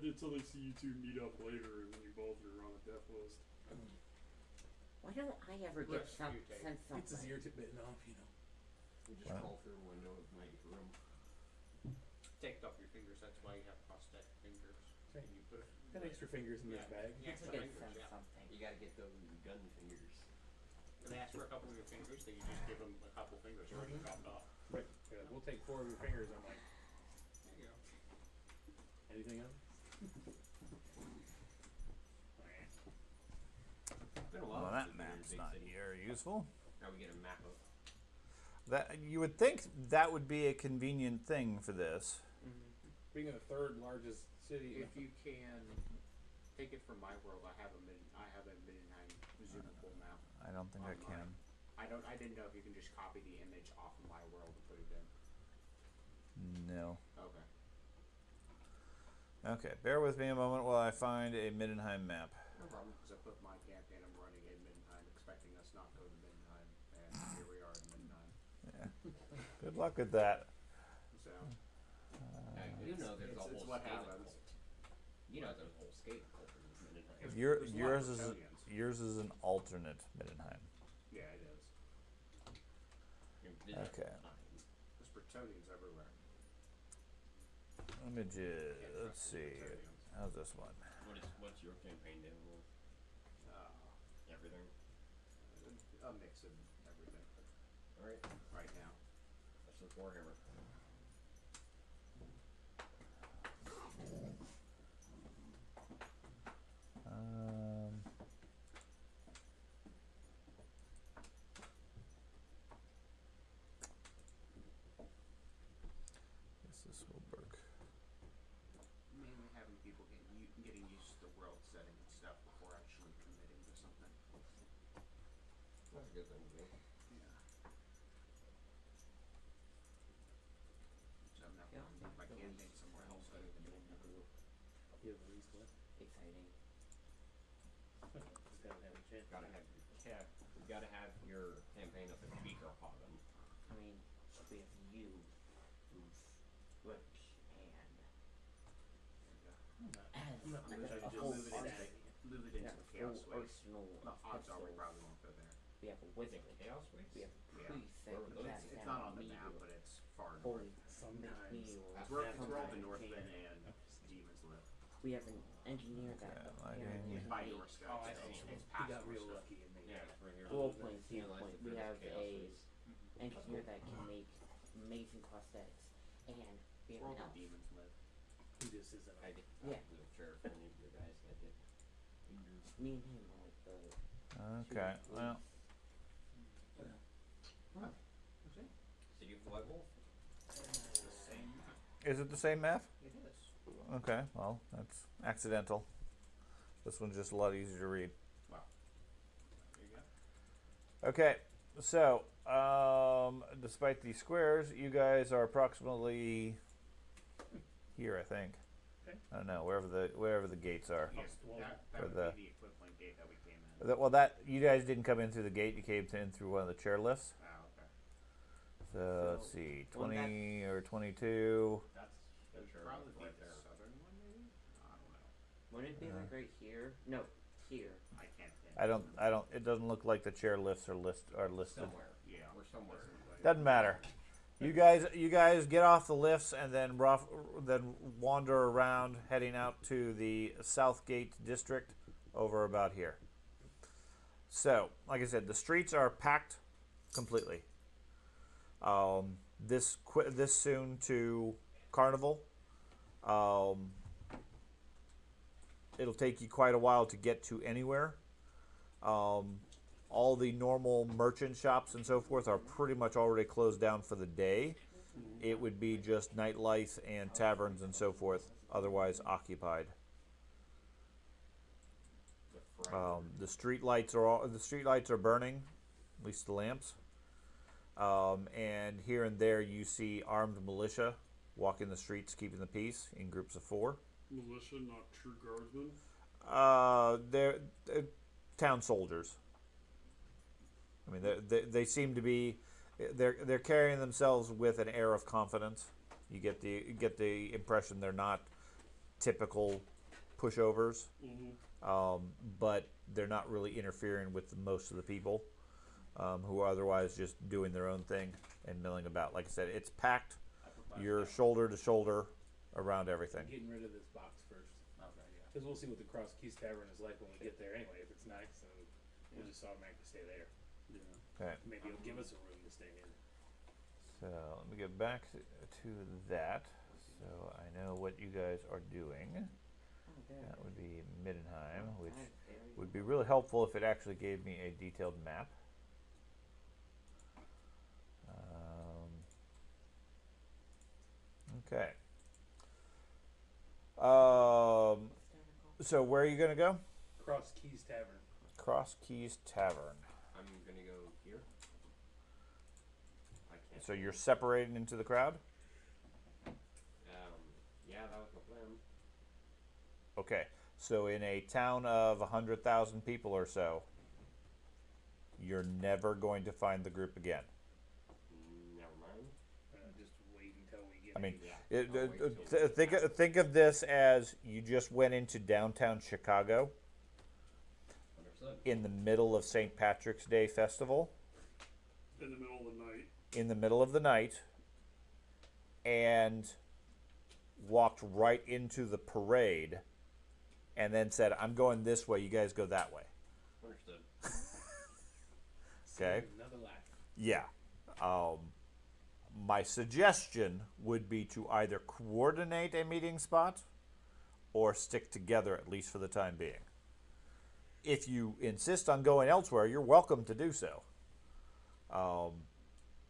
Until they see you two meet up later and then you both are on a death list. Why don't I ever get Risk sent you take. something? It's his ear tip bitten off, you know. We just Wow. crawl through a window of my room. Take up your fingers. That's why you have prosthetic fingers. Right. And you put. Got extra fingers in this Yeah. bag. Yeah. Let's extra get fingers, sent yeah. something. You gotta get those gun fingers. If they ask for a couple of your fingers, then you just give them a couple fingers already chopped off. Right. Yeah, we'll take 4 of your fingers. I'm like, There you go. anything else? It's been a while Well, since that we've been in a map's big not city. very useful. Now we get a map of. That you would think that would be a convenient thing for this. Being the third largest city. If you can take it from my world, I have a Middenheim zoomable map. I don't think I Online. can. I didn't know if you can just copy the image off of my world and put it in. No. Okay. Okay, bear with me a moment while I find a Middenheim map. No problem. Because I put my campaign, I'm running in Middenheim, expecting us not to go to Middenheim, and here we are in Middenheim. Yeah. Good luck with that. So You know there's a it's whole what skating happens. cult. You know there's a whole skating cult in this Middenheim. There's Your, a lot of yours is Bretonians. yours is an alternate Middenheim. Yeah, it is. Okay. There's Bretonians everywhere. Images. Can't Let's trust the see. Bretonians. How's this one? What's your campaign doing? Everything. A mix of everything Alright. right now. That's just Warhammer. Guess this will work. Mainly having people getting used to the world setting and stuff before actually committing to something. That's a good thing to do. Yeah. So I'm not Yeah, going to make my the campaign least somewhere else other than exciting. You have the least what? Exciting. Just haven't had a chance. Gotta have your you gotta have your campaign up in Beakerhaven. I mean, we have you, who's rich and I'm not and rich, I a just whole move it into army. move it We into have the a chaos full waste. arsenal The of odds are we pistols. probably won't go there. We have a The wizard. Chaos Waste? We have a Yeah. priest that Where were can those? cast It's down not on the evil. map, but it's far Holy north. Sometimes. meal. It's where all the Sometimes Northmen king. and demons live. We have an engineer that Okay, apparently lighting. By made Norse Oh, gods. I It's see. He past got real Norse gods. lucky and made Yeah, it. it's right here. role playing Utilize standpoint. it We for have Chaos a Waste. engineer that can make amazing prosthetics. And we have Where all an the elf. demons live. He just isn't. I did. Yeah. I wasn't sure if any of your guys had it. Me and him are like the Okay. two Well, City of the White Wolf. It's the same map. is it the same map? It is. Okay. Well, that's accidental. This one's just a lot easier to read. Wow. There you go. Okay. So, despite these squares, you guys are approximately here, I think. Okay. I don't know, wherever the gates are. Yeah, well, that for would the- be the equivalent gate that we came in. Well, that you guys didn't come in through the gate. You came in through one of the chair lifts. Oh, okay. So let's So, see, well, 20 or 22. That's the It'd sure probably be right the there. southern one, maybe? I don't know. Wouldn't it be like right here? No, here. I can't think. I don't. It doesn't look like the chair lifts are listed. Somewhere. Yeah. We're somewhere. Doesn't matter. You guys get off the lifts and then wander around, heading out to the Southgate district, over about here. So, like I said, the streets are packed completely. This soon to Carnival. It'll take you quite a while to get to anywhere. All the normal merchant shops and so forth are pretty much already closed down for the day. It would be just nightlife and taverns and so forth, otherwise occupied. The street lights are burning, at least the lamps. And here and there you see armed militia walking the streets, keeping the peace in groups of 4. Militia, not true guardsmen. They're town soldiers. I mean, they seem to be, they're carrying themselves with an air of confidence. You get the impression they're not typical pushovers, but they're not really interfering with most of the people who are otherwise just doing their own thing and milling about. Like I said, it's packed. You're shoulder to shoulder around everything. I'm getting rid of this box first. Okay, yeah. Because we'll see what the Cross Keys Tavern is like when we get there anyway. If it's nice, then we'll just automatically stay there. Yeah. Okay. Maybe it'll give us a room to stay in. So let me get back to that, so I know what you guys are doing. Oh, there. That would be Middenheim, which That's very would be really helpful if it actually gave me a detailed map. Okay. So where are you going to go? Cross Keys Tavern. Cross Keys Tavern. I'm gonna go here. I can't. So you're separating into the crowd? Yeah, that was my plan. Okay. So in a town of 100,000 people or so, you're never going to find the group again. Never mind. Just wait until we get. I mean, Yeah, think of this as you just went into downtown Chicago Understood. in the middle of St. Patrick's Day festival, In the middle of the night. in the middle of the night, and walked right into the parade, and then said, "I'm going this way. You guys go that way." Understood. Okay. Another laugh. Yeah. My suggestion would be to either coordinate a meeting spot or stick together, at least for the time being. If you insist on going elsewhere, you're welcome to do so.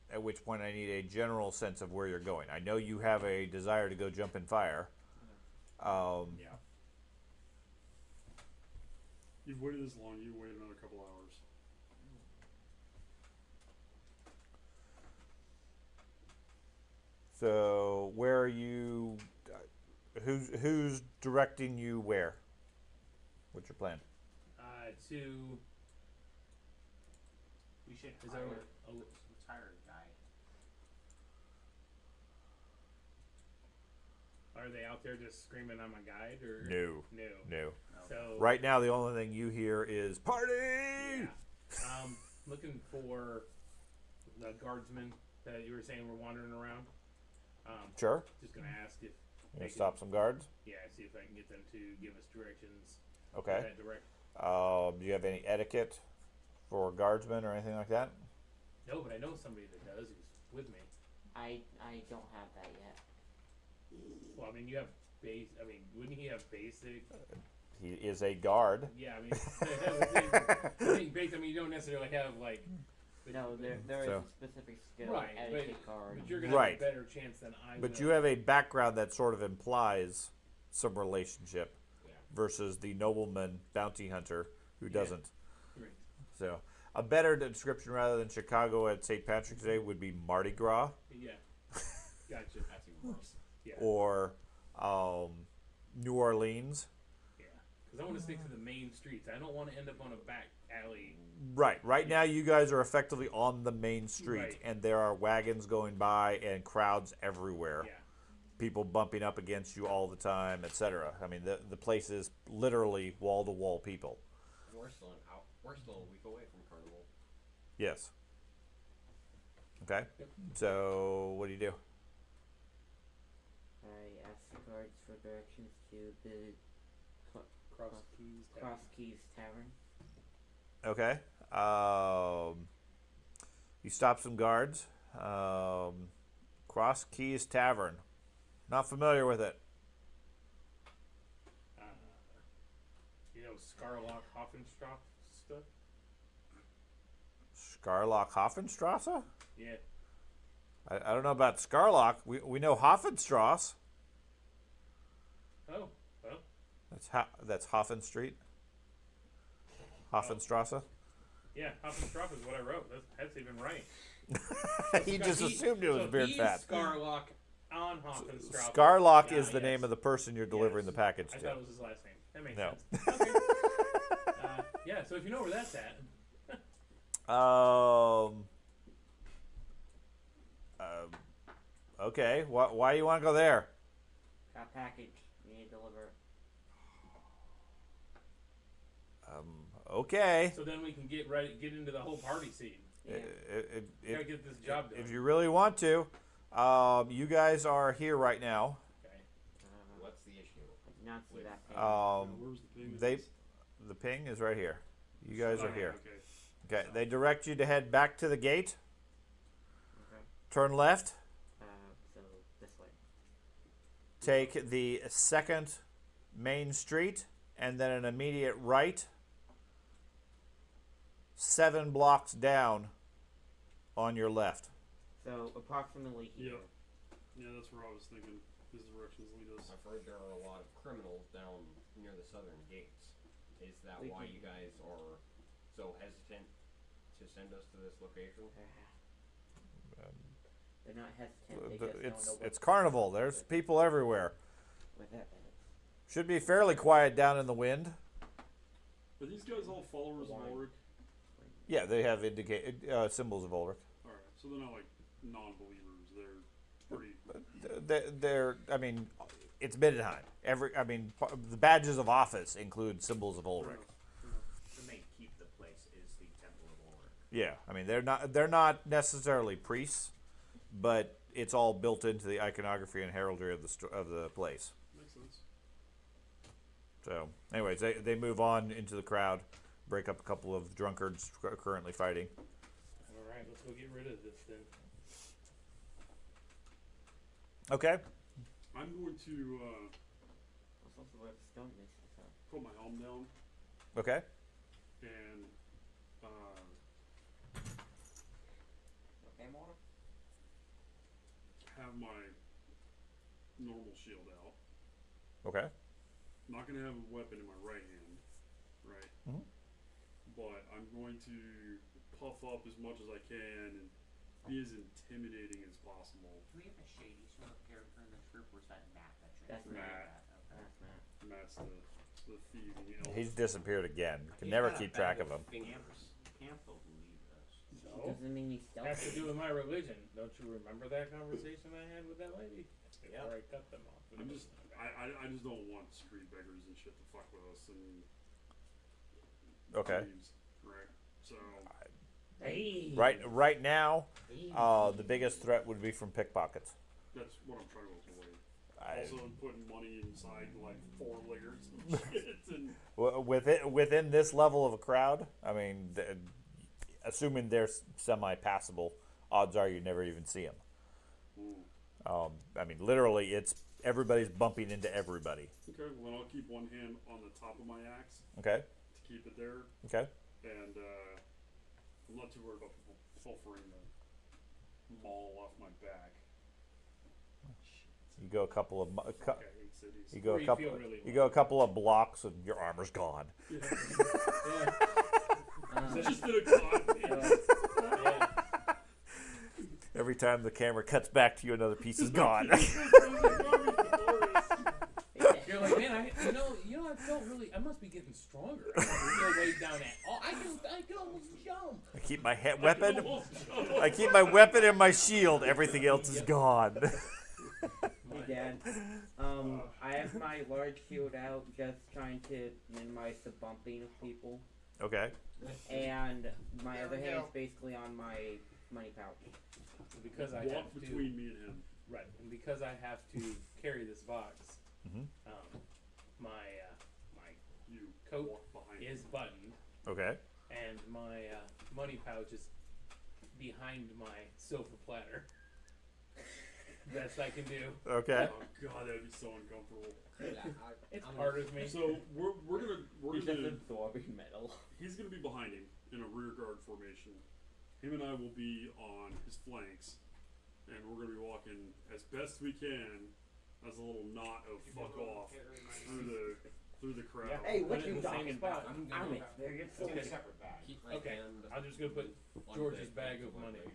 At which point I need a general sense of where you're going. I know you have a desire to go jump in fire. Yeah. You've waited this long, you wait another couple hours. So where are you? Who's directing you where? What's your plan? To We should is hire, there let's hire a guy. are they out there just screaming I'm a guide or No. No. No. So Right now, the only thing you hear is party. yeah. Looking for the guardsmen that you were saying were wandering around. Sure. Just gonna ask if You they gonna can- stop some guards? Yeah, see if I can get them to give us directions. Okay. That direct. Do you have any etiquette for guardsmen or anything like that? No, but I know somebody that does who's with me. I don't have that yet. Well, I mean, you have base. I mean, wouldn't he have basic? He is a guard. Yeah, I mean, I think basic. I mean, you don't necessarily have like. No, there is So- a specific skill Right, etiquette card. But you're gonna Right. have a better chance than I. But will. you have a background that sort of implies some relationship Yeah. versus the nobleman bounty hunter who Yeah. doesn't. Right. So a better description rather than Chicago at St. Patrick's Day would be Mardi Gras Yeah. Gotcha. That's even worse. Yeah. or New Orleans. Yeah. Because I want to stick to the main streets. I don't want to end up on a back alley. Right. Right now, you guys are effectively on the main street, Right. and there are wagons going by and crowds everywhere. Yeah. People bumping up against you all the time, etc. I mean, the place is literally wall to wall people. We're still we're still a week away from Carnival. Yes. Okay. Yep. So what do you do? I asked the guards for directions to the Cross Keys. Cross Keys Tavern. Okay. You stop some guards. Cross Keys Tavern. Not familiar with it. You know, Scarlock Hoffenstrasse stuff? Scarlock Hoffenstrasse? Yeah. I don't know about Scarlock. We know Hoffenstrasse. Oh, well. That's Hoffen Street. Hoffenstrasse. Yeah, Hoffenstrasse is what I wrote. That's even right. He just assumed it was so beard he's fat. Scarlock on Hoffenstrasse. Scarlock Yeah, is the name yes. of the person you're delivering Yes. the package I to. thought it was his last name. That makes No. sense. Okay. Yeah, so if you know where that's at. Okay. Why you want to go there? Got a package. We need to deliver it. Okay. So then we can get into the whole party scene. Yeah. Gotta get this job done. If you really want to, you guys are here right now. Okay. What's the issue? I did not see that page. Where's the ping? The ping is right here. You guys are here. Okay. Okay. They direct you to head back to the gate. Okay. Turn left. So this way. Take the second main street, and then an immediate right. 7 blocks down on your left. So approximately here. Yep. Yeah, that's where I was thinking. His directions lead us. I've heard there are a lot of criminals down near the southern gates. Is that We why can- you guys are so hesitant to send us to this location? They're not hesitant. They just don't know what It's carnival. There's people everywhere. with that is. Should be fairly quiet down in the wind. Are these guys all followers of Ulrich? Yeah, they have symbols of Ulrich. Alright, so they're not like non-believers. They're pretty. I mean, it's Middenheim. The badges of office include symbols of Ulrich. The main keep the place is the Temple of Ulrich. Yeah, I mean they're not necessarily priests, but it's all built into the iconography and heraldry of the place. Makes sense. So, anyways, they move on into the crowd, break up a couple of drunkards currently fighting. All right, let's go get rid of this then. Okay. I'm going to That's also where the stonemasons are. put my helm down Okay. and Okay, Mona? have my normal shield out. Okay. I'm not going to have a weapon in my right hand, right? Mhm. But I'm going to puff up as much as I can and be as intimidating as possible. Do we have a shady sort of character in this group, or is that Matt that That's transferred Matt. that? Okay. That's Matt. And that's the thieving elf. He's disappeared again. Can He's never got a keep track bag of him. Fingers. Can't believe this. So, Doesn't mean he's has to stealthy. do with my religion. Don't you remember that conversation I had with that lady? Before Yeah. I cut them off. I'm just, I just don't want street beggars and shit to fuck with us and Okay. thieves, right? So Hey. Right now, the biggest threat would be from pickpockets. that's what I'm trying to avoid. I- Also, I'm putting money inside like 4 layers and shit. And Within this level of a crowd, I mean, assuming they're semi-passable, odds are you never even see them. Ooh. I mean, literally, it's everybody's bumping into everybody. Okay, well, I'll keep one hand on the top of my axe Okay. to keep it there, Okay. and I'm not too worried about people pilfering the maul off my back. You go a couple of Fuck, I hate cities. you go Or a you couple feel really you go a couple of blocks and your armor's gone. Yeah. Yeah. Just did a con. Yeah. Every time the camera cuts back to you, another piece is gone. You're like, man, I felt really. I must be getting stronger. I feel way down at. Oh, I can almost jump. I keep my weapon. I keep my weapon and my shield. Everything else is gone. Hey, Dad. I have my large shield out, just trying to minimize the bumping of people, Okay. and my There other we hand go. is basically on my money pouch. Because I Walk have to. between me and him. Right, and because I have to carry this box, Mhm. my You coat walk behind is him. buttoned, Okay. and my money pouch is behind my silver platter. Best I can do. Okay. Oh god, that'd be so uncomfortable. It's part of me. So we're He's just gonna absorbing metal. he's gonna be behind him in a rear guard formation. Him and I will be on his flanks, and we're gonna be walking as best we can as a little knot of fuck off through the crowd. Yeah. Hey, what Put it in you the talking same about? spot. I'm experienced. It's in a Okay. separate bag. Keep my Okay, hand I'm just gonna put on George's the bag of delivery money.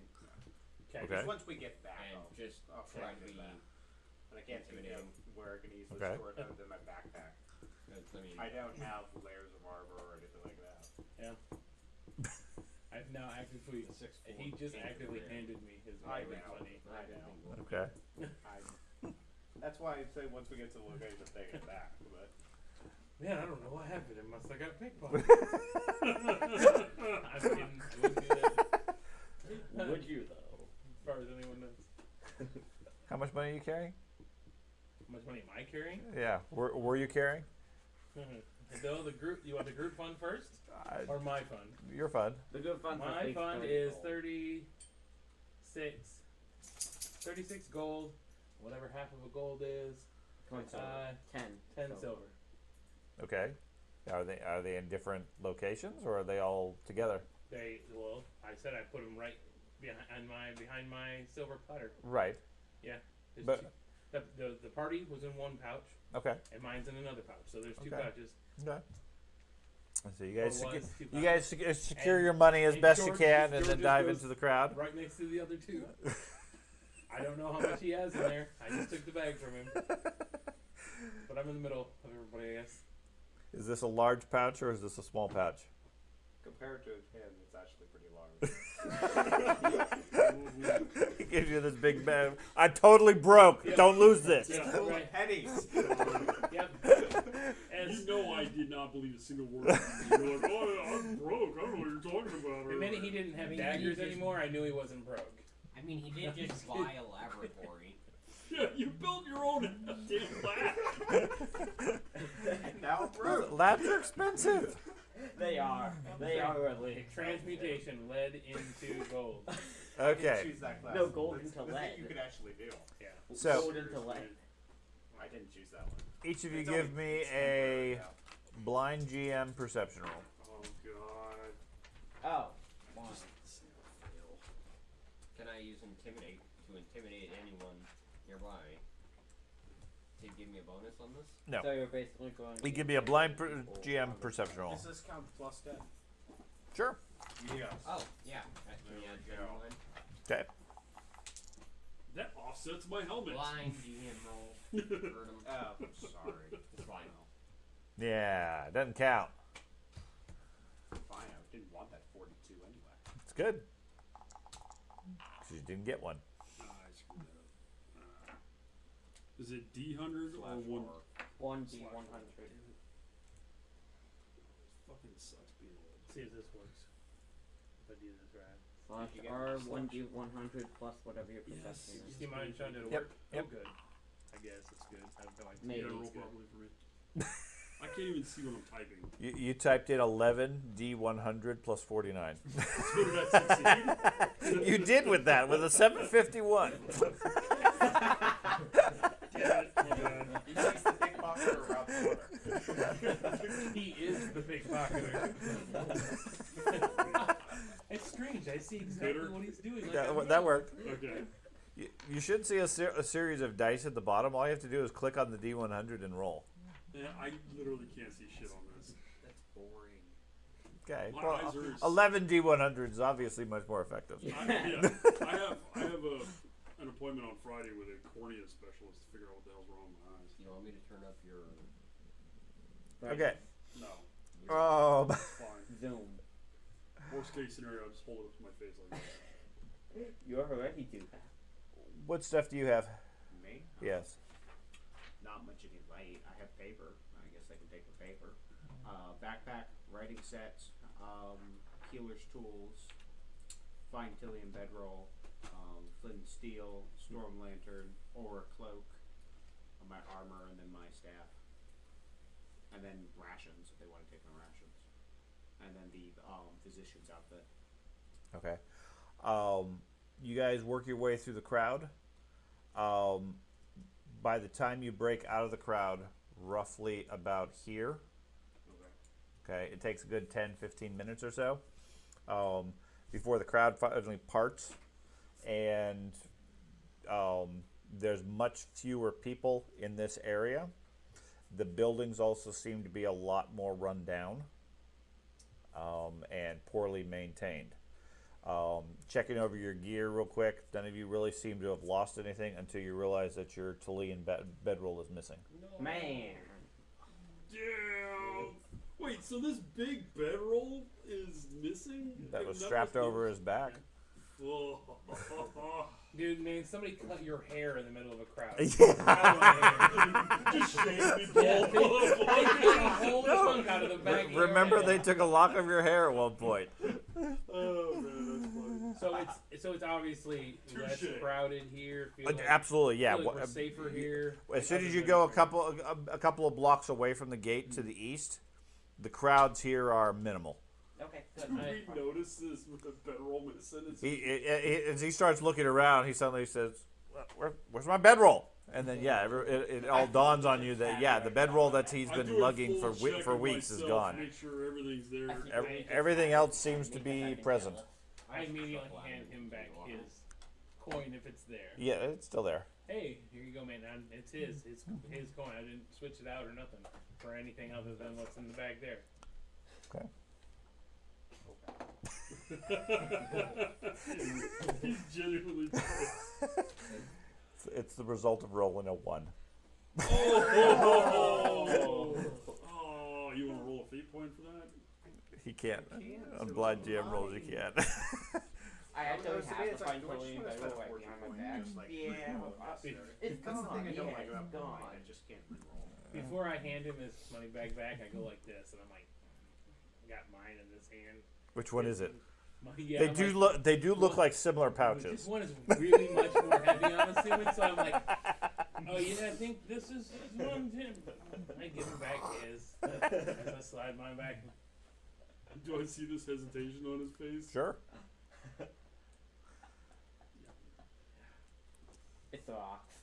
Okay. Just once we get back, and I'll, just I'll try try to to be. that. And I can't think of where I can easily Okay. store it other than my backpack. I mean, I don't have layers of armor or anything like that. I've now actively. a 6'4" He just can't actively wear. handed me his I bag of know. money. I know. Okay. That's why I say once we get to the location, take it back. But Man, I don't know what happened. It must have got pickpocketed. I wouldn't do that. Would you though? As far as anyone knows. How much money are you carrying? How much money am I carrying? Yeah. Were you carrying? So the group. You want the group fund first, or my fund? Your fund. The good fun. My fund is 36 gold. Whatever half of a gold is. 10. 10 silver. Okay. Are they in different locations or are they all together? Well, I said I put them right behind my silver platter. Right. There's But- two, the party was in one pouch, Okay. and mine's in another pouch. So there's two Okay. pouches. Okay. So you guys, Or was two you guys secure And- your money as and best you George- can, and George then just dive goes- into the crowd. Right next to the other two. I don't know how much he has in there. I just took the bag from him. But I'm in the middle of everybody, I guess. Is this a large pouch or is this a small pouch? compared to him, it's actually pretty large. He gives you this big bag. I'm totally broke. Yeah. Don't lose this. Yeah, Full right. of pennies. Yep. And You know I did not believe a single word. You're like, oh, I'm broke. I don't know what you're talking about. the minute he didn't have I mean, daggers he just- anymore, I knew he wasn't broke. I mean, he did just buy a laboratory. Yeah, you built your own damn lab. And now I'm broke. Labs are expensive. They are. They are really. Transmutation led into gold. I Okay. didn't choose that class. No, gold That's into the lead. thing you could actually do. Yeah. So Gold into lead. I didn't choose that one. each of you It's give only- me it's temporary a now. blind GM perception roll. Oh god. Oh. One. Can I use intimidate to intimidate anyone nearby? To give me a bonus on this? No. So you're basically going. You give me a blind GM perception roll. Does this count plus 10? Sure. Yes. Oh, yeah. Can you add There we 10 go. line? Okay. That offsets my helmet. Blind GM roll. Hurt 'em. Oh, sorry. It's fine. Yeah, doesn't count. Fine, I didn't want that 42 anyway. It's good. 'Cause you didn't get one. Ah, I screwed that up. Is it D100 or one? 1d100. Fucking sucks being old. See if this works. If I do this right. Slash Did you get R slash? 1d100 plus whatever your Yes. perception You is. see mine trying to Yep, work? yep. Oh, good. I guess it's good. I have no idea. Maybe Yeah, it's roll good. properly for me. I can't even see what I'm typing. You typed in 11 D100 plus 49. So did I succeed? You did with that, with a 751. Damn it, my bad. He takes the pickpocketer around the corner. He is the pickpocketer. It's strange. I see exactly Bitter? what he's doing. Like That worked. Okay. You should see a series of dice at the bottom. All you have to do is click on the D100 and roll. Yeah, I literally can't see shit on this. That's boring. Okay. My Well, eyes are 11 D100 is obviously much more effective. I have an appointment on Friday with a cornea specialist to figure out what the hell's wrong with my eyes. You want me to turn up your? Okay. No, fine. Zoom. Worst case scenario, I'll just hold it up to my face like this. You're ready to. What stuff do you have? Me? Yes. Not much you can write. I have paper. I guess I can take the paper. Backpack, writing sets, healer's tools, fine Tillian bedroll, flint and steel, storm lantern, or a cloak, my armor, and then my staff. And then rations, if they want to take my rations. And then the physician's outfit. Okay. You guys work your way through the crowd. By the time you break out of the crowd, roughly about here, okay, it takes a good 10-15 minutes or so before the crowd finally parts, and there's much fewer people in this area. The buildings also seem to be a lot more run down and poorly maintained. Checking over your gear real quick, none of you really seem to have lost anything until you realize that your Tillian bedroll is missing. Man. Damn. Wait, so this big bedroll is missing? That was strapped over his back. Oh. Dude, man, somebody cut your hair in the middle of a crowd. Yeah. Just shave me Yeah, they bald. took a whole chunk out of the back. of your Remember, head. they took a lock of your hair at one point. Oh man, that's funny. So it's obviously less Touche. crowded here. Feel like, Absolutely, yeah. feel like we're safer here. As soon as other you than- go a couple of blocks away from the gate to the east, the crowds here are minimal. Okay, Did good. we notice this with the bedroll missing? As he starts looking around, he suddenly says, "Where's my bedroll?" And then it all dawns on you that the bedroll that he's I do been a lugging full check for of weeks is myself, gone. Make sure everything's there. Everything else seems to be present. I immediately hand him back his coin if it's there. Yeah, it's still there. Hey, here you go, man. It's his coin. I didn't switch it out or nothing for anything other than what's in the bag there. Okay. He's genuinely. It's the result of rolling a 1. Oh, you want to roll a fate point for that? He can't. On blind GM rolls, he can't. I actually It's have to like, find do I just Tillian wanna bedroll spend right 14 behind my points? back. Just like, Yeah, it's That's the gone. thing I don't Yeah, like about it's mine. gone. I just can't re-roll. Before I hand him his money bag back, I go like this, and I'm like, I got mine in this hand. Which one is it? Yeah, They I'm do like, look. They do look well, like similar This pouches. one is really much more heavy, I'm assuming. So I'm like, oh yeah, I think this is one Tim. I give him back his. As I slide mine back. Do I see this hesitation on his face? Sure. It's the rocks.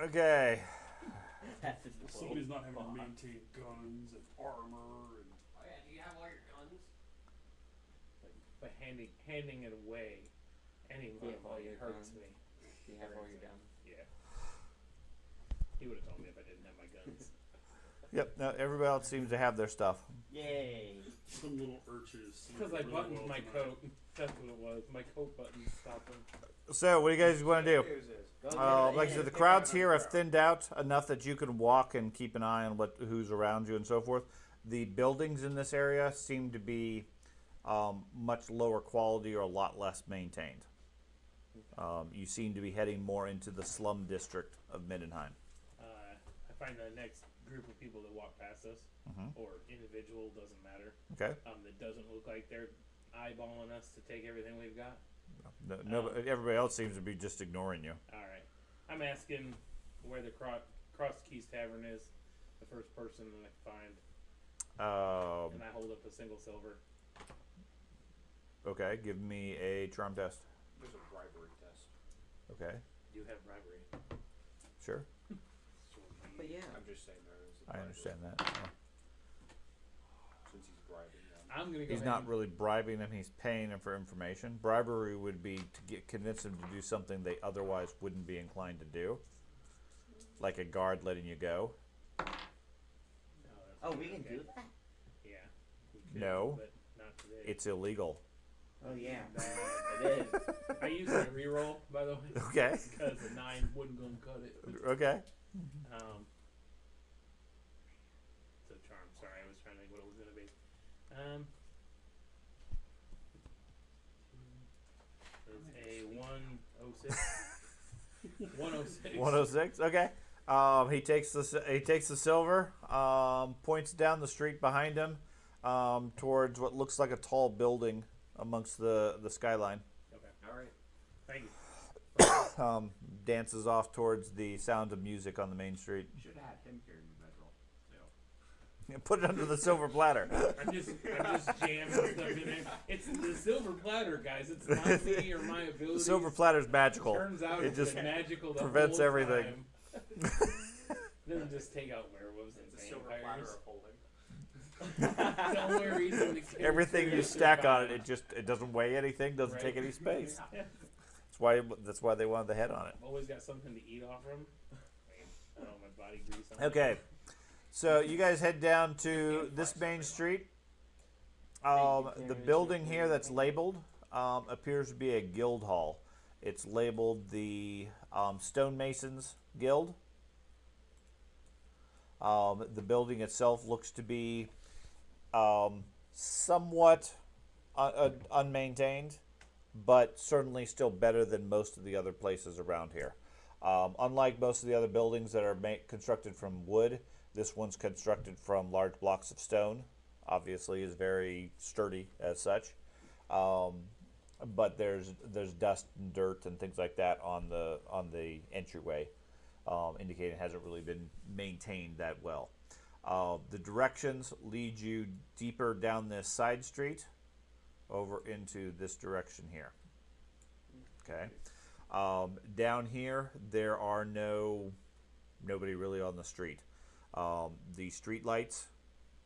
Okay. That's just the Somebody's not having to maintain guns and armor and. Oh yeah, do you have all your guns? But handing it away anyway Yeah, all your hurts guns. me. Do you have all your guns? Yeah. He would have told me if I didn't have my guns. Yep. Now everybody else seems to have their stuff. Yay. Some little urchins. Because I really buttoned well my tonight. coat. That's what it was. My coat buttons stopped him. So, what do you guys want to do? News is, Like I said, the crowds here have thinned out enough that you can walk and keep an eye on who's around you and so forth. The buildings in this area seem to be much lower quality or a lot less maintained. You seem to be heading more into the slum district of Middenheim. I find the next group of people that walk past us, or individual, doesn't matter, Okay. that doesn't look like they're eyeballing us to take everything we've got. No, everybody else seems to be just ignoring you. Alright. I'm asking where the Cross Keys Tavern is. The first person that I find. And I hold up a single silver. Okay, give me a charm test. There's a bribery test. Okay, You have bribery. sure. But yeah. I'm just saying there is. A I bribery. understand that. Yeah. Since he's bribing them. I'm gonna go. He's ahead not and- really bribing them, he's paying them for information. Bribery would be to convince them to do something they otherwise wouldn't be inclined to do. Like a guard letting you go. No, that's Oh, okay. we can do that? Yeah. we could, No. But not today. It's illegal. Oh, yeah. Bad. It is. I used my reroll, by the way, Okay. because a 9 wouldn't gonna cut it. Okay. So charm. Sorry, I was trying to think what it was gonna be. It's a 106. 106. 106. Okay. He takes the silver, points down the street behind him, towards what looks like a tall building amongst the skyline. Okay. All right. Thank you. Dances off towards the sound of music on the main street. You should have had him carry the bedroll. Put it under the silver platter. I'm just jamming stuff in there. It's the silver platter, guys. It's not me or my ability. The silver platter's magical. Turns out It it's just been magical the prevents whole everything. Time. Doesn't just take out werewolves and It's a silver platter vampires. of holding. The only reason to carry Everything you is stack on survival. it doesn't weigh anything, doesn't take Right. any space. That's why they wanted the head on it. I've always got something to eat off from. I don't know, my body grease. on Okay, so you guys head down to this main street. The building here that's labeled appears to be a guild hall. It's labeled the Stonemasons Guild. The building itself looks to be somewhat unmaintained, but certainly still better than most of the other places around here. Unlike most of the other buildings that are constructed from wood, this one's constructed from large blocks of stone. Obviously, is very sturdy as such. But there's dust and dirt and things like that on the entryway, indicating it hasn't really been maintained that well. The directions lead you deeper down this side street, over into this direction here. Okay. Down here, there are nobody really on the street. The street lights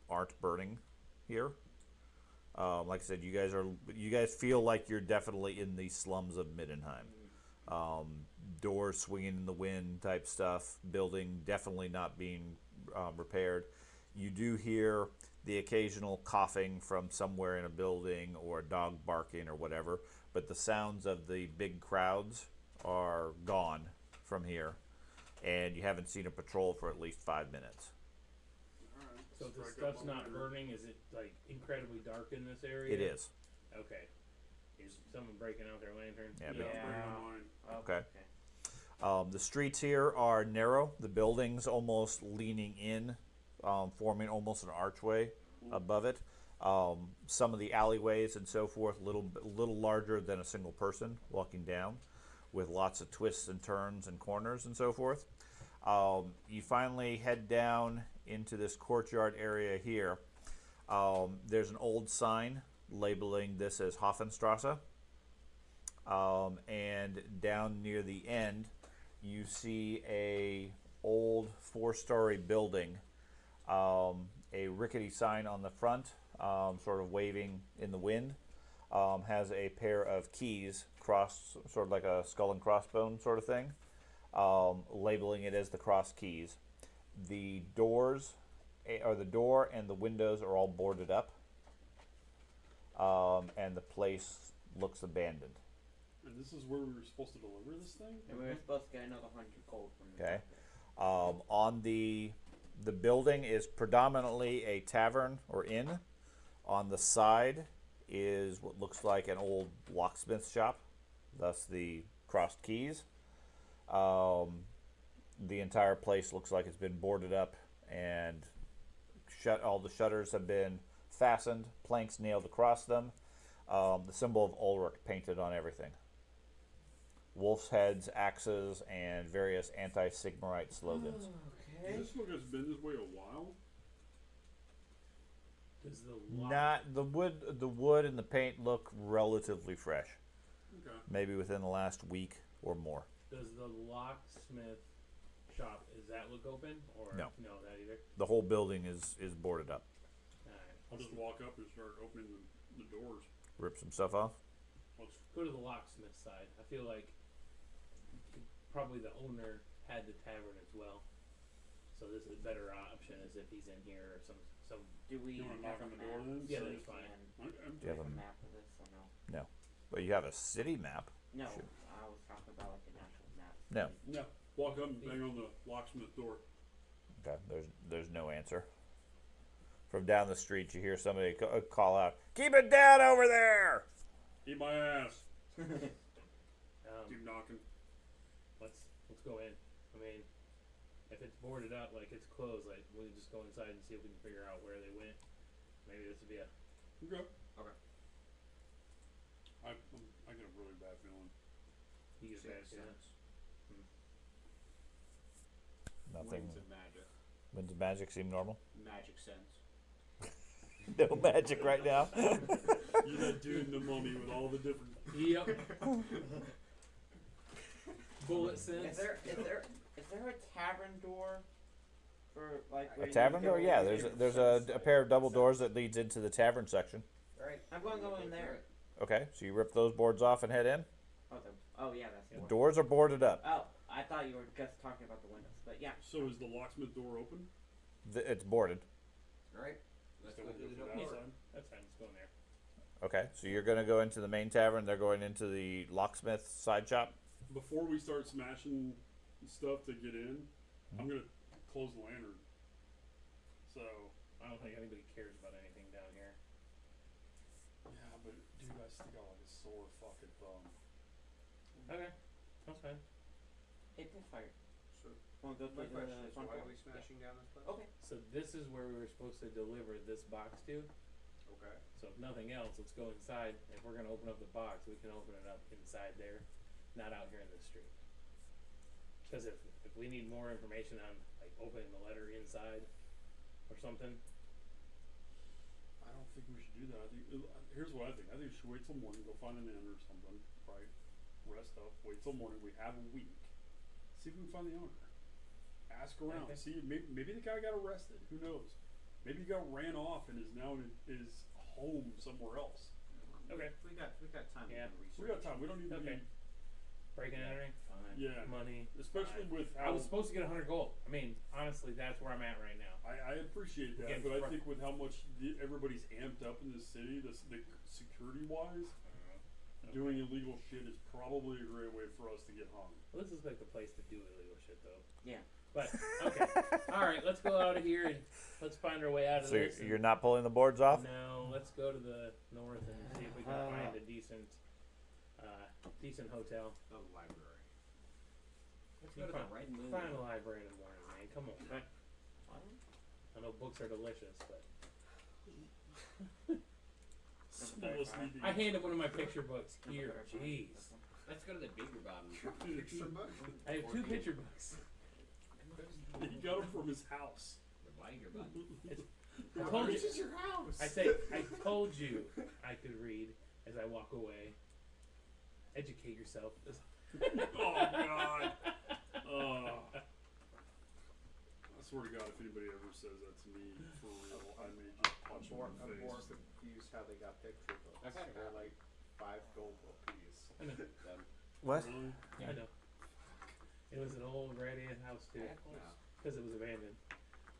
aren't burning here. Like I said, you guys feel like you're definitely in the slums of Middenheim. Doors swinging in the wind type stuff. Building definitely not being repaired. You do hear the occasional coughing from somewhere in a building, or a dog barking or whatever, but the sounds of the big crowds are gone from here, and you haven't seen a patrol for at least 5 minutes. Alright. So if the strike up stuff's on not the- burning, is it like incredibly dark in this area? It is. Okay. Is someone breaking out their lantern? Yeah, Yeah, but- I'm bringing mine. Okay. The streets here are narrow. The building's almost leaning in, forming almost an archway above it. Some of the alleyways and so forth, little larger than a single person walking down, with lots of twists and turns and corners and so forth. You finally head down into this courtyard area here. There's an old sign labeling this as Hofenstrasse. And down near the end, you see a old 4-story building, a rickety sign on the front, sort of waving in the wind, has a pair of keys crossed, sort of like a skull and crossbone sort of thing, labeling it as the cross keys. The doors, or the door and the windows, are all boarded up, and the place looks abandoned. And this is where we were supposed to deliver this thing? And we were supposed to get another 100 gold from the Okay. On the building is predominantly a tavern or inn. On the side is what looks like an old locksmith shop, thus the crossed keys. The entire place looks like it's been boarded up, and all the shutters have been fastened, planks nailed across them, the symbol of Ulrich painted on everything. Wolf's heads, axes, and various anti-Sigmarite slogans. Does this look like it's been this way a while? Does the lock, Not the wood and the paint look relatively fresh. Okay. Maybe within the last week or more. does the locksmith shop, is that look open or No. that either? The whole building is boarded up. Alright. I'll just walk up and start opening the doors. Rip some stuff off. Let's, Go to the locksmith side. I feel like probably the owner had the tavern as well. So this is a better option as if he's in here or some Do we You wanna have knock a on the map door then? Yeah, so that's we fine. can okay. Do you have make a a map of this or no? But you have a city map. No, Sure. I was talking about like an actual map. No. No. Walk up and bang on the locksmith door. Okay. There's no answer. From down the street, you hear somebody call out, "Keep it down over there!" Eat my ass. Um, Keep knocking. let's go in. I mean, if it's boarded up, like it's closed, like we can just go inside and see if we can figure out where they went. Maybe this would be a Okay. Okay. I get a really bad feeling. you get a bad feeling. Nothing. Winds of magic. Winds of magic seem normal. Magic sense. No magic right now. You're that dude in the mummy with all the different. Yep. Bullet sense. Is there a tavern door for like where A you tavern go door? Yeah, in? there's a pair of double doors that leads into the tavern section. Alright, I'm going to go in there. Okay, so you rip those boards off and head in. Oh yeah, that's the The one. doors are boarded up. Oh, I thought you were just talking about the windows, but yeah. So is the locksmith door open? It's boarded. Alright. Let's So go we'll through go the from door. outside. That's fine. Let's go in there. Okay, so you're gonna go into the main tavern. They're going into the locksmith side shop. Before we start smashing stuff to get in, I'm gonna close the lantern. So I don't think anybody cares about anything down here. yeah, but dude, I still got like a sore fucking thumb. Okay, that's fine. It is fire. So Wanna go my through question the is, front why door? are we smashing down this place? Okay. So this is where we were supposed to deliver this box to. Okay. So if nothing else, let's go inside. If we're gonna open up the box, we can open it up inside there, not out here in the street. Because if we need more information on like opening the letter inside or something, I don't think we should do that. I think here's what I think. I think we should wait till morning, go find an inn or something, right? Rest up, wait till morning. We have a week. See if we can find the owner. Ask around. Okay. See, maybe the guy got arrested. Who knows? Maybe he got ran off and is now in his home somewhere else. Okay. We got time. Yeah. To research. We got time. We don't need to Okay. breaking and entering, fine. Yeah. Money, especially fine. with I how was supposed to get 100 gold. I mean, honestly, that's where I'm at right now. I appreciate that, Getting but I fr- think with how much everybody's amped up in this city, the security wise, doing illegal shit is probably a great way for us to get hung. Well, this is like the place to do illegal shit, though. Yeah. But okay, all right, let's go out of here and let's find our way out of So this. you're not pulling the boards off? No, let's go to the north and see if we can find a decent hotel. The library. Let's go to the Red Moon. Find a library in the morning, man. Come on. I know books are delicious, but Some of us need to I handed one of my picture books here. Jeez, Let's go to the bigger bottom. Picture book. I have 2 picture books. He got them from his house. The wider bottom. I told you. This is your house. I told you I could read as I walk away. Educate yourself. Oh God. I swear to God, if anybody ever says that to me for real, I may just punch him in I'm the more face. confused how they got picture books. I've had a They're copy. like 5 gold a piece. I know. What? Really? I know. It was an old Radiant house too, No. because it was abandoned.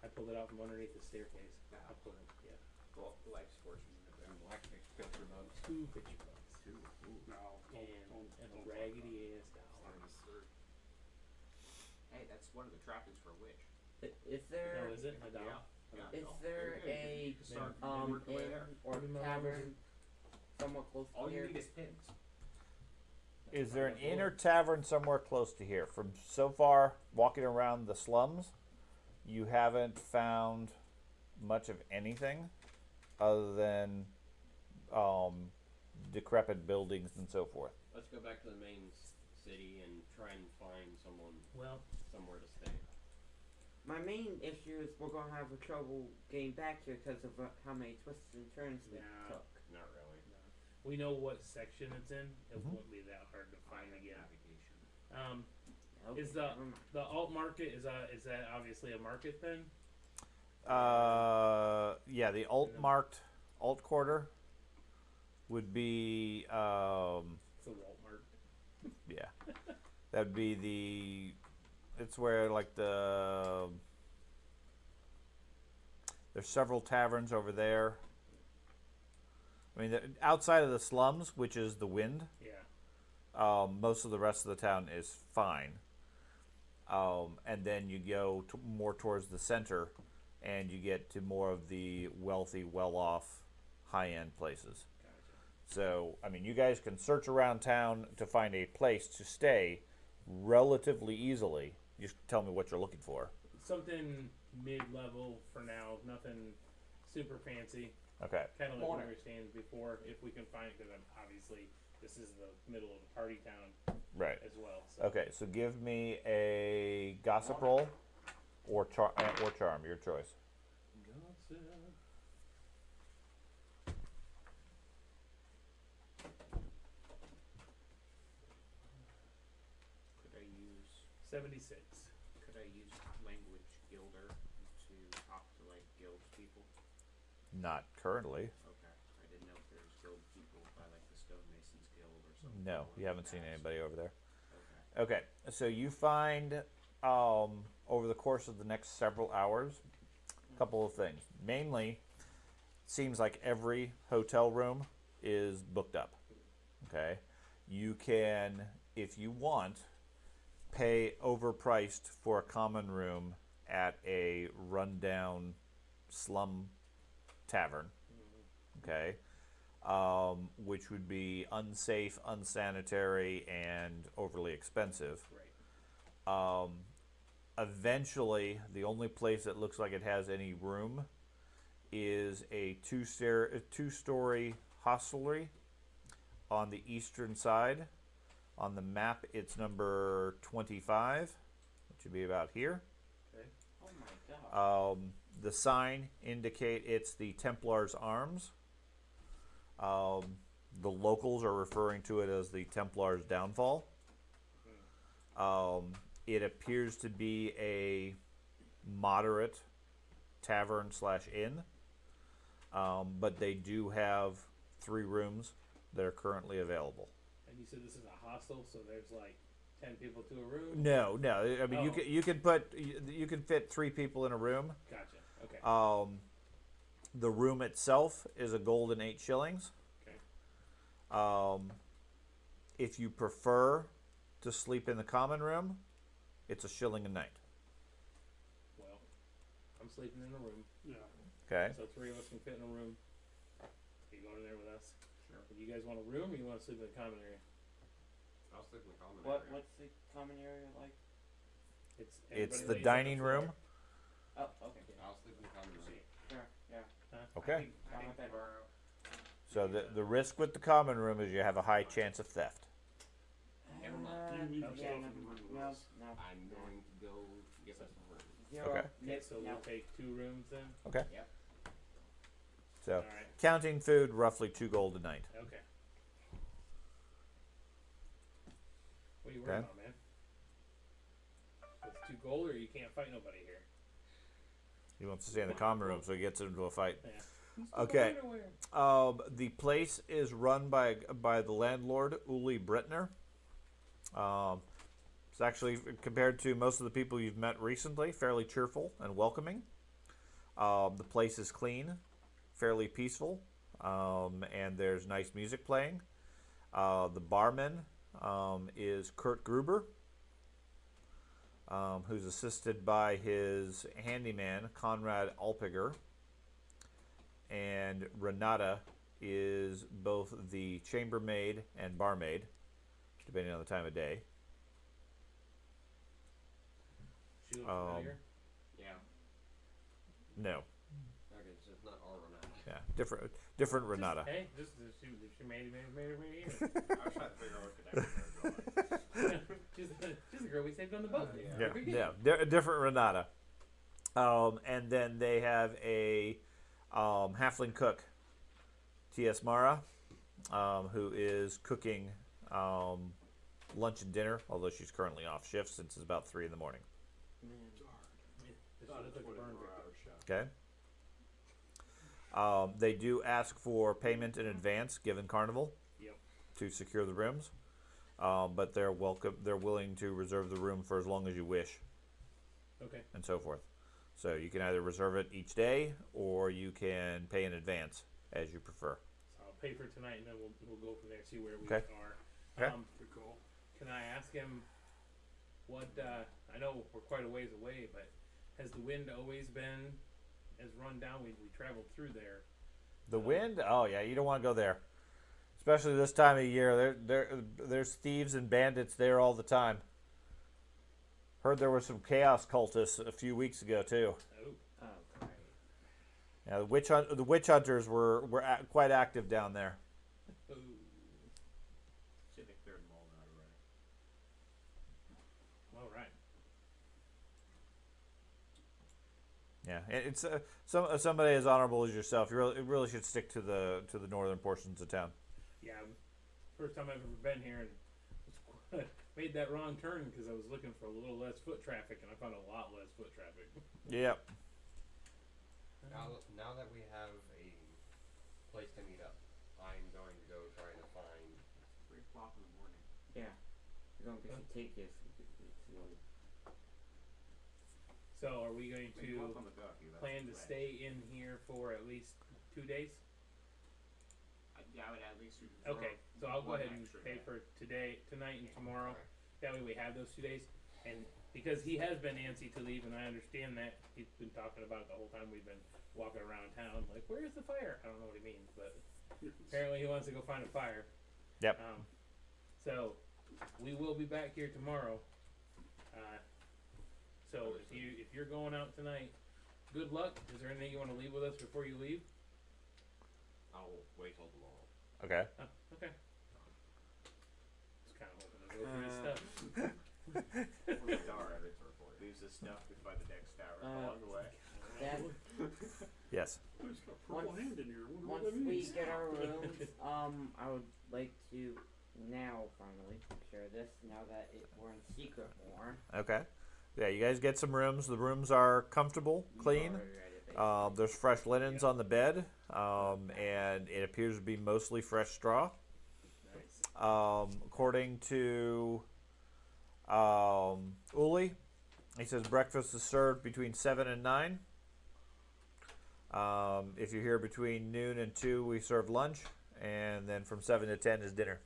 I pulled it out from underneath the staircase. No. I pulled it. Yeah. Well, life's fortunate there. Black picture books. 2 picture books. No, And a raggedy ass doll. Hey, that's one of the trappings for a witch. Is there No, is it a doll? Yeah. is there a You can start inn work your way there. or tavern somewhat close All to you here? need is pins. Is there an inn or tavern somewhere close to here? From so far walking around the slums, you haven't found much of anything other than decrepit buildings and so forth. Let's go back to the main city and try and find someone Well, somewhere to stay. My main issue is we're gonna have a trouble getting back here because of how many twists and turns we Nah. took. Not really. We know what section it's in. It Mhm. won't be that hard to find again. Navigation. Is never mind. the alt market is that obviously a market thing? Yeah, the alt quarter would be It's a Walmart. yeah. That'd be it's where like there's several taverns over there. I mean, outside of the slums, which is the Wind, Yeah. most of the rest of the town is fine. And then you go more towards the center, and you get to more of the wealthy, well-off, high-end places. Gotcha. So, I mean, you guys can search around town to find a place to stay relatively easily. Just tell me what you're looking for. Something mid-level for now. Nothing super fancy. Okay. Kind of like Order. we were saying before, if we can find it, because obviously this is the middle of a party town Right. as well. So. Okay, so give me a gossip roll or charm, your choice. Gossip. Could I use 76. could I use language gilder to talk to like guild people? Not currently. Okay. I didn't know if there was guild people by like the stonemasons guild or something. No, you haven't seen anybody over there. Okay. Okay, so you find over the course of the next several hours, a couple of things. Mainly, seems like every hotel room is booked up. Okay, you can, if you want, pay overpriced for a common room at a rundown slum tavern. Okay. Which would be unsafe, unsanitary, and overly expensive. Right. Eventually, the only place that looks like it has any room is a two-story hostelry on the eastern side. On the map, it's number 25, which would be about here. Okay. Oh my god. The sign indicate it's the Templar's Arms. The locals are referring to it as the Templar's Downfall. It appears to be a moderate tavern/inn, but they do have 3 rooms that are currently available. And you said this is a hostel, so there's like 10 people to a room. No. I mean, Oh. you can fit 3 people in a room. Gotcha. Okay. The room itself is a golden 8 shillings. Okay. If you prefer to sleep in the common room, it's a shilling a night. Well, I'm sleeping in a room, Yeah. Okay. so 3 of us can fit in a room. Are you going in there with us? Sure. You guys want a room, or you want to sleep in the common area? I'll sleep in the common What area. what's the common area like? It's everybody the lays on dining floor. room. Oh, okay. I'll sleep in the common room. Sure. Yeah. Okay. I'm a bed. So the risk with the common room is you have a high chance of theft. Never mind. You leave Yeah, your stuff in the room with no, us. no. I'm going to go get us a room. Zero. Okay. Okay, Yep, so no. we'll take 2 rooms then. Okay. Yep. So All right. counting food, roughly 2 gold a night. Okay. What are you Okay. working on, man? It's 2 gold, or you can't fight nobody here. He wants to stay in the common room, so he gets into a fight. Yeah. Okay. The place is run by the landlord, Uli Bretner. It's actually, compared to most of the people you've met recently, fairly cheerful and welcoming. The place is clean, fairly peaceful, and there's nice music playing. The barman is Kurt Gruber, who's assisted by his handyman, Conrad Alpiger. And Renata is both the chambermaid and barmaid, depending on the time of day. She looks Um, familiar. Yeah. No, Okay, so it's not our Renata. yeah, different Renata. Hey, she made it here. I was trying to figure out what connection they're going. she's the girl we saved on the boat. Yeah, Very good. yeah, different Renata. And then they have a halfling cook, T.S. Mara, who is cooking lunch and dinner, although she's currently off shift since it's about 3 in the morning. This shit looks like a burn victim. Okay. They do ask for payment in advance, given Carnival, Yep. to secure the rooms, but they're welcome. They're willing to reserve the room for as long as you wish, Okay. and so forth. So you can either reserve it each day, or you can pay in advance, as you prefer. So I'll pay for tonight, and then we'll go from there. See where we Okay. are. Okay. Good call. Can I ask him what? I know we're quite a ways away, but has the wind always been as run down? We traveled through there. The wind? Oh yeah, you don't want to go there, especially this time of year. There's thieves and bandits there all the time. Heard there were some chaos cultists a few weeks ago too. Oh, Oh, great. Yeah, the witch hunters were quite active down there. oh. See, they cleared them all out already. All right. Yeah, it's somebody as honorable as yourself. You really should stick to the northern portions of town. Yeah, first time I've ever been here, and made that wrong turn because I was looking for a little less foot traffic, and I found a lot less foot traffic. Yep. Now that we have a place to meet up, I'm going to go try to find. 3 o'clock in the morning. Yeah. You're going to take this. So, are we going When you to walk on the dock, you have plan to rest. stay in here for at least 2 days? Yeah, I would at least. Okay, so I'll go one ahead and extra pay day. for tonight, and tomorrow. Alright. That way we have those 2 days. And because he has been antsy to leave, and I understand that, he's been talking about it the whole time we've been walking around town. Like, where's the fire? I don't know what he means, but apparently he wants to go find a fire. Yep. So we will be back here tomorrow. So if you're going out tonight, good luck. Is there anything you want to leave with us before you leave? I'll wait till tomorrow. Okay. Okay. Just kind of hoping to go through his stuff. Leaves the stuff by the next tower along the way. Then, Yes. Oh, it's got a purple Once- hand in here. I wonder once what that we means. get our rooms, I would like to now finally share this. Now that we're in secret more. Okay. Yeah, you guys get some rooms. The rooms are comfortable, clean. Already read it, basically. There's fresh linens on the bed, and it appears to be mostly fresh straw. Nice. According to Uli, he says breakfast is served between 7 and 9. If you're here between noon and 2, we serve lunch, and then from 7 to 10 is dinner.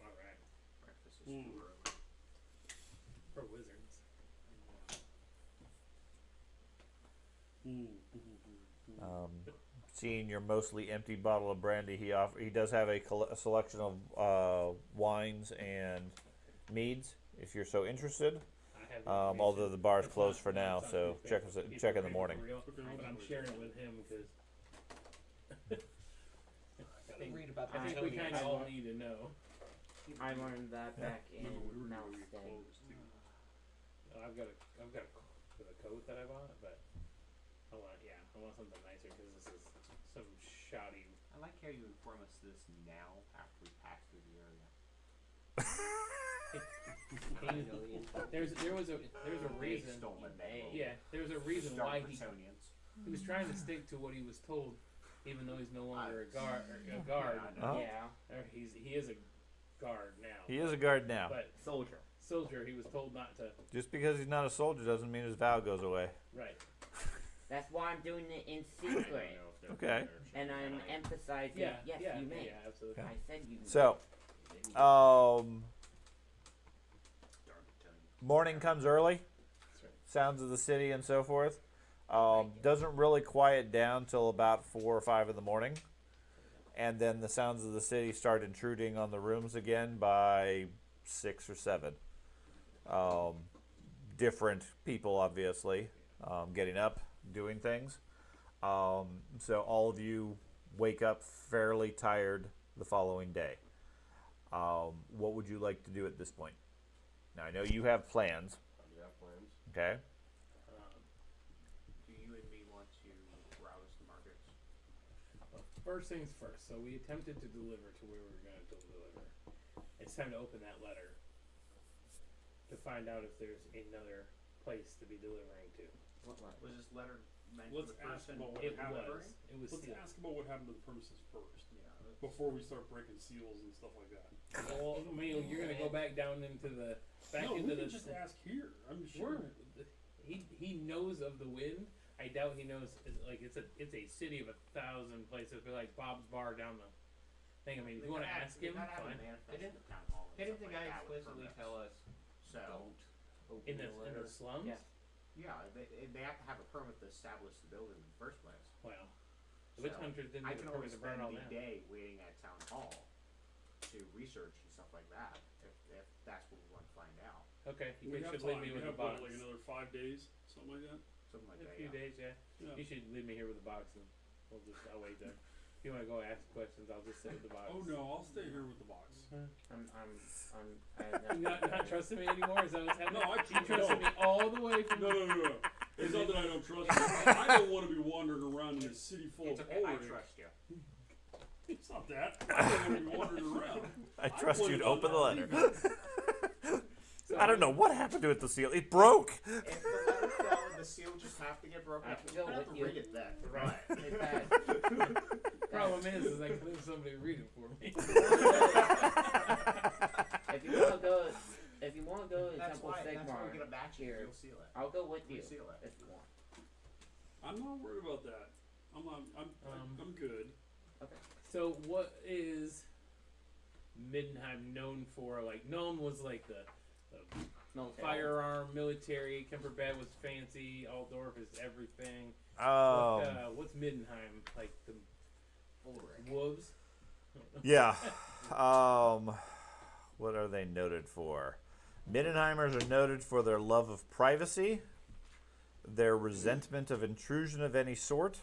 All right. Breakfast is Mm. too early. For wizards. Seeing your mostly empty bottle of brandy, he does have a selection of wines and meads, if you're so interested. I have the Although information. the bar's It's closed not- for now, it's not so too check big. check in the People morning. are real, Okay. But I'm sharing it with him because Read about I think we kind of all need to know. I learned that back in Remember, we were Mount gonna get Stay. clothes too. I've got a coat that I bought, but I want something nicer because this is some shoddy. I like how you inform us this now after we pass through the area. There was a They've reason. stolen that boat. Yeah, there was a reason why he Dark was trying to stick to what he was told, even though he's no longer a guard. Oh. Yeah. Or he is a guard now. He is a guard now. But soldier, he was told not to. Just because he's not a soldier doesn't mean his vow goes away. Right. That's why I'm doing it in secret. Okay. And I'm emphasizing, Yeah. yes, yeah. you may. Yeah. Absolutely. I said you may. So, morning comes early. That's right. Sounds of the city and so forth. Doesn't really quiet down till about 4 or 5 in the morning, and then the sounds of the city start intruding on the rooms again by 6 or 7. Different people, obviously, getting up, doing things. So all of you wake up fairly tired the following day. What would you like to do at this point? Now I know you have plans. I do have plans. Okay. first things first. So we attempted to deliver to where we were going to deliver. It's time to open that letter to find out if there's another place to be delivering to. What letter? Was this letter meant Let's for the ask person? about what It happened. was. It was Let's sealed. ask about what happened to the premises first, Yeah. before we start breaking seals and stuff like that. Well, I mean, you're gonna go back down into the No, into we the. can just ask here. I'm sure. He knows of the wind. I doubt he knows. It's a city of 1,000 places. But like Bob's Bar down the thing. I mean, if you want to ask him, fine. Didn't Didn't the guy explicitly tell us So, don't open In the the letter? slums. Yeah. yeah, they have to have a permit to establish the building in the first place. Well, the witch So, hunters didn't I get can a permit always to burn spend all the that. day waiting at town hall to research and stuff like that, if that's what we want to find out. Okay, you We guys have should leave time. me We with have the box. like another 5 days, something like that. Something like A that. few Yeah. days, yeah. Yeah. You should leave me here with the box, and I'll wait there. If you want to go ask questions, I'll just sit with the box. Oh no, I'll stay here with the box. You not trusting me anymore? Is that what's happening? No, I You trusted me all the way from. No. It's not that I don't trust you. I don't want to be wandering around in a city full It's of okay, I horrors. trust you. It's not that. I don't want to be wandering around. I trust you plan to on open the not letter. leaving. So, I don't know what happened to it. The seal. It broke. If the letter fell, the seal just have to get broken I up. can You go have with to you. read it then. Right. Hey, Pat. Problem is I couldn't have somebody read it for me. If you wanna go, to That's Temple why we Sigmar, get a batch and here. you'll seal it. I'll go with you Reseal it. if you want. I'm not worried about that. I'm good. So what is Middenheim known for? Like Nuln was like the Military. firearm, military. Kemperbad was fancy. Altdorf is everything. What's Middenheim like? The wolves. Yeah. What are they noted for? Middenheimers are noted for their love of privacy, their resentment of intrusion of any sort.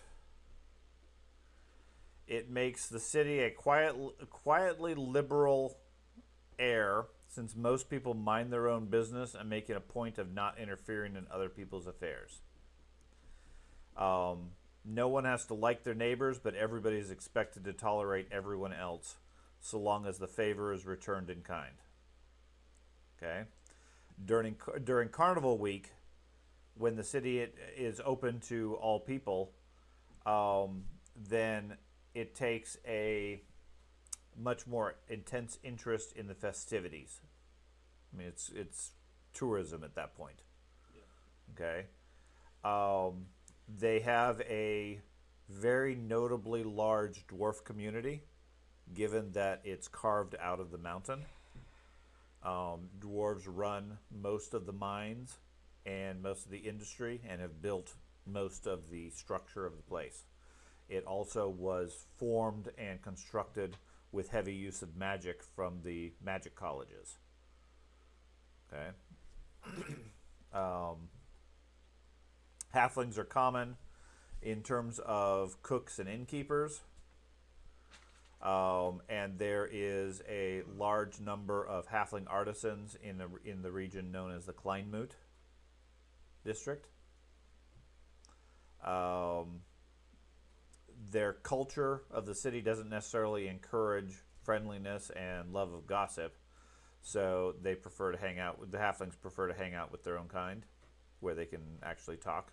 It makes the city a quietly liberal air, since most people mind their own business and make it a point of not interfering in other people's affairs. No one has to like their neighbors, but everybody is expected to tolerate everyone else, so long as the favor is returned in kind. Okay? During Carnival Week, when the city is open to all people, then it takes a much more intense interest in the festivities. I mean, it's tourism at that point. Okay? They have a very notably large dwarf community, given that it's carved out of the mountain. Dwarves run most of the mines and most of the industry and have built most of the structure of the place. It also was formed and constructed with heavy use of magic from the magic colleges. Okay. Halflings are common in terms of cooks and innkeepers. And there is a large number of halfling artisans in the region known as the Kleinmut district. Their culture of the city doesn't necessarily encourage friendliness and love of gossip, so they prefer to hang out with the halflings. Prefer to hang out with their own kind, where they can actually talk,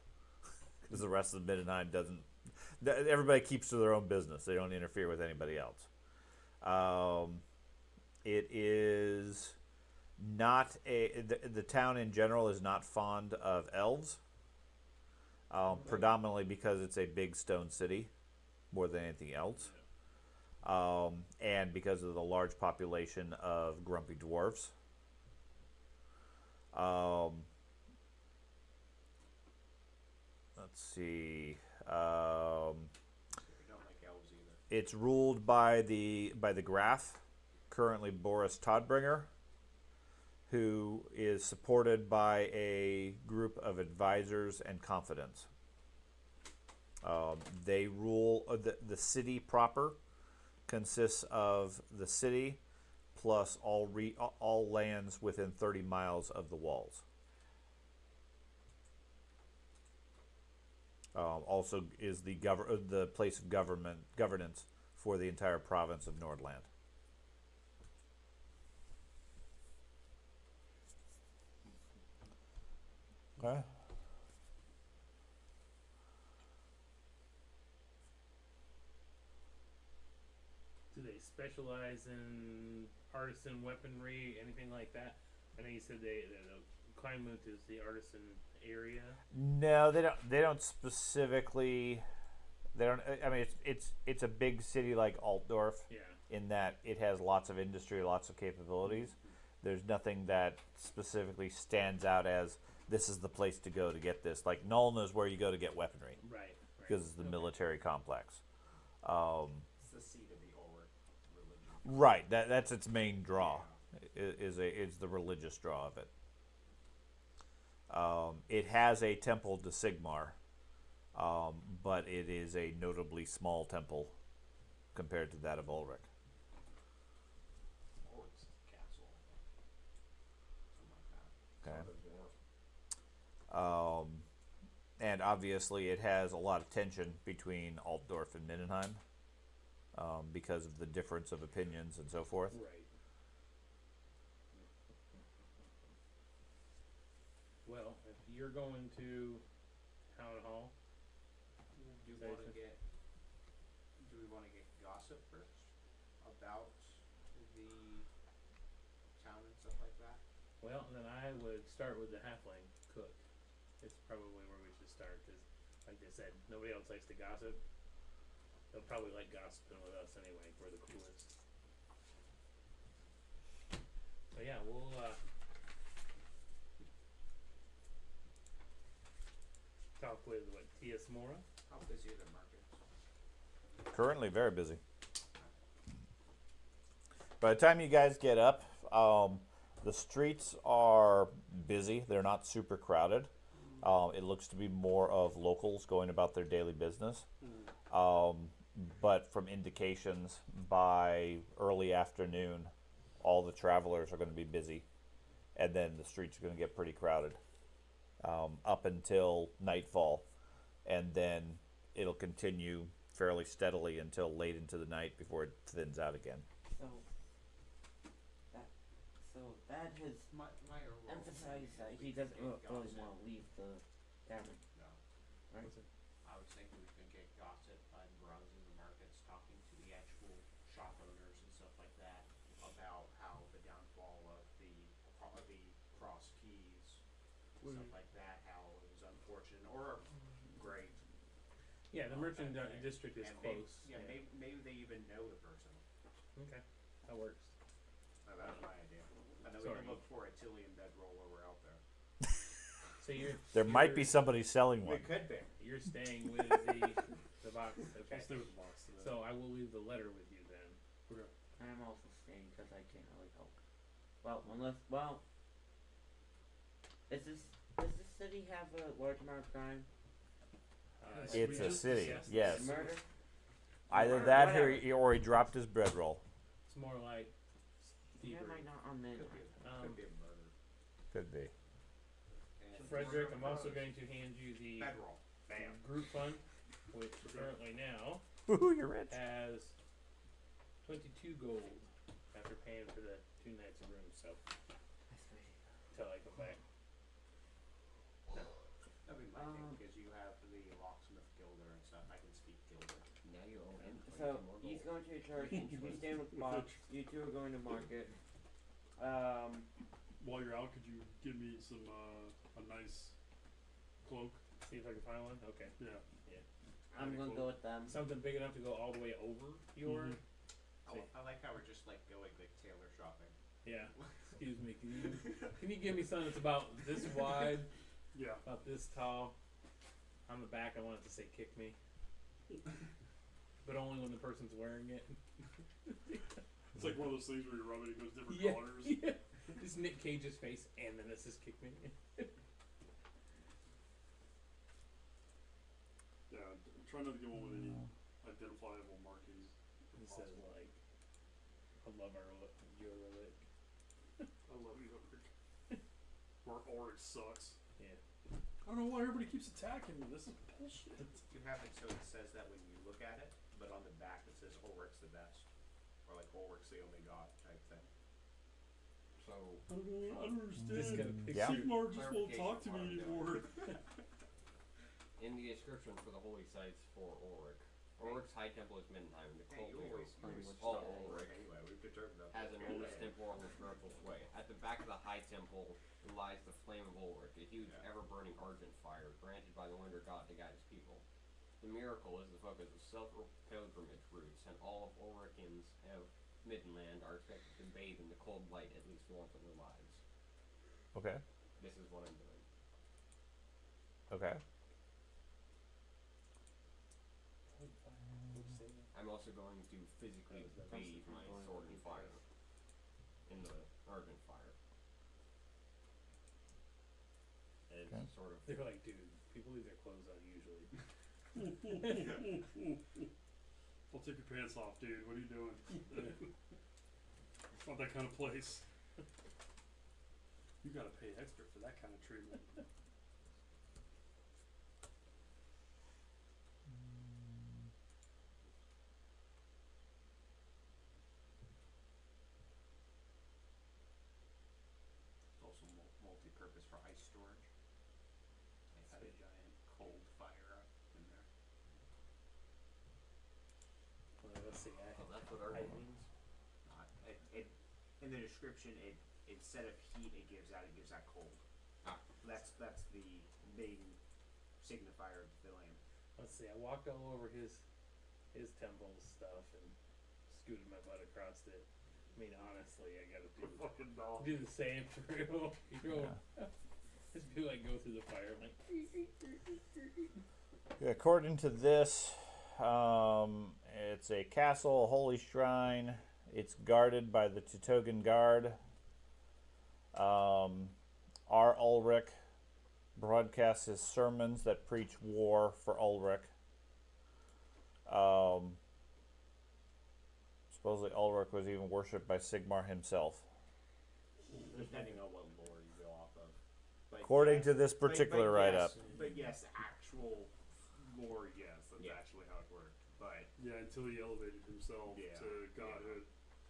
because the rest of the Middenheim doesn't. Everybody keeps to their own business. They don't interfere with anybody else. It is not the town in general is not fond of elves, predominantly because it's a big stone city more than anything else, and because of the large population of grumpy dwarves. Let's see. We don't like elves either. It's ruled by the Graf, currently Boris Todbringer, who is supported by a group of advisors and confidants. They rule the city proper consists of the city plus all lands within 30 miles of the walls. Also is the place of governance for the entire province of Nordland. Okay. Do they specialize in artisan weaponry, anything like that? I know you said the Kleinmuth is the artisan area. No, they don't. They don't specifically. They don't. I mean, it's a big city like Altdorf. Yeah. In that it has lots of industry, lots of capabilities. There's nothing that specifically stands out as this is the place to go to get this. Like Nuln is where you go to get weaponry Right. because it's the military complex. It's the seat of the Ulrich religion. Right. That's its main draw. Is the religious draw of it. It has a temple to Sigmar, but it is a notably small temple compared to that of Ulrich. Ulrich's castle. Something like that. Okay. And obviously it has a lot of tension between Altdorf and Mindenheim because of the difference of opinions and so forth. Right. Well, if you're going to Town Hall, Do we want to get? Do we want to get gossip first about the town and stuff like that? well, then I would start with the halfling cook. It's probably where we should start because, like I said, nobody else likes to gossip. They'll probably like gossiping with us anyway. We're the coolest. So yeah, we'll talk with T.S. Mora. How busy are the markets? Currently very busy. By the time you guys get up, the streets are busy. They're not super crowded. It looks to be more of locals going about their daily business. But from indications, by early afternoon, all the travelers are going to be busy. And then the streets are going to get pretty crowded up until nightfall. And then it'll continue fairly steadily until late into the night before it thins out again. So that has My emphasized that he doesn't really want to leave the tavern. No. Right? I was thinking we could get gossip by browsing the markets, talking to the actual shop owners and stuff like that about how the downfall of the cross keys, stuff like that, how it was unfortunate or great. Yeah, the merchant that thing. district is And close. maybe they even know the person. Okay, that works. That was my idea. And then we Sorry. can look for a Tillian bedroll while we're out there. So you're There might be you're- somebody selling We one. could be. You're staying with the box. Okay. I'll stay with the box today. So I will leave the letter with you then. I'm also staying because I can't really help. Does this city have a large amount of crime? It's a city, Yes. yes. Murder? Either Or that whatever. or he dropped his bread roll. It's more like Yeah, thievery. might not on the. Could be a murder. Could be. And Frederick, I'm also going to hand you the bedroll. Bam. group fund, which currently now Woohoo, you're rich. has 22 gold after paying for the 2 nights of room. So until I come back. That'd be my thing because you have the locksmith gilder and stuff. I can speak gilder. Now you owe him 22 So more he's gold. going to church. He's staying with the box. You two are going to market. While you're out, could you give me some a nice cloak? See if I can find one. Okay. Yeah. I'm gonna go with them. Something big enough to go all the way over your. I like how we're just like going like tailor shopping. Yeah. Excuse me. Can you give me something that's about this wide, Yeah. about this tall? On the back, I want it to say "kick me," but only when the person's wearing it. It's like one of those things where you rub it, it goes different Yeah. colors. Yeah. Just Nick Cage's face, and then it says "kick me." Yeah, try not to get one with any identifiable markings. if It says possible. like, "I love your relic." I love you, Ulrich. Ulrich sucks. Yeah. I don't know why everybody keeps attacking me. This is bullshit. You have it so it says that when you look at it, but on the back it says Ulrich's the best, or like Ulrich's the only god type thing. So, I don't Just get a understand. picture. Yeah. Sigmar just won't talk to me Clarification on what anymore. in the description for the holy sites for Ulrich, Ulrich's High Temple is Middenheim, and the Hey, cult you leader, always pretty much start all Ulrich Ulrich, anyway. We've determined that. has an enormous temple on the spiritual sway. At the back of the High Temple lies the Flame of Ulrich, a huge, ever-burning argent fire granted by the winter god to guide his people. The miracle is the focus of self-pilgrimage routes, and all of Ulrichans of Middenland are expected to bathe in the cold light at least once in their lives. Okay. This is what I'm doing. Okay. I'm also going to physically bathe my sword in fire. In the argent fire. It's Okay. sort of... They're like, dude, people leave their clothes on usually. I'll take your pants off, dude. What are you doing? It's not that kind of place. You gotta pay extra for that kind of treatment. It's also multi-purpose for ice storage. I had a giant cold fire up in there. Well, let's see. Oh, that's what argent means? In the description, it instead of heat, it gives out cold. Ah. That's the main signifier of the flame. Let's see. I walked all over his temple stuff and scooted my butt across it. I mean, honestly, I gotta Fucking dog. do the same for real. Just be like, go through the fire. I'm like, Yeah, according to this, it's a castle, a holy shrine. It's guarded by the Teutogan Guard. R. Ulrich broadcasts his sermons that preach war for Ulrich. Supposedly Ulrich was even worshipped by Sigmar himself. Depending on what lore you go off of. But According yes, to this particular write-up. But yes, actual lore, yes, that's Yeah. actually how it worked. But Yeah, until he elevated himself Yeah. to godhood.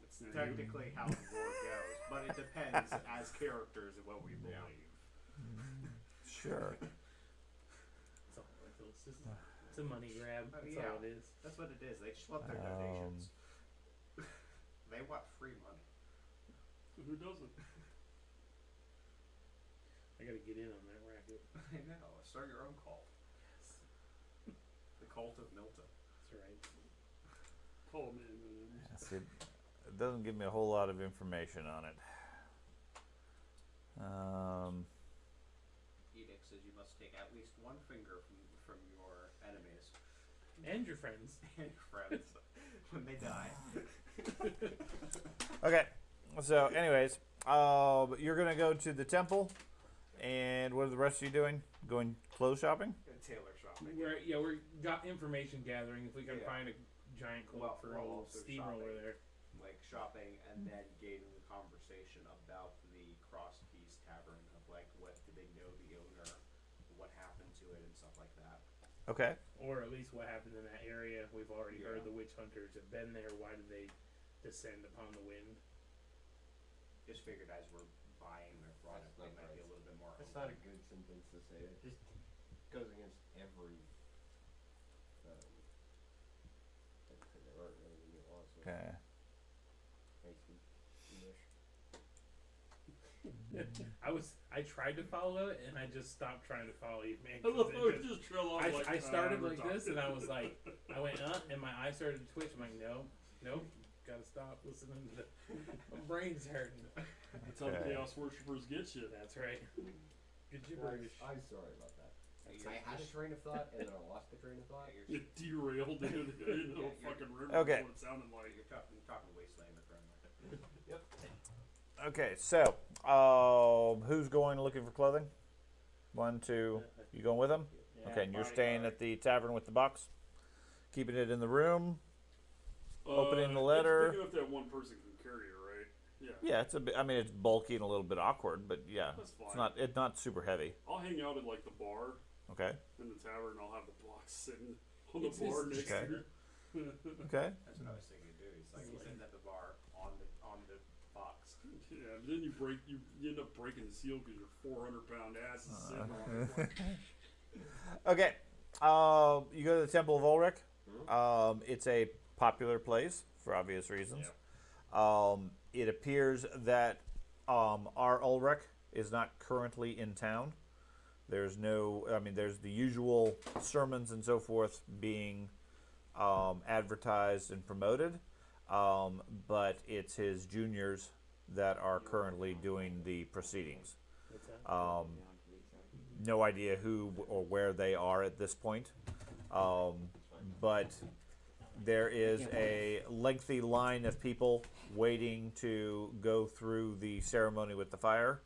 it's technically how the lore goes. But it depends as characters and what we believe. Sure. it's all worthless. It's a money grab. Oh, That's yeah. all it is. That's what it is. They just want their donations. They want free money. Who doesn't? I gotta get in on that racket. I know. Start your own cult. The cult of Milton. That's right. Call me in. See, it doesn't give me a whole lot of information on it. Edict says you must take at least one finger from your enemies And your friends. and your friends when they die. Okay, so anyways, you're gonna go to the temple, and what are the rest of you doing? Going clothes shopping? Tailor shopping. We're got information gathering. If we can Yeah. find a giant cloak Well, for we're a little also steamroller shopping. there. Like shopping and then gaining the conversation about the Cross Keys Tavern of like what did they know the owner, what happened to it and stuff like that. Okay. Or at least what happened in that area. We've already Yeah. heard the witch hunters have been there. Why did they descend upon the wind? Just figured as we're buying their product, they That's might be a right. little bit more That's not a open. good sentence to say. It just goes against every... there aren't really any laws, so Okay. makes me English. I tried to follow it and I just stopped trying to follow you, man. I love 'cause how it we just trail off like I started like we're this and I talking. was like, I went and my eyes started to twitch. I'm like, nope, gotta stop listening to the. My brain's hurting. That's how the Okay. Chaos Worshippers get you. That's right. Good gibberish. I'm sorry about that. I had a train of thought and then I lost the train of thought. You derailed into a fucking river. Okay. That's what it sounded like. You're talking wasteland friendly. Okay, so who's going looking for clothing? 1, 2. You going with them? Yeah, Okay, and you're body staying guard. at the tavern with the box, keeping it in the room. Opening the It's letter. big enough that one person can carry it, right? Yeah. Yeah, it's a bit. I mean, it's bulky and a little bit awkward, but yeah, That's fine. it's not super heavy. I'll hang out at like the bar Okay. in the tavern. I'll have the box sitting on the It's bar his- next Okay. to me. Okay. That's what I was thinking too. He's like he's sitting at the bar on the box. Yeah, but then you end up breaking the seal because your 400-pound ass is sitting on it. Okay. You go to the Temple of Ulrich. It's a popular place for obvious reasons. It appears that our Ulrich is not currently in town. There's there's the usual sermons and so forth being advertised and promoted, but it's his juniors that are currently doing the proceedings. What's that? No idea who or where they are at this point, but there is a lengthy line of people waiting to go through the ceremony with the fire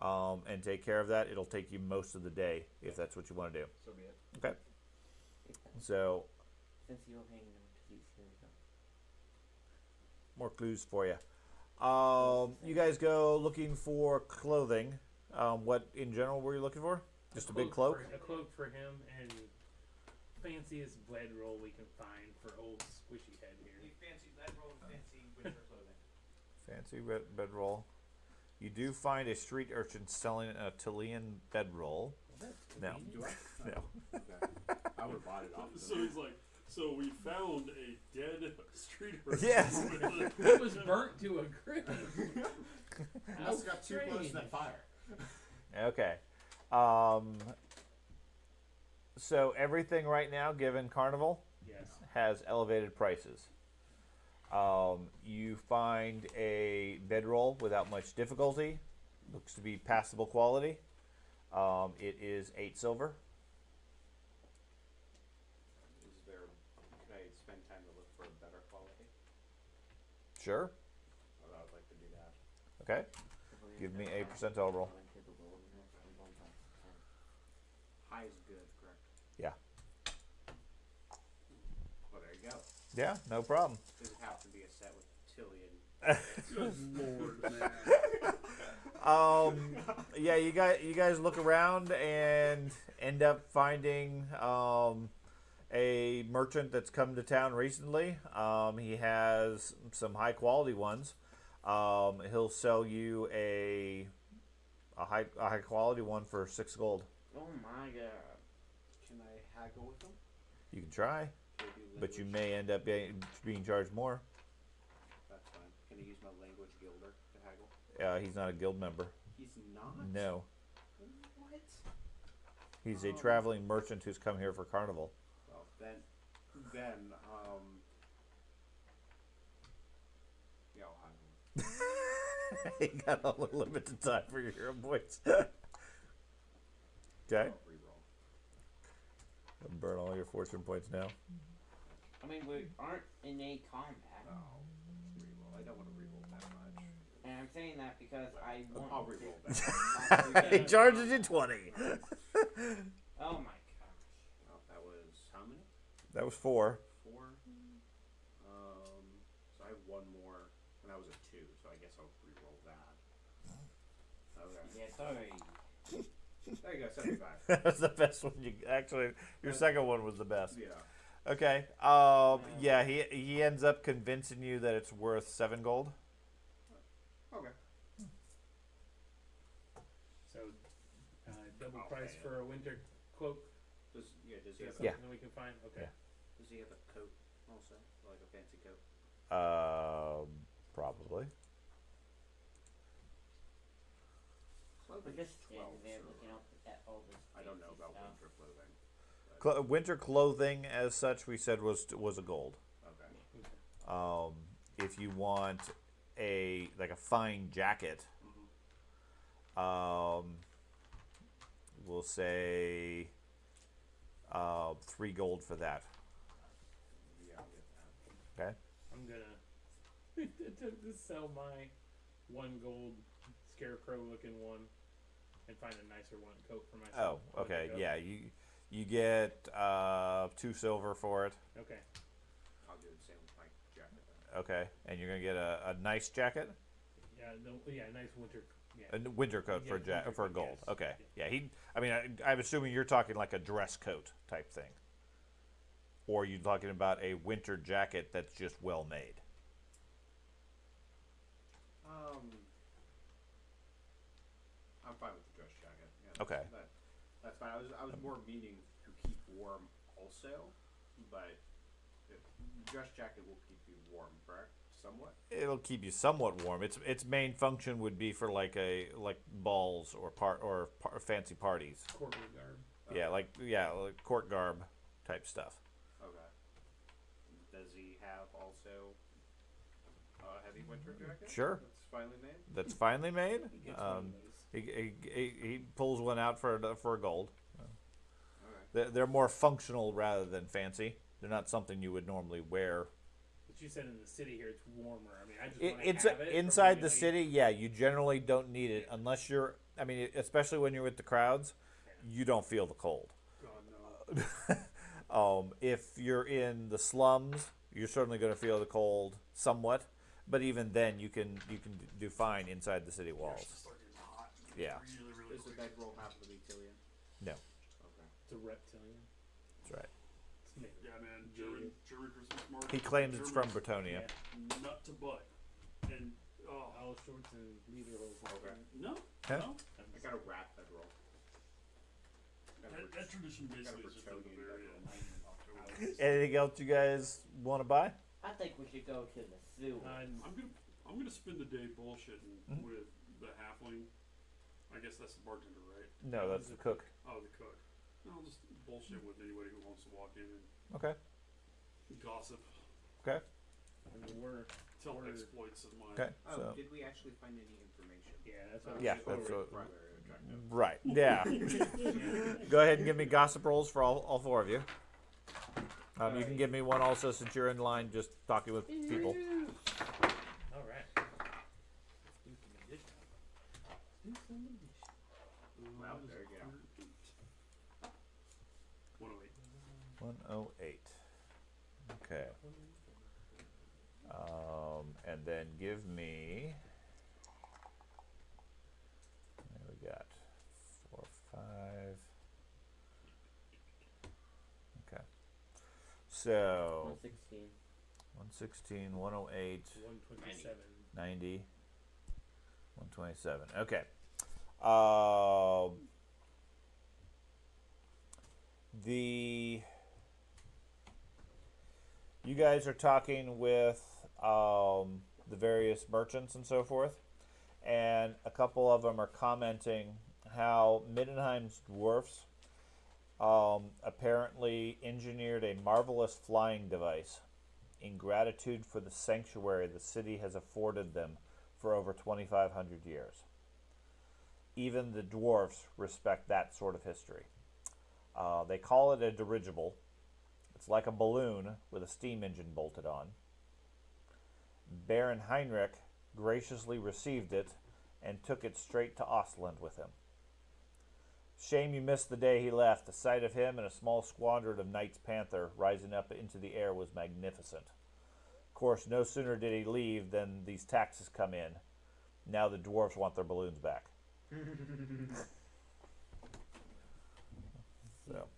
and take care of that. It'll take you most of the day if that's what you want to do. So be it. Okay. So, Since you're hanging on to these, here we go. more clues for you. You guys go looking for clothing. What in general were you looking for? Just a big cloak? A cloak for him and fanciest bedroll we can find for old squishy head here. Fancy bedroll and fancy winter clothing. Fancy bedroll. You do find a street urchin selling a Chilean bedroll. No. Do I? No. Okay. I would have bought it off. So he's like, so we found a dead street urchin. Yes. It was burnt to a crisp. I also got too close to that fire. Okay. So everything right now, given Carnival, Yes. has elevated prices. You find a bedroll without much difficulty. Looks to be passable quality. It is 8 silver. Could I spend time to look for a better quality? Sure. I would like to do that. Okay. Give me a percentile roll. High is good, correct? Yeah. Well, there you go. Yeah, no problem. Does it have to be a set with Tillian? Good Lord, man. Yeah, you guys look around and end up finding a merchant that's come to town recently. He has some high quality ones. He'll sell you a high quality one for 6 gold. Oh my god. Can I haggle with them? You can try, Can I do but you language? may end up being charged more. That's fine. Can I use my language gilder to haggle? He's not a guild member. He's not? No, What? he's a traveling merchant who's come here for Carnival. Well, then, yeah, I'll haggle. You got a limited time for your hero points. Okay. I'll reroll. Burn all your fortune points now. I mean, we aren't in a combat. No, reroll. I don't want to reroll that much. And I'm saying that because I want I'll to. reroll that. He charges you 20. Oh my gosh. Well, that was how many? That was 4. 4. So I have one more, and that was a 2. So I guess I'll reroll that. Okay. Yeah, sorry. There you go, 75. That was the best one. Your second one was the best. Yeah. Okay. Yeah, he ends up convincing you that it's worth 7 gold. Okay. So, double I'll price pay it. for a winter cloak. Does he Is have that Yeah. something we can find? Okay. Yeah. does he have a coat also? Like a fancy coat? Probably. We're just standing there looking up at all this. I don't know fancy about stuff. winter clothing. Winter clothing, as such, we said was a gold. Okay. If you want a fine jacket, we'll say 3 gold for that. Yeah, I'll get that. Okay. I'm gonna attempt to sell my 1 gold scarecrow looking one and find a nicer one coat for myself. Oh, okay. Yeah, you get 2 silver for it. Okay. I'll do the same with my jacket then. Okay, and you're gonna get a nice jacket, Yeah. Nice winter. Yeah. a winter coat Yeah, for winter for coat, gold. yes. Okay. Yeah. I'm assuming you're talking like a dress coat type thing. or are you talking about a winter jacket that's just well made? I'm fine with the dress jacket. Yeah, Okay. That's fine. I was more meaning to keep warm also, but the dress jacket will keep you warm, correct? Somewhat. It'll keep you somewhat warm. Its main function would be for like balls or fancy parties. Corporate garb. Like court garb type stuff. Okay. Does he have also a heavy winter jacket? Sure. That's finally made. That's finely made. He gets one of those. He pulls one out for a gold. Alright. They're more functional rather than fancy. They're not something you would normally wear. But you said in the city here it's warmer. I mean, I just want It's to have it. inside the city. Yeah, you generally don't need it unless you're. I mean, especially when you're with the crowds, you don't feel the cold. God no. If you're in the slums, you're certainly going to feel the cold somewhat. But even then, you can do fine inside the city walls. It's start getting hot. Yeah. Really, really Does the quick. bedroll happen to be Tillian? No, Okay. It's a reptilian. that's right. It's made. Yeah, man. German Christmas market. He claims it's from Germans, Bretonia. nut to butt. And All shorts and leaderholes. Okay. no, Huh? no. I got a rat bedroll. That tradition basically is just at the very end. October. Anything else you guys want to buy? I think we should go to the zoo. I'm gonna spend the day bullshitting Mhm. with the halfling. I guess that's the bartender, right? No, that's the cook. Oh, the cook. No, I'll just bullshit with anybody who wants to walk in and Okay. gossip, Okay. I mean, we're tell Or- exploits of mine. Okay. Oh, So did we actually find any information? yeah, that's what. Yeah, we that's what. Primary objective. Right. Yeah. Go ahead and give me gossip rolls for all four of you. You can give me one also since you're in line just talking with people. All right. Let's do some addition. Do some addition. Well, there you go. 108. 108. Okay. And then give me. There we got 4, 5. Okay. So 116. 116, 108, 127. 90, 127. Okay. You guys are talking with the various merchants and so forth, and a couple of them are commenting how Middenheim's dwarfs apparently engineered a marvelous flying device in gratitude for the sanctuary the city has afforded them for over 2,500 years. Even the dwarfs respect that sort of history. They call it a dirigible. It's like a balloon with a steam engine bolted on. Baron Heinrich graciously received it and took it straight to Ostland with him. Shame you missed the day he left. The sight of him and a small squadron of Knights Panther rising up into the air was magnificent. Of course, no sooner did he leave than these taxes come in. Now the dwarves want their balloons back. So,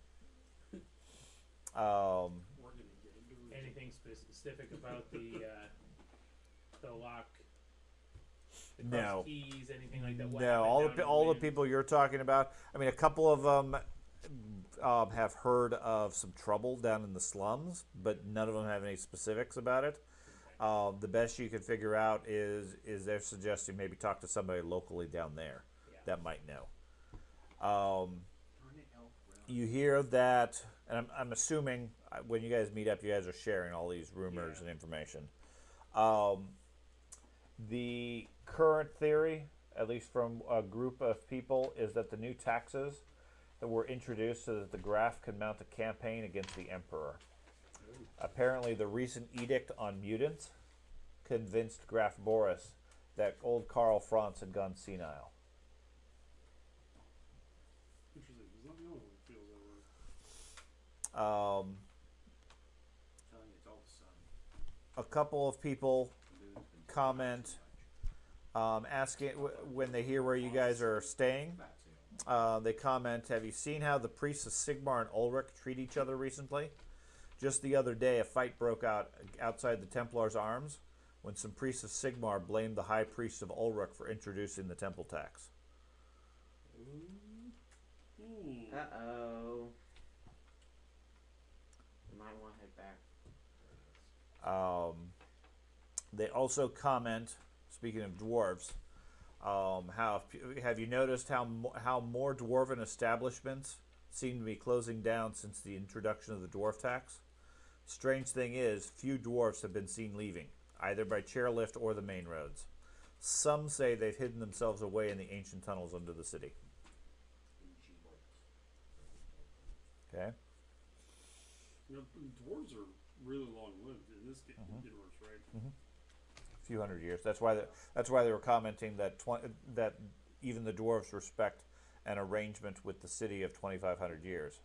We're gonna get into it. Anything specific about the lock? The No. cross keys, anything like that? What no, happened all the down in people you're talking about. I mean, a couple of them have heard of some trouble down in the slums, but none of them have any specifics about it. The best you can figure out is they're suggesting maybe talk to somebody locally down there Yeah. that might know. Darn it, elf round. You hear that, and I'm assuming when you guys meet up, you guys are sharing all these rumors Yeah. and information. The current theory, at least from a group of people, is that the new taxes that were introduced so that the Graf could mount a campaign against the Emperor. Apparently, the recent edict on mutants convinced Graf Boris that old Karl Franz had gone senile. Interesting. He's not the only one who feels that way. I'm telling you, it's all the sun. A couple of people The moon's been comment too much. asking when they hear where you guys are staying. Fat tail. They comment, have you seen how the priests of Sigmar and Ulrich treat each other recently? Just the other day, a fight broke out outside the Templars' Arms when some priests of Sigmar blamed the High Priest of Ulrich for introducing the temple tax. Uh-oh. Might want to head back. They also comment, speaking of dwarves, have you noticed how more dwarven establishments seem to be closing down since the introduction of the dwarf tax? Strange thing is, few dwarves have been seen leaving, either by chairlift or the main roads. Some say they've hidden themselves away in the ancient tunnels under the city. Okay. You know, dwarves are really long-lived in this universe, right? A few hundred years. That's why they were commenting that that even the dwarves respect an arrangement with the city of 2,500 years.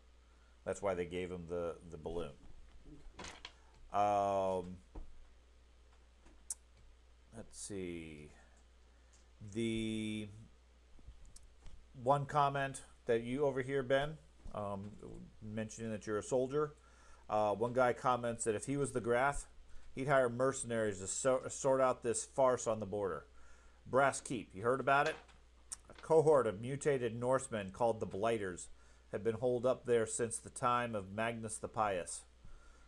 That's why they gave him the balloon. Let's see. The one comment that you overhear, Ben, mentioning that you're a soldier. One guy comments that if he was the Graf, he'd hire mercenaries to sort out this farce on the border. Brass Keep, you heard about it? A cohort of mutated Norsemen called the Blighters had been holed up there since the time of Magnus the Pious.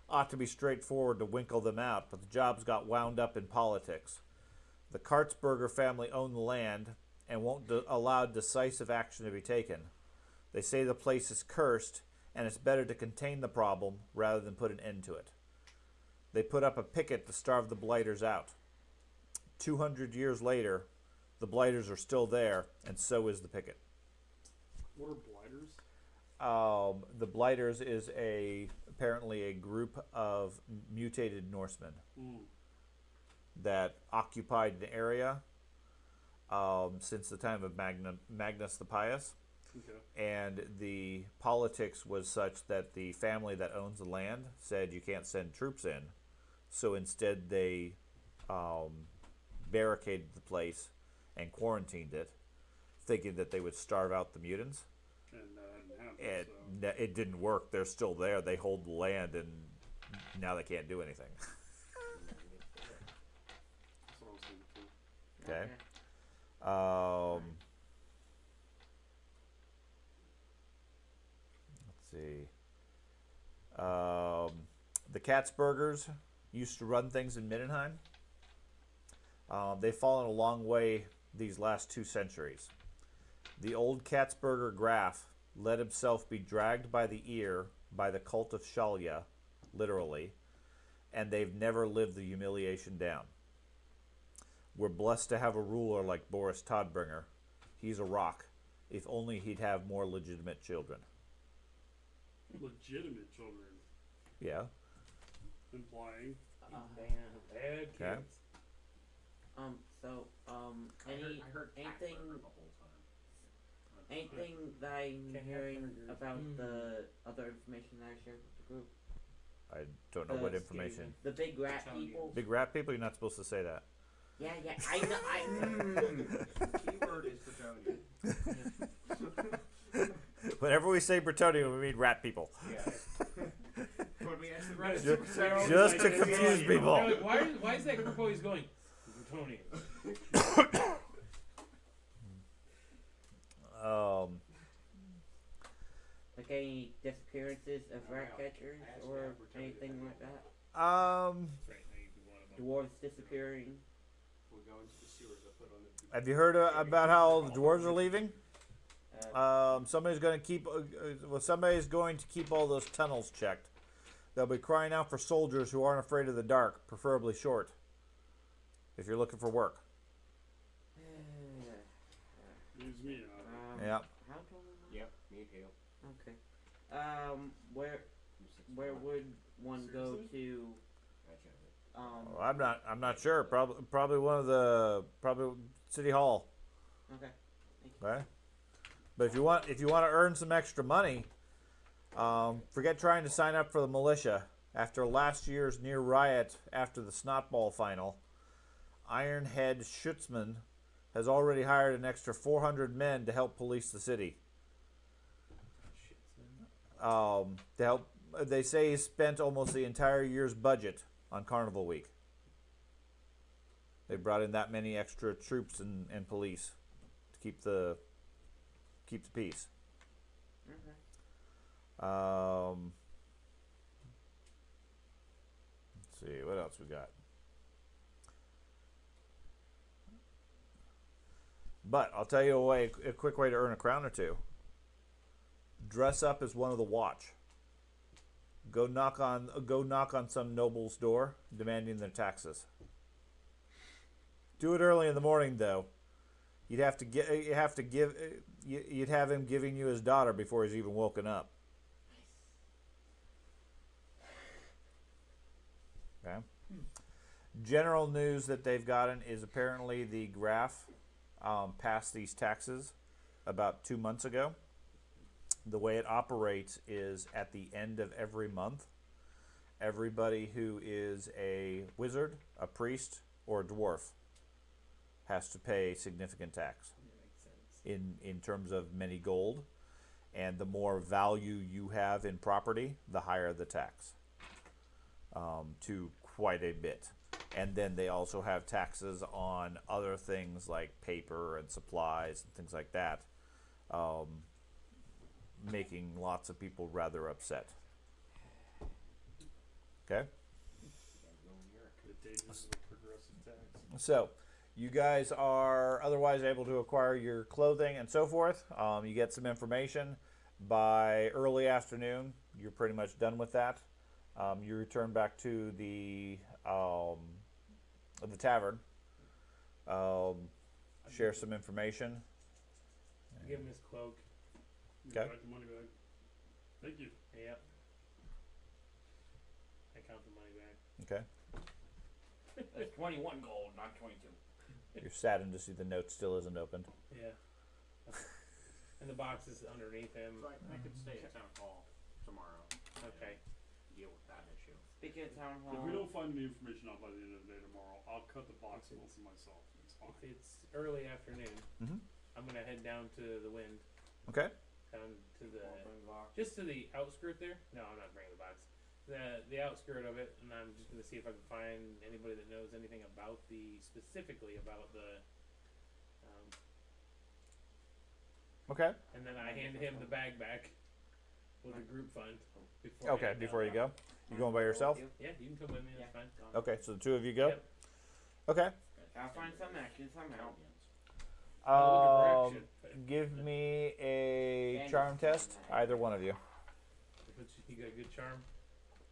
Ought to be straightforward to winkle them out, but the job's got wound up in politics. The Kartsberger family own the land and won't allow decisive action to be taken. They say the place is cursed, and it's better to contain the problem rather than put an end to it. They put up a picket to starve the Blighters out. 200 years later, the Blighters are still there, and so is the picket. What are Blighters? The Blighters is apparently a group of mutated Norsemen that occupied an area since the time of Magnus the Pious. Okay. And the politics was such that the family that owns the land said you can't send troops in. So instead they barricaded the place and quarantined it, thinking that they would starve out the mutants. And that didn't happen. It didn't work. They're still there. They hold the land, and now they can't do anything. That's what I was thinking too. Okay. Let's see. The Katzbergers used to run things in Middenheim. They've fallen a long way these last 2 centuries. The old Katzberger Graf let himself be dragged by the ear by the cult of Shalya, literally, and they've never lived the humiliation down. We're blessed to have a ruler like Boris Todbringer. He's a rock. If only he'd have more legitimate children. Legitimate children. Yeah. Implying. Bad kids. Okay. I heard anything Catburger the whole time. anything that I'm Can't have hearing burgers. about the other information that I shared with the group? I don't know what information. The big rat Plutonium. people? Big rat people? You're not supposed to say that. Yeah, I know. Keyword is Bretonian. Whenever we say Bretonian, we mean rat people. Yeah. When we asked the Right. rest Ju- of the just to confuse people. They're like, why is that group always going Plutonian? Like any disappearances of rat catchers or anything like that? Right, now you do one of them. Dwarves disappearing? We'll go into the sewers. I'll put on the. Have you heard about how all the dwarves are leaving? Uh, Somebody's going to keep all those tunnels checked. They'll be crying out for soldiers who aren't afraid of the dark, preferably short. If you're looking for work. Leaves me out. Yeah. How tall am I? Yep, me too. Okay. Where would one go to? Well, I'm not sure. Probably City Hall. Okay. Okay. But if you want to earn some extra money, forget trying to sign up for the militia. After last year's near riot after the Snotball final, Ironhead Schutzman has already hired an extra 400 men to help police the city. To help They say he spent almost the entire year's budget on Carnival Week. They brought in that many extra troops and police to keep the peace. Okay. Let's see what else we got. But I'll tell you a quick way to earn a crown or two. Dress up as one of the watch. Go knock on some noble's door, demanding their taxes. Do it early in the morning, though. You'd have him giving you his daughter before he's even woken up. Okay. General news that they've gotten is apparently the Graf passed these taxes about 2 months ago. The way it operates is at the end of every month, everybody who is a wizard, a priest, or a dwarf has to pay significant tax in terms of many gold, and the more value you have in property, the higher the tax, to quite a bit. And then they also have taxes on other things like paper and supplies and things like that, making lots of people rather upset. Okay? The dangers of progressive tax. So, you guys are otherwise able to acquire your clothing and so forth. You get some information. By early afternoon, you're pretty much done with that. You return back to the tavern. Share some information. Give him his cloak. You Okay. got the money back. Thank you. Yep. I count the money back. Okay. That's 21 gold, not 22. You're saddened to see the note still isn't opened. Yeah. And the box is underneath him. So I could stay at town hall tomorrow. Okay. Deal with that issue. Speaking of town If we hall, don't find any information out by the end of the day tomorrow, I'll cut the box open myself. It's fine. If it's early afternoon, Mhm. I'm gonna head down to the wind, Okay. down to the I'll bring the box. just to the outskirt there. No, I'm not bringing the box. The outskirt of it, and I'm just gonna see if I can find anybody that knows anything about specifically about the. Okay. And then I hand him the bag back with the group fund. Before I Okay. head Before down. you go, you going by yourself? Yeah, you can come with me. That's fine. Okay. So the two of you go. Yep. Okay. I'll find some action somehow. I'm looking for action. Give me a Candy. charm test, either one of you. But you got a good charm.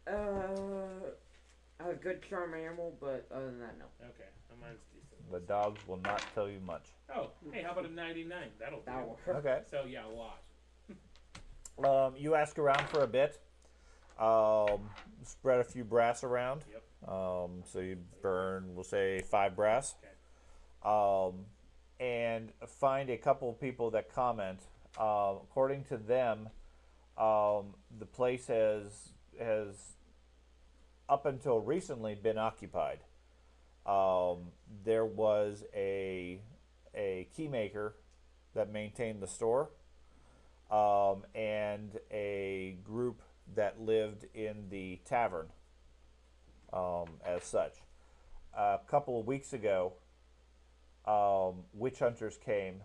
A good charm animal, but other than that, no. Okay, mine's decent. The dogs will not tell you much. Oh, hey, how about a 99? That'll do. That will Okay. So yeah, a lot. You ask around for a bit. Spread a few brass around. Yep. So you burn, we'll say 5 brass. Okay. And find a couple of people that comment. According to them, the place has up until recently been occupied. There was a keymaker that maintained the store, and a group that lived in the tavern as such. A couple of weeks ago, witch hunters came,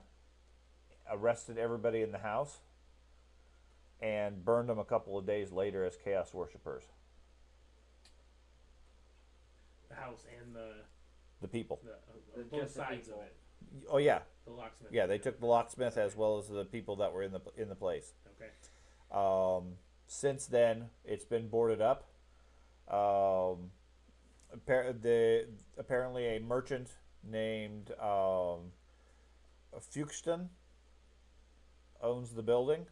arrested everybody in the house, and burned them a couple of days later as chaos worshippers. The house and The people. both just the sides of people. it. Oh yeah, The locksmith. yeah. They took the locksmith as well as the people that were in the place. Okay. Since then, it's been boarded up. Apparently, a merchant named Fuchston owns the building.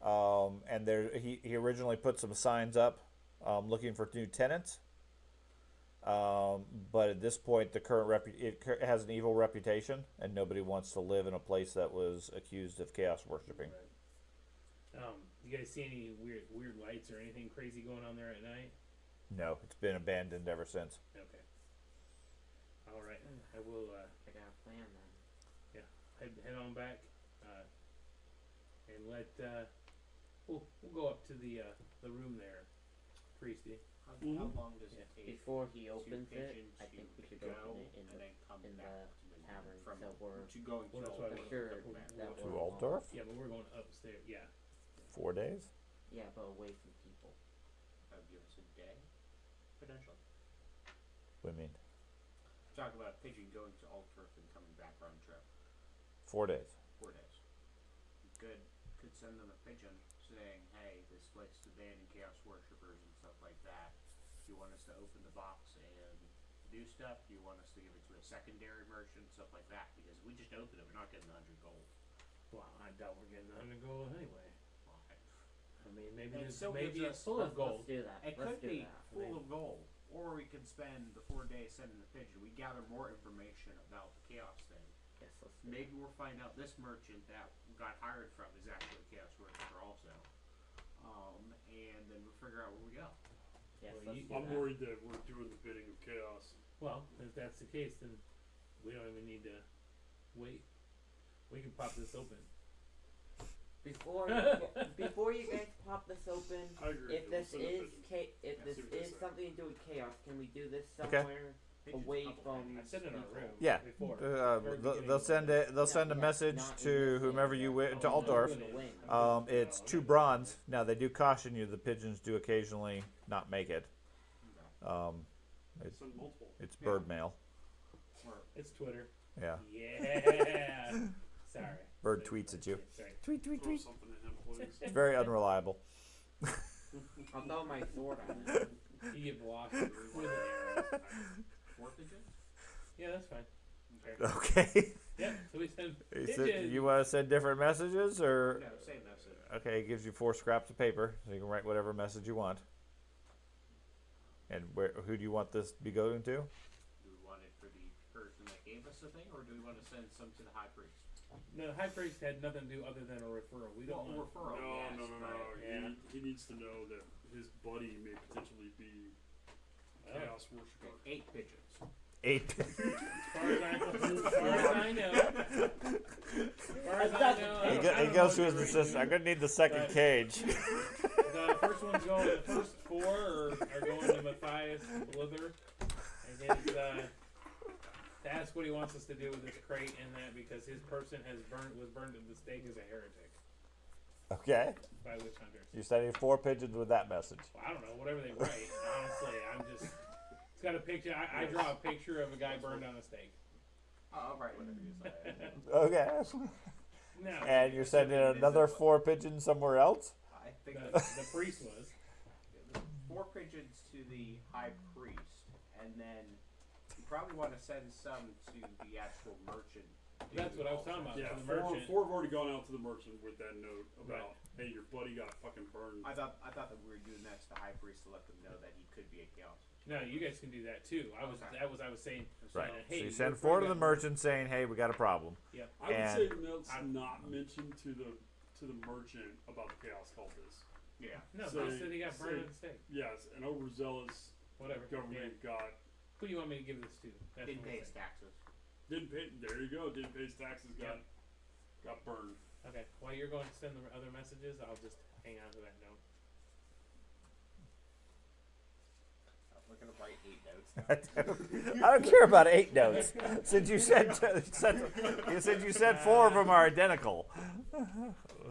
And he originally put some signs up looking for new tenants. But at this point, it has an evil reputation, and nobody wants to live in a place that was accused of chaos worshipping. You guys see any weird lights or anything crazy going on there at night? No, it's been abandoned ever since. Okay. All right. I will I got a plan then. head on back and let we'll go up to the room there, Priesty. How Mhm. long does it take Before he to opens it, pigeon I to think we should go open it in and then come the back to the tavern, from so we're to going Well, to that's why Altdorf. we're- assured we're- that To we're Altdorf? Yeah, but we're going upstairs. Yeah. 4 days? Yeah, but away from people. That would give us a day, potentially. What do you mean? Talk about a pigeon going to Altdorf and coming back round trip. 4 days. 4 days. Could send them a pigeon saying, "Hey, this place is abandoned chaos worshippers and stuff like that. Do you want us to open the box and do stuff? Do you want us to give it to a secondary merchant, stuff like that? Because if we just open it, we're not getting 100 gold. Well, I doubt we're getting 100 gold anyway. Why? I mean, maybe It it's still maybe gives it's us- full of gold. Let's do that. It Let's could do be that. full of gold, or we could spend the 4 days sending the pigeon. We gather more information about the chaos thing. Yes, let's do Maybe we'll find out this merchant that got hired from is actually a chaos worshipper also. And then we'll figure out where we go. that. Yes, Well, let's you- do I'm that. worried that we're doing the bidding of chaos. Well, if that's the case, then we don't even need to wait. We can pop this open. Before before you guys pop this open, I agree. if this Send a is pigeon. if Yeah, this see what they is say. something to do with chaos, can we do this Okay. somewhere Pigeons away couple from? things. I said in our room. Yeah. Before. They'll send a message Not in to this whomever wing. you wish to Oh, Altdorf. in the wing. It's 2 bronze. Now they do caution you the pigeons do occasionally not make it. Send multiple. It's Yeah. bird mail. Or It's Twitter. Yeah. Yeah. Sorry. Bird tweets at you. Sorry. Tweet, tweet, Throw tweet. something at him, please. It's very unreliable. I'll throw my sword on it. You get blocked with an arrow. 4 pigeons? Yeah, that's fine. Okay. Okay. Yeah, so we send You pigeons. want to send different messages, or No, same message. okay? It gives you 4 scraps of paper, so you can write whatever message you want. And who do you want this to be going to? Do we want it for the person that gave us the thing, or do we want to send some to the high priest? No, the high priest had nothing to do other than a referral. We don't want. referral. No, yes, no, no, no. but- Yeah. He needs to know that his buddy may potentially be Oh. chaos worshiper. 8 pigeons. 8. As far as I know. He goes to his assistant. I'm gonna need the second Right. cage. The first one's going. The first 4 are going to Matthias Blither, and his to ask what he wants us to do with this crate and that because his person was burned at the stake as a heretic Okay. by witch hunters. You're sending 4 pigeons with that message. Well, I don't know, whatever they write. Honestly, I'm just. It's got a picture. I draw a picture of a guy burned on a stake. I'll write whatever you say. Okay. No. And you're sending another 4 pigeons somewhere else? I think The priest was. 4 pigeons to the high priest, and then you probably want to send some to the actual merchant. That's what I was talking about. Yeah, For the merchant. 4 have already gone out to the merchant with that note about, hey, your buddy got fucking burned. I thought that we were doing that to the high priest to let them know that he could be a chaos. No, you guys can do that too. I was. Okay. That was I was saying. Right. Hey, So you your send friend 4 to the got- merchant saying, "Hey, we got a problem." Yep. I would And- say notes I'm- not mentioned to the merchant about the chaos cultists. Yeah. No, So they said he got burned say- at the stake. Yes, an overzealous Whatever. government got Who do you want me to give this to? That's Didn't what I'm pay his saying. taxes. didn't pay. There you go. Didn't pay his taxes. Yep. Got burned. Okay. While you're going to send the other messages, I'll just hang on to that note. We're gonna write 8 notes. I don't care about 8 notes. Since you said 4 of them are identical.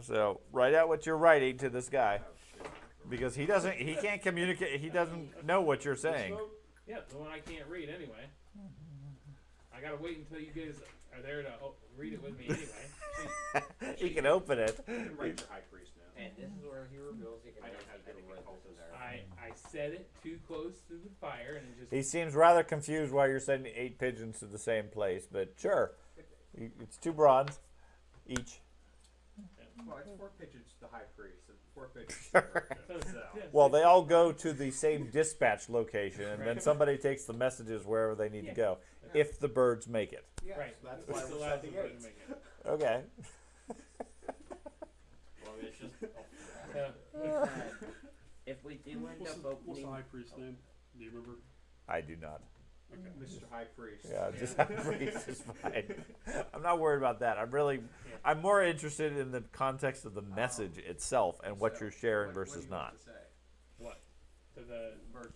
So write out what you're writing to this guy, because he can't communicate. He doesn't know what you're saying. Yeah, the one I can't read anyway. I gotta wait until you guys are there to read it with me anyway. He can open it. You can write your high priest now. And this is where he reveals he can I don't make have even anything write called this in this. there. I set it too close to the fire and it just. He seems rather confused why you're sending 8 pigeons to the same place, but sure. It's 2 bronze each. Well, it's 4 pigeons to the high priest and 4 pigeons. So it's, yeah, Well, they all go to the same dispatch location, and then somebody takes the messages wherever they need to go, if the birds make it. Yes, Right. that's It's why the we're last sending one 8. to make it. Okay. Well, it's just. If we do end What's up the opening, high priest's name? Do you remember? I do not. Okay. Mr. High Priest. Yeah, just high priest is fine. I'm not worried about that. I'm more interested in the context of the message itself and what So, you're sharing what versus do you not. want to say? What? To the Merchant.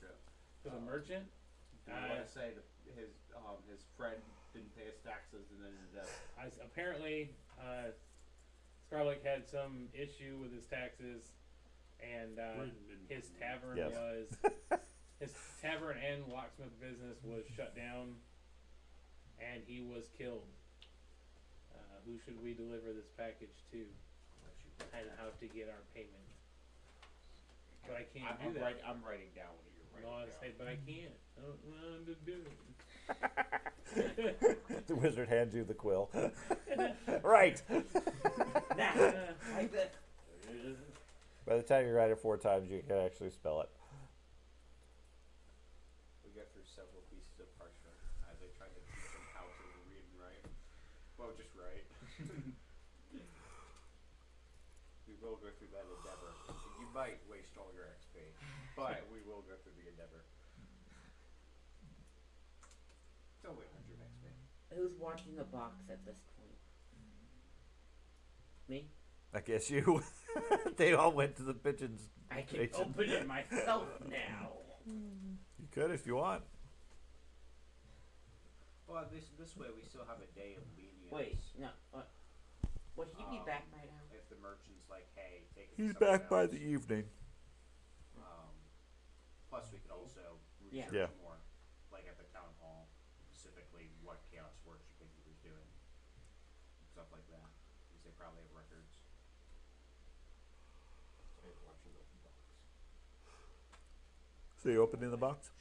merchant? Do you want to say that his friend didn't pay his taxes and then ended up? Apparently, Scarlet had some issue with his taxes, and his tavern Yes. his tavern and locksmith business was shut down, and he was killed. Who should we deliver this package to, and how to get our payment? But I can't do that. I'm writing down what you're writing No, I down. say, but I can't. I don't know how to do it. The wizard hands you the quill. Right. Like this. By the time you write it 4 times, you can actually spell it. We go through several pieces of parchment as I try to teach him how to read and write. Well, just write. We will go through that endeavor. You might waste all your XP, but we will go through the endeavor. It's only 100 XP. Who's watching the box at this point? Me? I guess you. They all went to the pigeons. I can station. open it myself now. You could if you want. Well, this way we still have a day of lenience. Wait, no. Would he be back by now? If the merchant's like, hey, take it to He's someone back by else. the evening. Plus, we could also Yeah. research Yeah. more, like at the town hall, specifically what chaos worshiping he was doing, stuff like that. Because they probably have records. So you opening the box?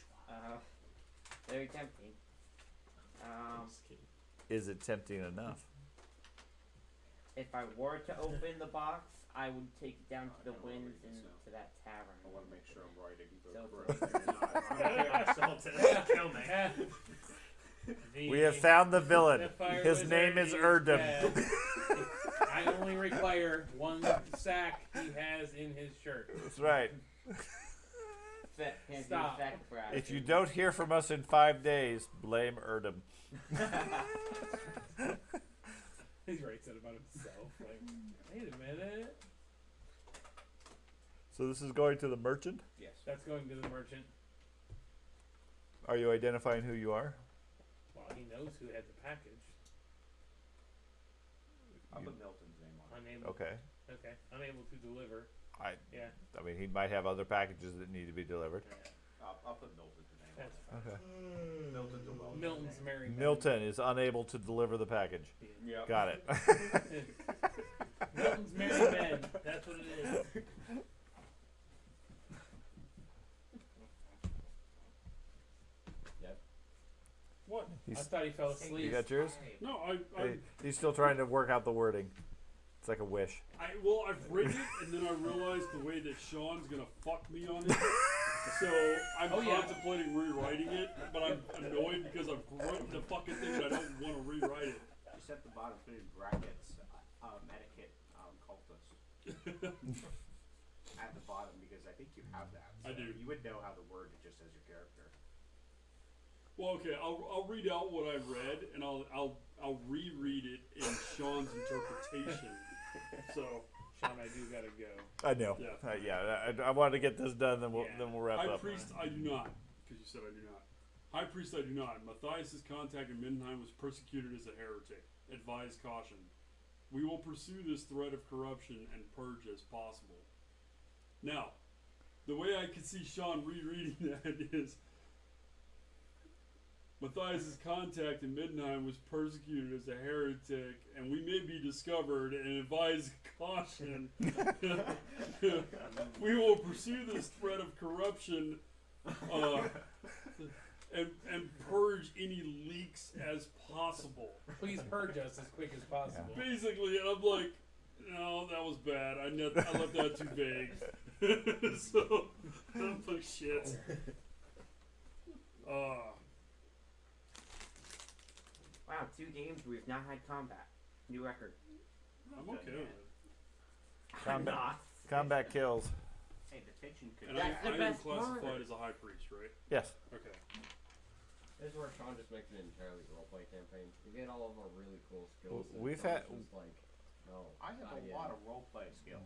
Very tempting. Is it tempting enough? If I were to open the box, I would take it down to the I don't winds think and so. to that tavern. I want to make sure I'm writing the So correct. Kill me. We have found the villain. The fire His wizard name is Erdem. bad. I only require 1 sack he has in his shirt. That's right. Can't Stop. do sacrifice. If you don't hear from us in 5 days, blame Erdem. He writes it about himself. Like, wait a minute. So this is going to the merchant? Yes. That's going to the merchant. Are you identifying who you are? Well, he knows who had the package. I'll put Milton's name on it. Unable. Okay. Okay. Unable to deliver. I Yeah. mean, he might have other packages that need to be delivered. I'll put Milton's name That's on Okay. it. Milton's a well. Milton's married. man. Milton is unable to deliver the package. Yep. Got it. Milton's married men. That's what it is. What? I He's, thought he fell you asleep. got yours? No, He's still trying to work out the wording. It's like a wish. I've written it, and then I realized the way that Sean's gonna fuck me on it. So I'm Oh, yeah. contemplating rewriting it, but I'm annoyed because I've written the fucking thing and I don't want to rewrite it. Just at the bottom, put in brackets, etiquette, cultist. At the bottom, because I think you have that. I so do. You would know how to word it just as your character. Well, okay, I'll read out what I read, and I'll reread it in Sean's interpretation. So Sean, I do gotta go. I know. Yeah. I wanted to get this done, then Yeah. we'll wrap High up. Priest, I do not, because you said I do not. High Priest, I do not. Matthias' contact in Mindenheim was persecuted as a heretic. Advise caution. We will pursue this threat of corruption and purge as possible. Now, the way I could see Sean rereading that is Matthias' contact in Mindenheim was persecuted as a heretic, and we may be discovered and advise caution. We will pursue this threat of corruption and purge any leaks as possible. Please purge us as quick as possible. Basically, and I'm like, no, that was bad. I left that too vague. So, I'm like, shit. Wow, 2 games we've not had combat. New record. I'm okay with it. I'm not. Combat kills. Hey, the tension could. And That's I the am best classified part. as a high priest, right? Yes. Okay. This is where Sean just makes an entirely roleplay campaign. We get all of our really cool skills. and We've Sean's had- just like, no. I have not a yet. lot of roleplay skills.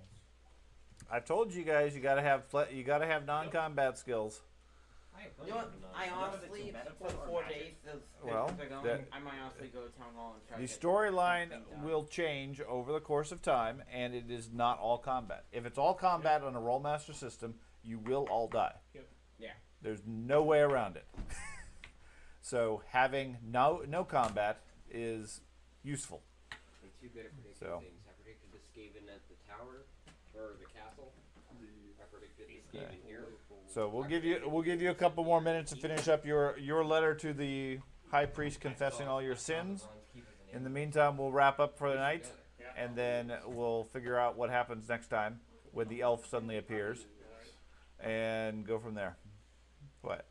I've told you guys you gotta have non-combat skills. I have You know what? plenty of I non- honestly, metaphor for the or 4 magic? days those Well, pictures are going, that- I might honestly go to town hall and try The to get storyline something done. will change over the course of time, and it is not all combat. If it's all combat on a Rolemaster system, you will all die. Yep. Yeah. There's no way around it. So having no combat is useful. I'm too good at predicting So. things. I predicted the Skaven at the tower or the castle. I predicted the Skaven here. So we'll give you a couple more minutes to finish up your letter to the high priest confessing all your sins. In the meantime, we'll wrap up for the night, and then we'll figure out what happens next time when the elf suddenly appears, and go from there. What?